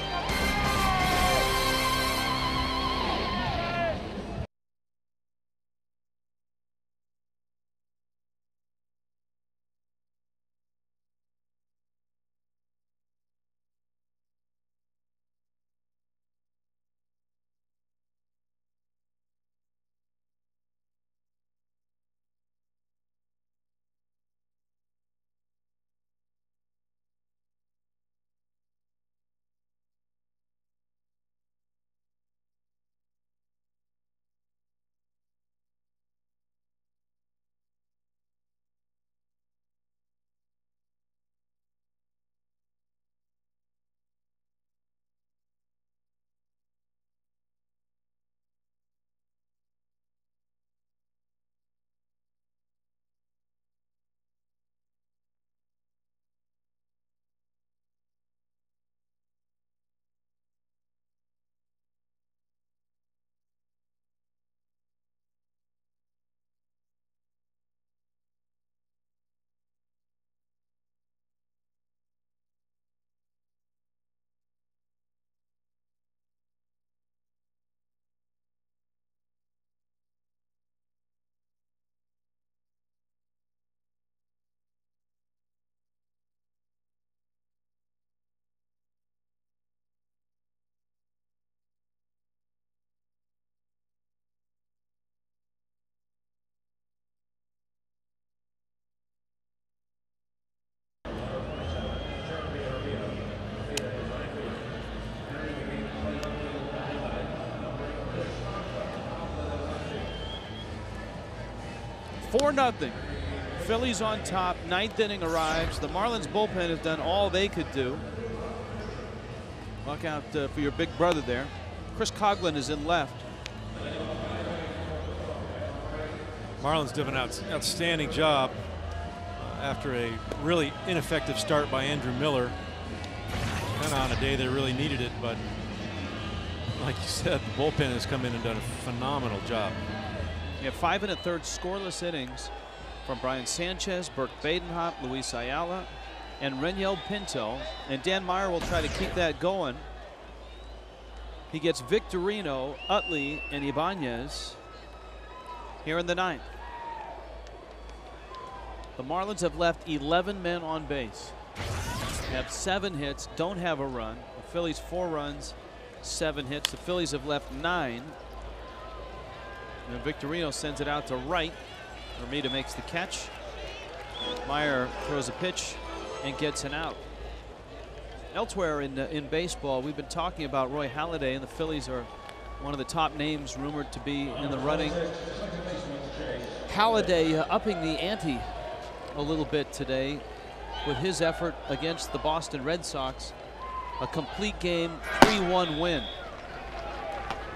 "4-0. Phillies on top. 9th inning arrives. The Marlins bullpen has done all they could do. Look out for your big brother there. Chris Coughlin is in left. Marlins did an outstanding job after a really ineffective start by Andrew Miller. Kind of on a day they really needed it, but like you said, the bullpen has come in and done a phenomenal job. You have 5 1/3 scoreless innings from Brian Sanchez, Burke Badenhop, Luis Ayala, and Reniel Pinto. And Dan Meyer will try to keep that going. He gets Victorino, Utley, and Ibanez here in the 9th. The Marlins have left 11 men on base. They have 7 hits, don't have a run. The Phillies 4 runs, 7 hits. The Phillies have left 9. And Victorino sends it out to right. Hermida makes the catch. Meyer throws a pitch and gets an out. Elsewhere in baseball, we've been talking about Roy Halladay, and the Phillies are one of the top names rumored to be in the running. Halladay upping the ante a little bit today with his effort against the Boston Red Sox. A complete game 3-1 win.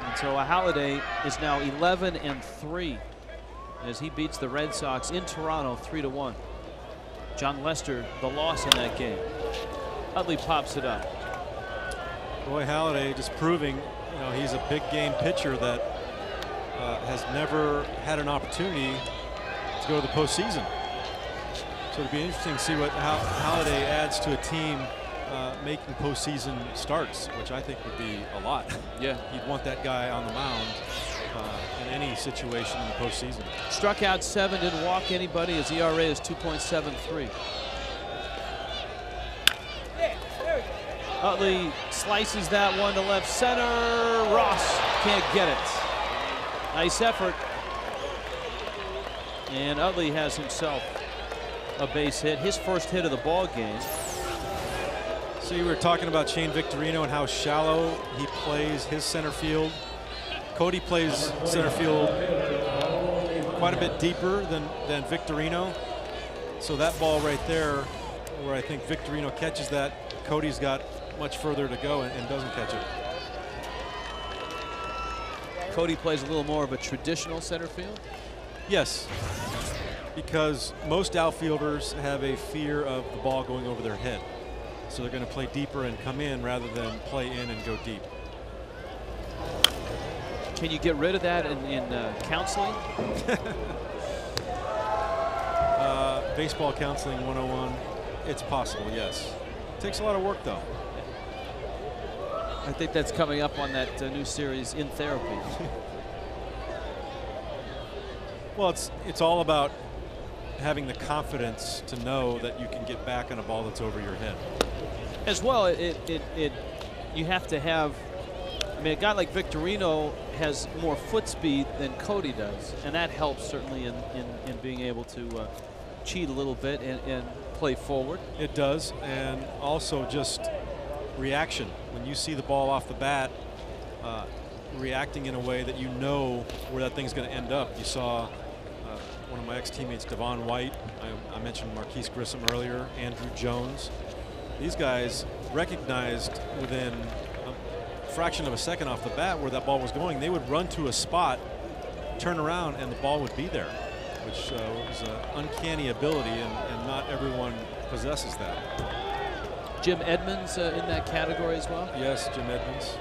And so Halladay is now 11-3 as he beats the Red Sox in Toronto 3-1. John Lester, the loss in that game. Utley pops it up. Roy Halladay just proving, you know, he's a big game pitcher that has never had an opportunity to go to the postseason. So it'd be interesting to see how Halladay adds to a team making postseason starts, which I think would be a lot. Yeah. You'd want that guy on the mound in any situation in the postseason. Struck out 7, didn't walk anybody. His ERA is 2.73. Utley slices that one to left center. Ross can't get it. Nice effort. And Utley has himself a base hit, his first hit of the ball game. So you were talking about Shane Victorino and how shallow he plays his center field. Cody plays center field quite a bit deeper than Victorino. So that ball right there, where I think Victorino catches that, Cody's got much further to go and doesn't catch it. Cody plays a little more of a traditional center field? Yes, because most outfielders have a fear of the ball going over their head. So they're going to play deeper and come in rather than play in and go deep. Can you get rid of that in counseling? Baseball counseling 101, it's possible, yes. It takes a lot of work, though. I think that's coming up on that new series, In Therapy. Well, it's all about having the confidence to know that you can get back on a ball that's over your head. As well, you have to have. I mean, a guy like Victorino has more foot speed than Cody does, and that helps certainly in being able to cheat a little bit and play forward. It does, and also just reaction. When you see the ball off the bat, reacting in a way that you know where that thing's going to end up. You saw one of my ex-teammates, Devon White. I mentioned Marquise Grissom earlier, Andrew Jones. These guys recognized within a fraction of a second off the bat where that ball was going. They would run to a spot, turn around, and the ball would be there, which was an uncanny ability, and not everyone possesses that. Jim Edmonds in that category as well? Yes, Jim Edmonds.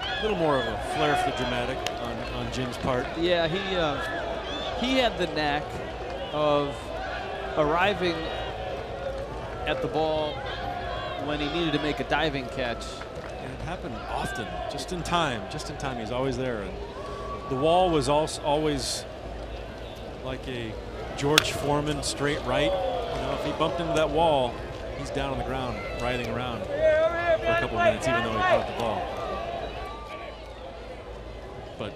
A little more of a flair for the dramatic on Jim's part. Yeah, he had the knack of arriving at the ball when he needed to make a diving catch. And it happened often, just in time. He's always there. And the wall was also always like a George Foreman straight right. You know, if he bumped into that wall, he's down on the ground, writhing around for a couple of minutes, even though he caught the ball. But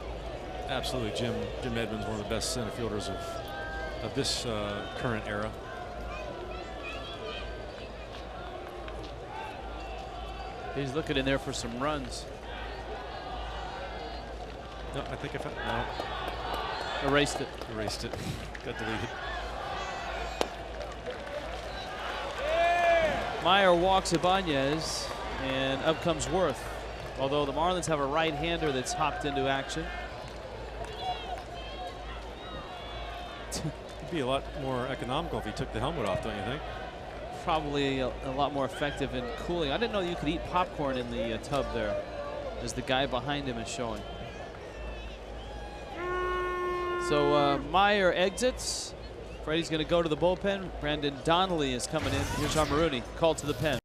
absolutely, Jim Edmonds, one of the best center fielders of this current era. He's looking in there for some runs. No, I think I found no. Erased it. Got deleted. Meyer walks Ibanez, and up comes Worth. Although the Marlins have a right-hander that's hopped into action. It'd be a lot more economical if he took the helmet off, don't you think? Probably a lot more effective in cooling. I didn't know you could eat popcorn in the tub there, as the guy behind him is showing. So Meyer exits. Freddie's going to go to the bullpen. Brandon Donnelly is coming in. Here's Armaruni, called to the pen.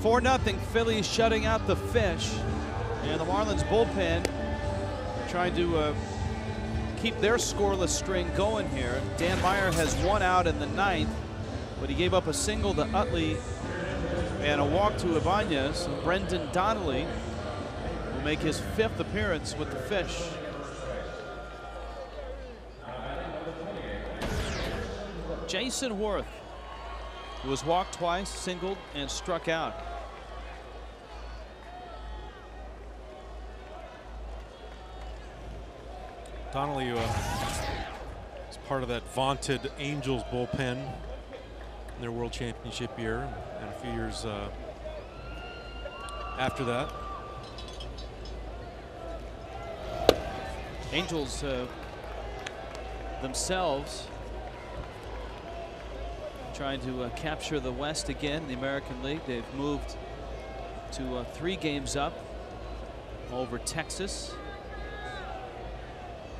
4-0 Phillies shutting out the Fish. And the Marlins bullpen trying to keep their scoreless string going here. Dan Meyer has 1 out in the 9th, but he gave up a single to Utley and a walk to Ibanez. Brendan Donnelly will make his 5th appearance with the Fish. Jason Worth, who was walked twice, singled, and struck out. Donnelly is part of that vaunted Angels bullpen in their World Championship year and a few years after that. Angels themselves trying to capture the West again in the American League. They've moved to 3 games up over Texas.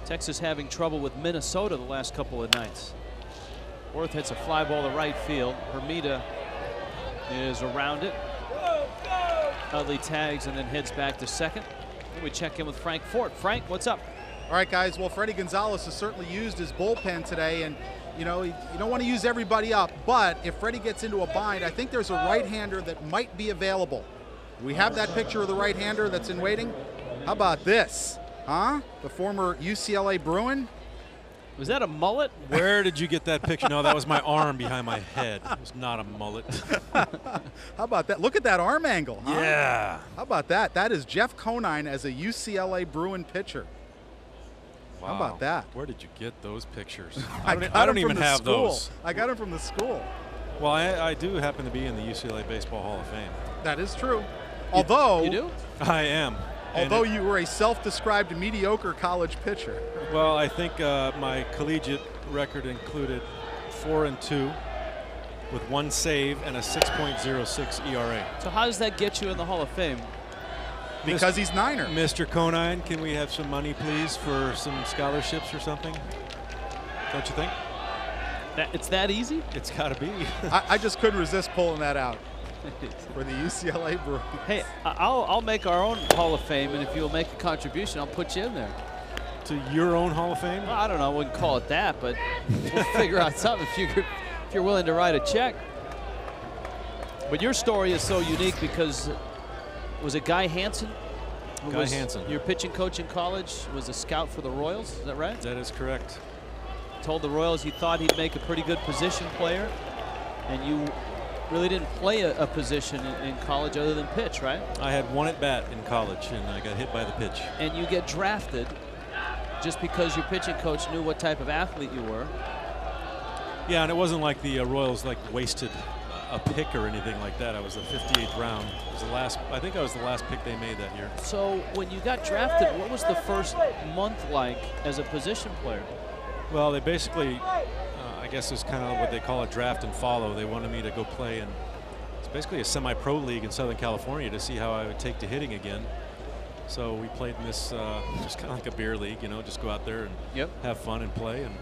Texas having trouble with Minnesota the last couple of nights. Worth hits a fly ball to right field. Hermida is around it. Utley tags and then heads back to second. And we check in with Frank Fort. Frank, what's up? All right, guys. Well, Freddie Gonzalez has certainly used his bullpen today, and you know, you don't want to use everybody up, but if Freddie gets into a bind, I think there's a right-hander that might be available. We have that picture of the right-hander that's in waiting. How about this? Huh? The former UCLA Bruin? Was that a mullet? Where did you get that picture? No, that was my arm behind my head. It was not a mullet. How about that? Look at that arm angle, huh? Yeah. How about that? That is Jeff Conine as a UCLA Bruin pitcher. Wow. How about that? Where did you get those picures? I don't even have those. I got them from the school. Well, I do happen to be in the UCLA Baseball Hall of Fame. That is true. Although you do? I am. Although you were a self-described mediocre college pitcher. Well, I think my collegiate record included 4-2 with 1 save and a 6.06 ERA. So how does that get you in the Hall of Fame? Because he's Niner. Mr. Conine, can we have some money, please, for some scholarships or something? Don't you think? It's that easy? It's got to be. I just couldn't resist pulling that out for the UCLA Bruins. Hey, I'll make our own Hall of Fame, and if you'll make a contribution, I'll put you in there. To your own Hall of Fame? Well, I don't know. I wouldn't call it that, but we'll figure out something if you're willing to write a check. But your story is so unique because was it Guy Hansen? Guy Hansen. Your pitching coach in college was a scout for the Royals. Is that right? That is correct. Told the Royals he thought he'd make a pretty good position player, and you really didn't play a position in college other than pitch, right? I had 1 at bat in college, and I got hit by the pitch. And you get drafted just because your pitching coach knew what type of athlete you were. Yeah, and it wasn't like the Royals wasted a pick or anything like that. I was the 58th round. It was the last. I think I was the last pick they made that year. So when you got drafted, what was the first month like as a position player? Well, they basically, I guess it's kind of what they call a draft and follow. They wanted me to go play in, it's basically a semi-pro league in Southern California to see how I would take to hitting again. So we played in this just kind of like a beer league, you know, just go out there and have fun and play. And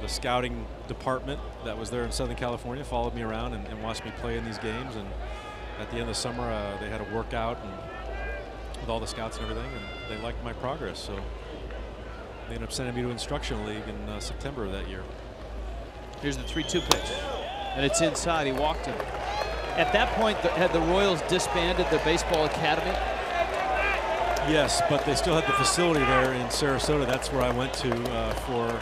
the scouting department that was there in Southern California followed me around and watched me play in these games. And at the end of the summer, they had a workout and with all the scouts and everything, and they liked my progress. So they ended up sending me to instructional league in September of that year. Here's the 3-2 pitch, and it's inside. He walked him. At that point, had the Royals disbanded their baseball academy? Yes, but they still had the facility there in Sarasota. That's where I went to for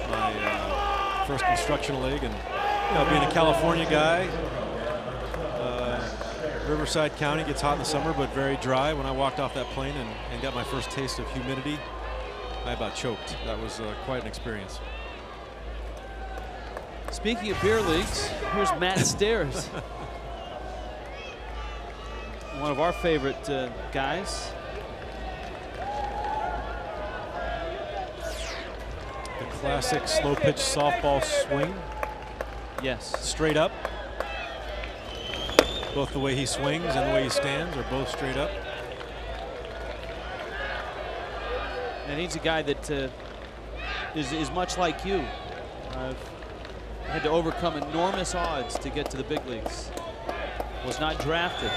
my first instructional league. And you know, being a California guy, Riverside County gets hot in the summer, but very dry. When I walked off that plane and got my first taste of humidity, I about choked. That was quite an experience. Speaking of beer leagues, here's Matt Stairs. One of our favorite guys. The classic slow pitch softball swing. Yes. Straight up. Both the way he swings and the way he stands are both straight up. And he's a guy that is much like you. Had to overcome enormous odds to get to the big leagues. was not drafted.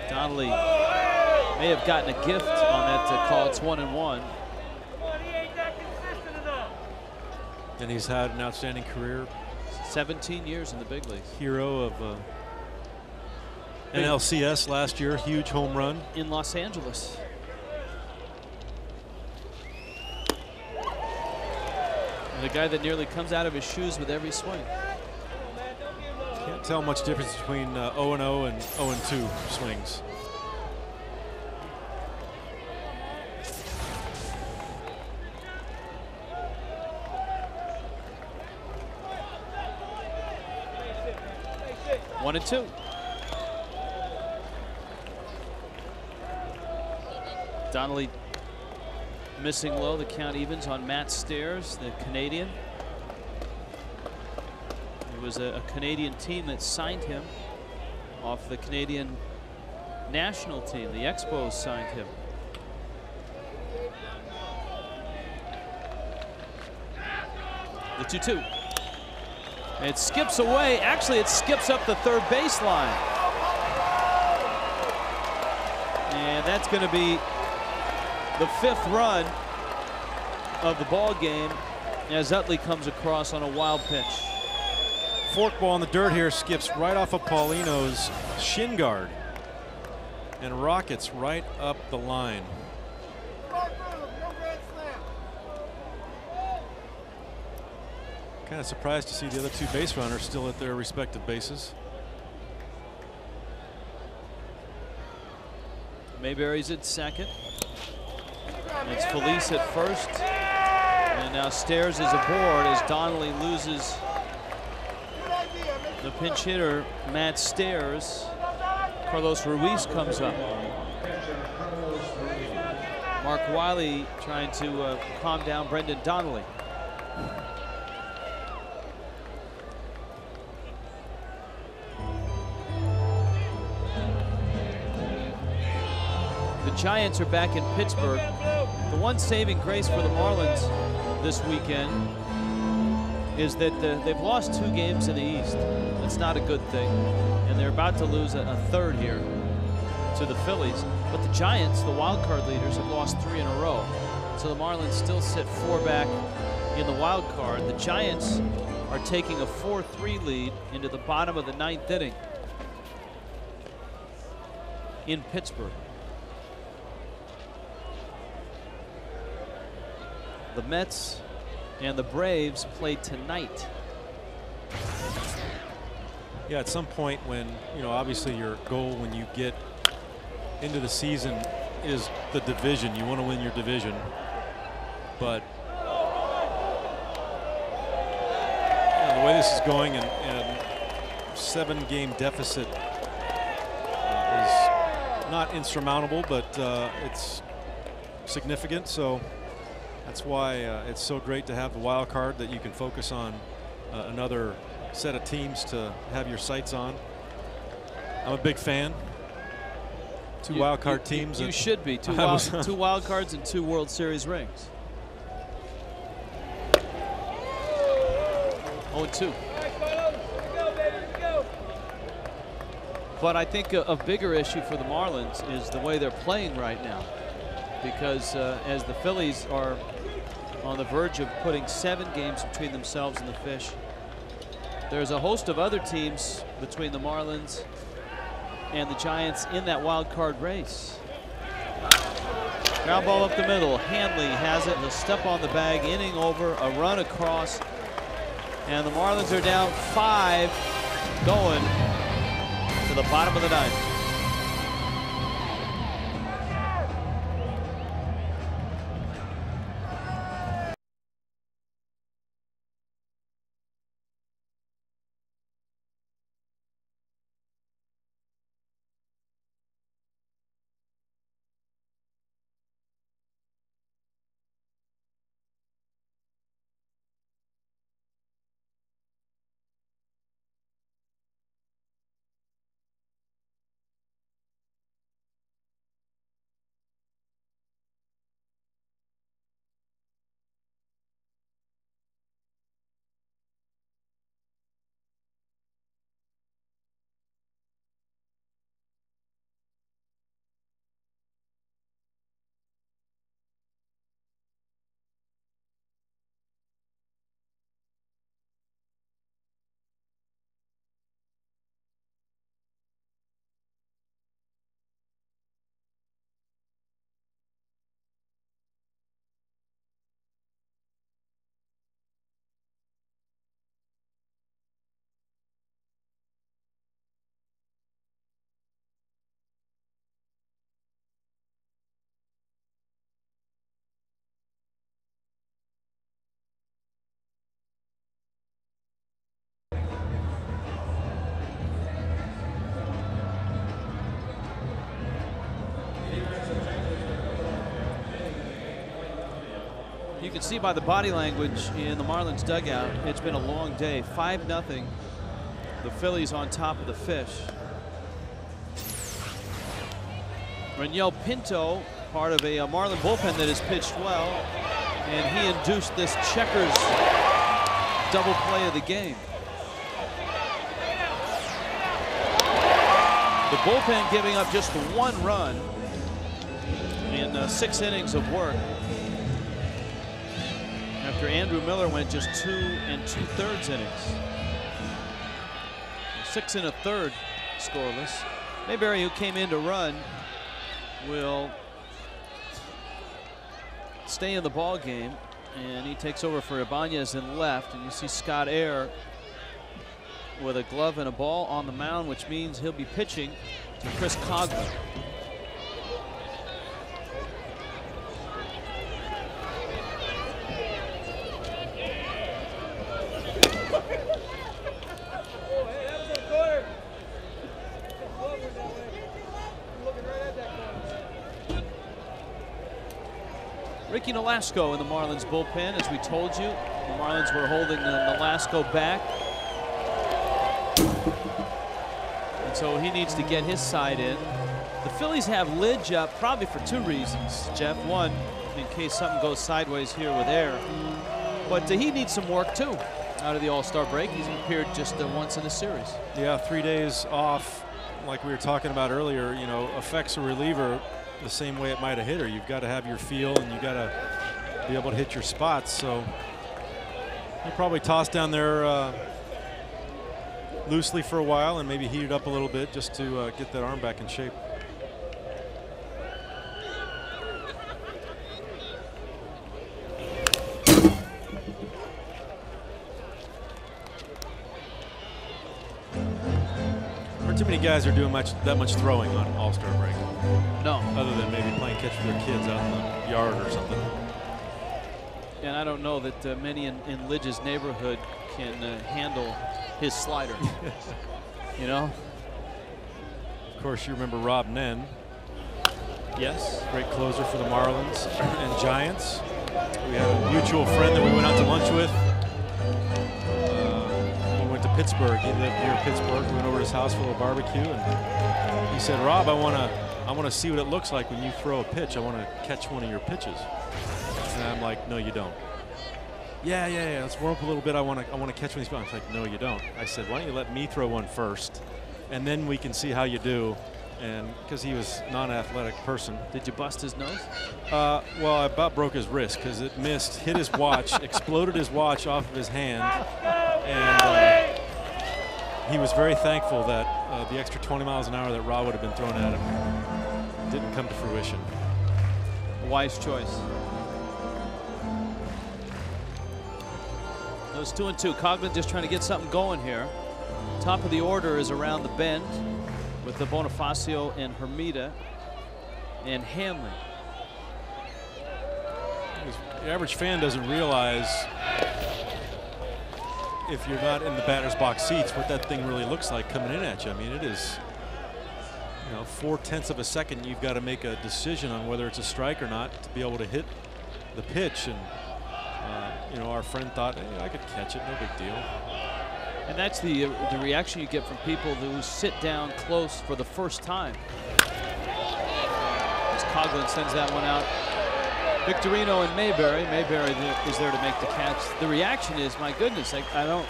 Donnelly may have gotten a gift on that call. It's 1-1. And he's had an outstanding career. 17 years in the big leagues. Hero of NLCS last year, huge home run. In Los Angeles. And a guy that nearly comes out of his shoes with every swing. Can't tell much difference between 0-0 and 0-2 swings. One and two. Donnelly missing low. The count evens on Matt Stairs, the Canadian. It was a Canadian team that signed him off the Canadian national team. The Expos signed him. The 2-2. It skips away. Actually, it skips up the third baseline. And that's going to be the 5th run of the ball game as Utley comes across on a wild pitch. Forkball in the dirt here, skips right off of Paulino's shin guard and rockets right up the line. Kind of surprised to see the other two base runners still at their respective bases. Mayberry's at second. It's Felice at first. And now Stairs is aboard as Donnelly loses the pinch hitter, Matt Stairs. Carlos Ruiz comes up. Mark Wiley trying to calm down Brendan Donnelly. The Giants are back in Pittsburgh. The one saving grace for the Marlins this weekend is that they've lost 2 games in the East. That's not a good thing. And they're about to lose a third here to the Phillies. But the Giants, the wild card leaders, have lost 3 in a row. So the Marlins still sit 4 back in the wild card. The Giants are taking a 4-3 lead into the bottom of the 9th inning in Pittsburgh. The Mets and the Braves play tonight. Yeah, at some point when, you know, obviously your goal when you get into the season is the division. You want to win your division. But you know, the way this is going and 7-game deficit is not insurmountable, but it's significant. So that's why it's so great to have the wild card that you can focus on another set of teams to have your sights on. I'm a big fan. 2 wild card teams. You should be. 2 wild cards and 2 World Series rings. 0-2. But I think a bigger issue for the Marlins is the way they're playing right now. Because as the Phillies are on the verge of putting 7 games between themselves and the Fish, there's a host of other teams between the Marlins and the Giants in that wild card race. Ground ball up the middle. Hanley has it. He'll step on the bag. Inning over. A run across. And the Marlins are down 5 going to the bottom of the 9th. You can see by the body language in the Marlins dugout, it's been a long day. 5-0. The Phillies on top of the Fish. Raniel Pinto, part of a Marlin bullpen that has pitched well, and he induced this checkers double play of the game. The bullpen giving up just 1 run in 6 innings of work, after Andrew Miller went just 2 2/3 innings. 6 1/3 scoreless. Mayberry, who came in to run, will stay in the ball game, and he takes over for Ibanez in left, and you see Scott Air with a glove and a ball on the mound, which means he'll be pitching to Chris Coghlan. Ricky Nolasco in the Marlins bullpen, as we told you. The Marlins were holding Nolasco back, and so he needs to get his side in. The Phillies have Lidge up probably for 2 reasons, Jeff. One, in case something goes sideways here with Air, but he needs some work too out of the All-Star break. He's appeared just once in a series. Yeah, 3 days off, like we were talking about earlier, you know, affects a reliever the same way it might a hitter. You've got to have your feel, and you've got to be able to hit your spots. So he'll probably toss down there loosely for a while and maybe heat it up a little bit just to get that arm back in shape. Too many guys are doing that much throwing on All-Star break. No. Other than maybe playing catch with their kids out in the yard or something. And I don't know that many in Lidge's neighborhood can handle his slider. You know? Of course, you remember Rob Nen. Yes. Great closer for the Marlins and Giants. We have a mutual friend that we went out to lunch with. Pittsburgh. He lived near Pittsburgh. We went over to his house for a little barbecue, and he said, "Rob, I want to see what it looks like when you throw a pitch. I want to catch one of your pitches." And I'm like, "No, you don't." Yeah. Let's warm up a little bit. I want to catch one of these. I'm like, "No, you don't." I said, "Why don't you let me throw one first, and then we can see how you do." And because he was non-athletic person. Did you bust his nose? Well, I about broke his wrist because it missed, hit his watch, exploded his watch off of his hand, and he was very thankful that the extra 20 miles an hour that Rob would have been thrown at him didn't come to fruition. Wise choice. Those 2-2. Coghlan just trying to get something going here. Top of the order is around the bend with the Bonifacio and Hermida and Hanley. The average fan doesn't realize, if you're not in the batter's box seats, what that thing really looks like coming in at you. I mean, it is, you know, 4/10 of a second. You've got to make a decision on whether it's a strike or not to be able to hit the pitch. And you know, our friend thought, hey, I could catch it, no big deal. And that's the reaction you get from people who sit down close for the first time. As Coghlan sends that one out. Victorino and Mayberry. Mayberry is there to make the catch. The reaction is, my goodness, I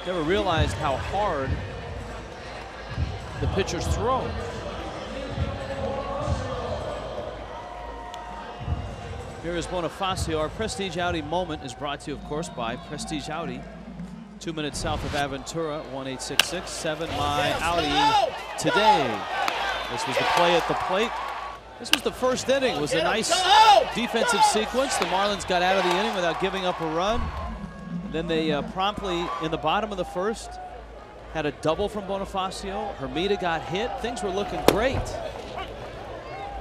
never realized how hard the pitchers throw. Here is Bonifacio. Our Prestige Audi moment is brought to you, of course, by Prestige Audi. 2 minutes south of Aventura, 1-866-7 My Audi today. This was the play at the plate. This was the first inning. It was a nice defensive sequence. The Marlins got out of the inning without giving up a run. And then they promptly, in the bottom of the first, had a double from Bonifacio. Hermida got hit. Things were looking great.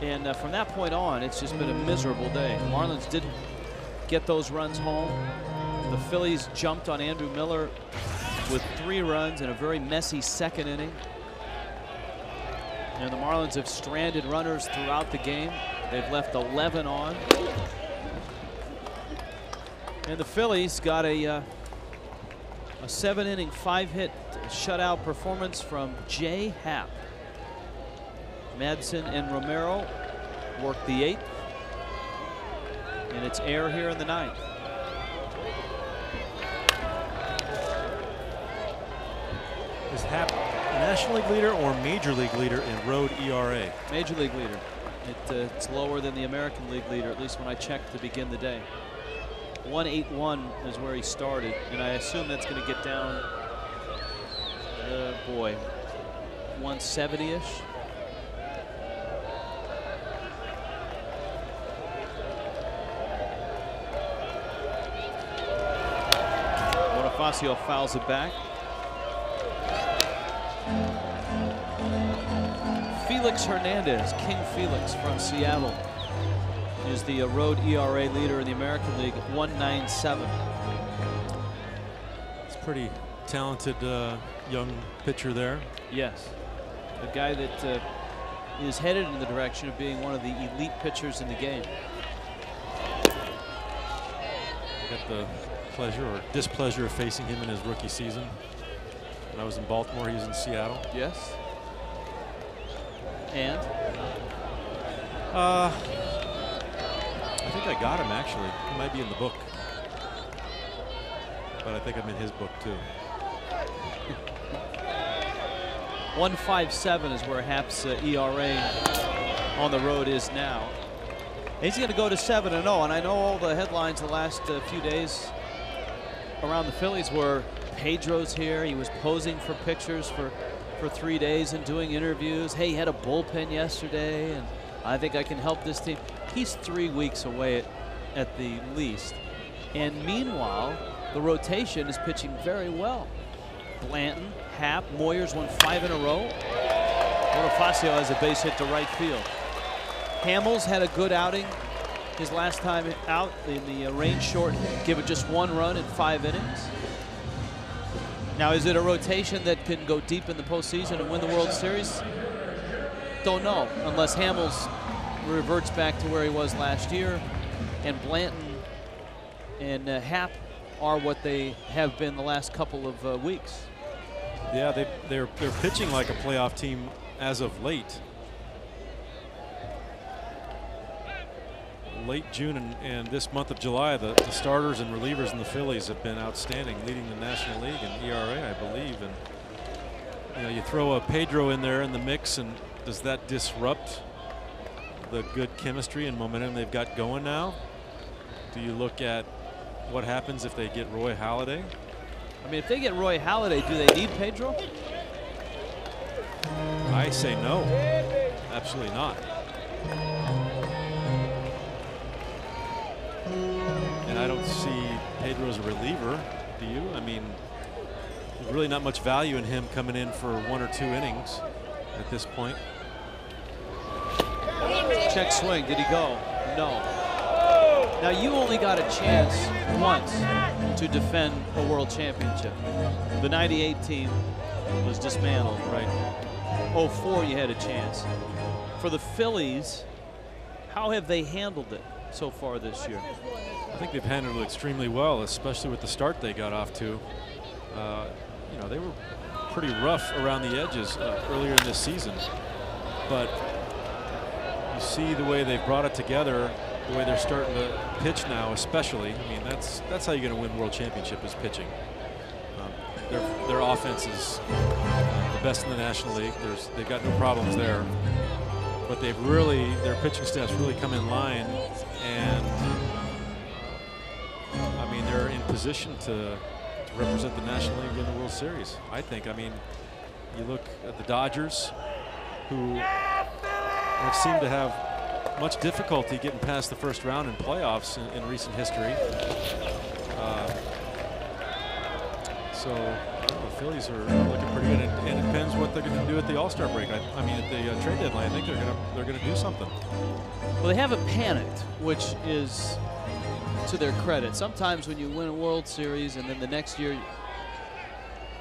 And from that point on, it's just been a miserable day. The Marlins didn't get those runs home. The Phillies jumped on Andrew Miller with 3 runs in a very messy second inning. And the Marlins have stranded runners throughout the game. They've left 11 on. And the Phillies got a 7-inning, 5-hit shutout performance from Jay Happ. Madsen and Romero worked the 8th. And it's air here in the 9th. Is Happ National League leader or Major League leader in road ERA? Major League leader. It's lower than the American League leader, at least when I checked to begin the day. 181 is where he started, and I assume that's going to get down, boy, 170-ish. Bonifacio fouls it back. Felix Hernandez, King Felix from Seattle, is the road ERA leader in the American League, 1.97. It's pretty talented young pitcher there. Yes, a guy that is headed in the direction of being one of the elite pitchers in the game. Got the pleasure or displeasure of facing him in his rookie season. When I was in Baltimore, he was in Seattle. Yes. And? I think I got him, actually. He might be in the book. But I think I'm in his book, too. 1.57 is where Happ's ERA on the road is now. He's going to go to 7-0, and I know all the headlines the last few days around the Phillies were Pedro's here. He was posing for pictures for 3 days and doing interviews. Hey, he had a bullpen yesterday, and I think I can help this team. He's 3 weeks away at the least. And meanwhile, the rotation is pitching very well. Blanton, Happ, Moyers won 5 in a row. Bonifacio has a base hit to right field. Hamels had a good outing his last time out in the rain shortened, give it just 1 run in 5 innings. Now, is it a rotation that can go deep in the postseason and win the World Series? Don't know, unless Hamels reverts back to where he was last year, and Blanton and Happ are what they have been the last couple of weeks. Yeah, they're pitching like a playoff team as of late. Late June and this month of July, the starters and relievers in the Phillies have been outstanding, leading the National League in ERA, I believe. And you know, you throw a Pedro in there in the mix, and does that disrupt the good chemistry and momentum they've got going now? Do you look at what happens if they get Roy Halladay? I mean, if they get Roy Halladay, do they need Pedro? I say no. Absolutely not. And I don't see Pedro as a reliever. Do you? I mean, there's really not much value in him coming in for 1 or 2 innings at this point. Check swing. Did he go? No. Now, you only got a chance once to defend a world championship. The 98 team was dismantled, right? 04, you had a chance. For the Phillies, how have they handled it so far this year? I think they've handled it extremely well, especially with the start they got off to. You know, they were pretty rough around the edges earlier in this season, but you see the way they've brought it together, the way they're starting to pitch now, especially. I mean, that's how you're going to win World Championship, is pitching. Their offense is the best in the National League. They've got no problems there, but their pitching staff's really come in line, and I mean, they're in position to represent the National League in the World Series, I think. I mean, you look at the Dodgers, who have seemed to have much difficulty getting past the first round in playoffs in recent history. So the Phillies are looking pretty good, and it depends what they're going to do at the All-Star break. I mean, at the trade deadline, I think they're going to do something. Well, they haven't panicked, which is to their credit. Sometimes when you win a World Series and then the next year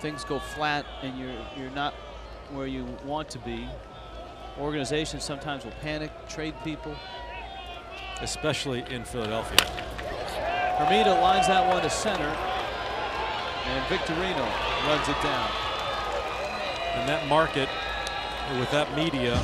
things go flat and you're not where you want to be, organizations sometimes will panic, trade people. Especially in Philadelphia. Hermida lines that one to center, and Victorino runs it down. And that market, with that media,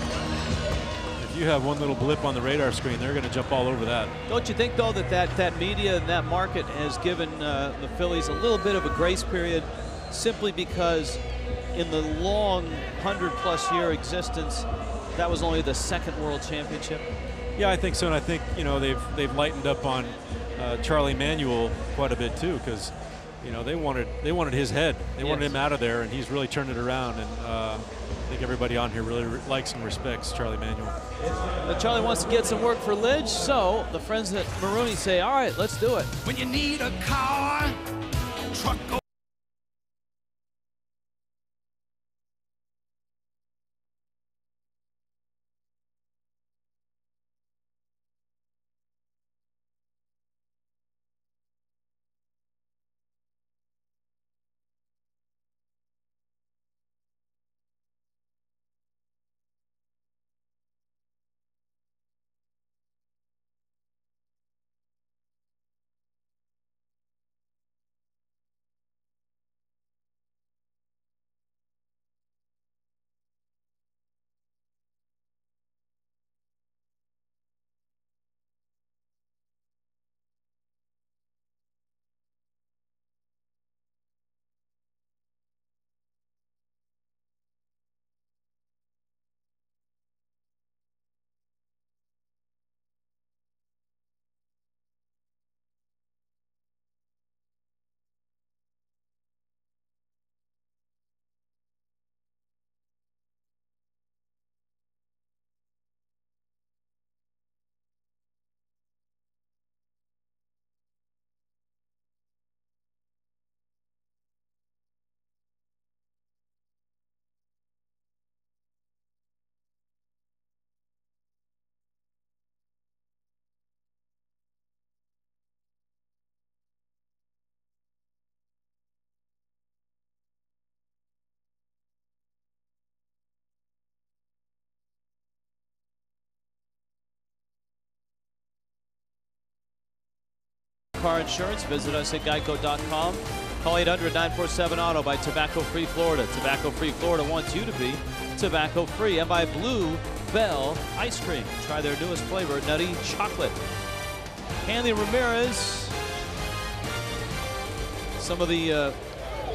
if you have one little blip on the radar screen, they're going to jump all over that. Don't you think, though, that media and that market has given the Phillies a little bit of a grace period, simply because in the long 100-plus year existence, that was only the second World Championship? Yeah, I think so, and I think, you know, they've lightened up on Charlie Manuel quite a bit too, because, you know, they wanted his head, they wanted him out of there, and he's really turned it around. And I think everybody on here really likes and respects Charlie Manuel. But Charlie wants to get some work for Lidge, so the friends at Maroney say, "All right, let's do it." When you need a car, truck. Car insurance, visit us at geico.com. Call 800-947-AUTO by Tobacco Free Florida. Tobacco Free Florida wants you to be tobacco free. And by Blue Bell Ice Cream. Try their newest flavor, Nutty Chocolate. Hanley Ramirez. Some of the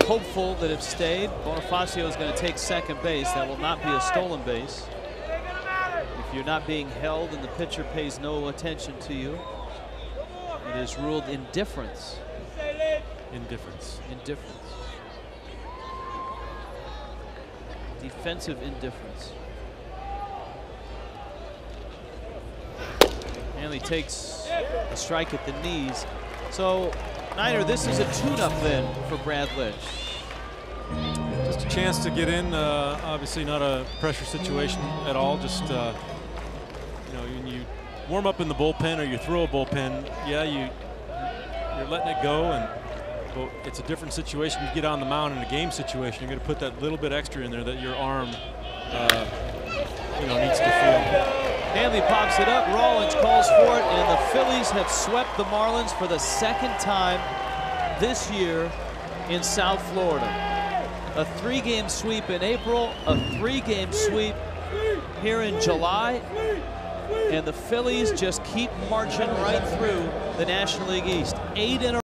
hopeful that have stayed. Bonifacio is going to take second base. That will not be a stolen base. If you're not being held and the pitcher pays no attention to you, it is ruled indifference. Indifference. Indifference. Defensive indifference. Hanley takes a strike at the knees. So, Niner, this is a tune-up then for Brad Lidge. Just a chance to get in. Obviously not a pressure situation at all. Just, you know, when you warm up in the bullpen or you throw a bullpen, yeah, you're letting it go, but it's a different situation. You get on the mound in a game situation, you're going to put that little bit extra in there that your arm, you know, needs to feel. Hanley pops it up. Rollins calls for it, and the Phillies have swept the Marlins for the second time this year in South Florida. A 3-game sweep in April, a 3-game sweep here in July. And the Phillies just keep marching right through the National League East. 8 in a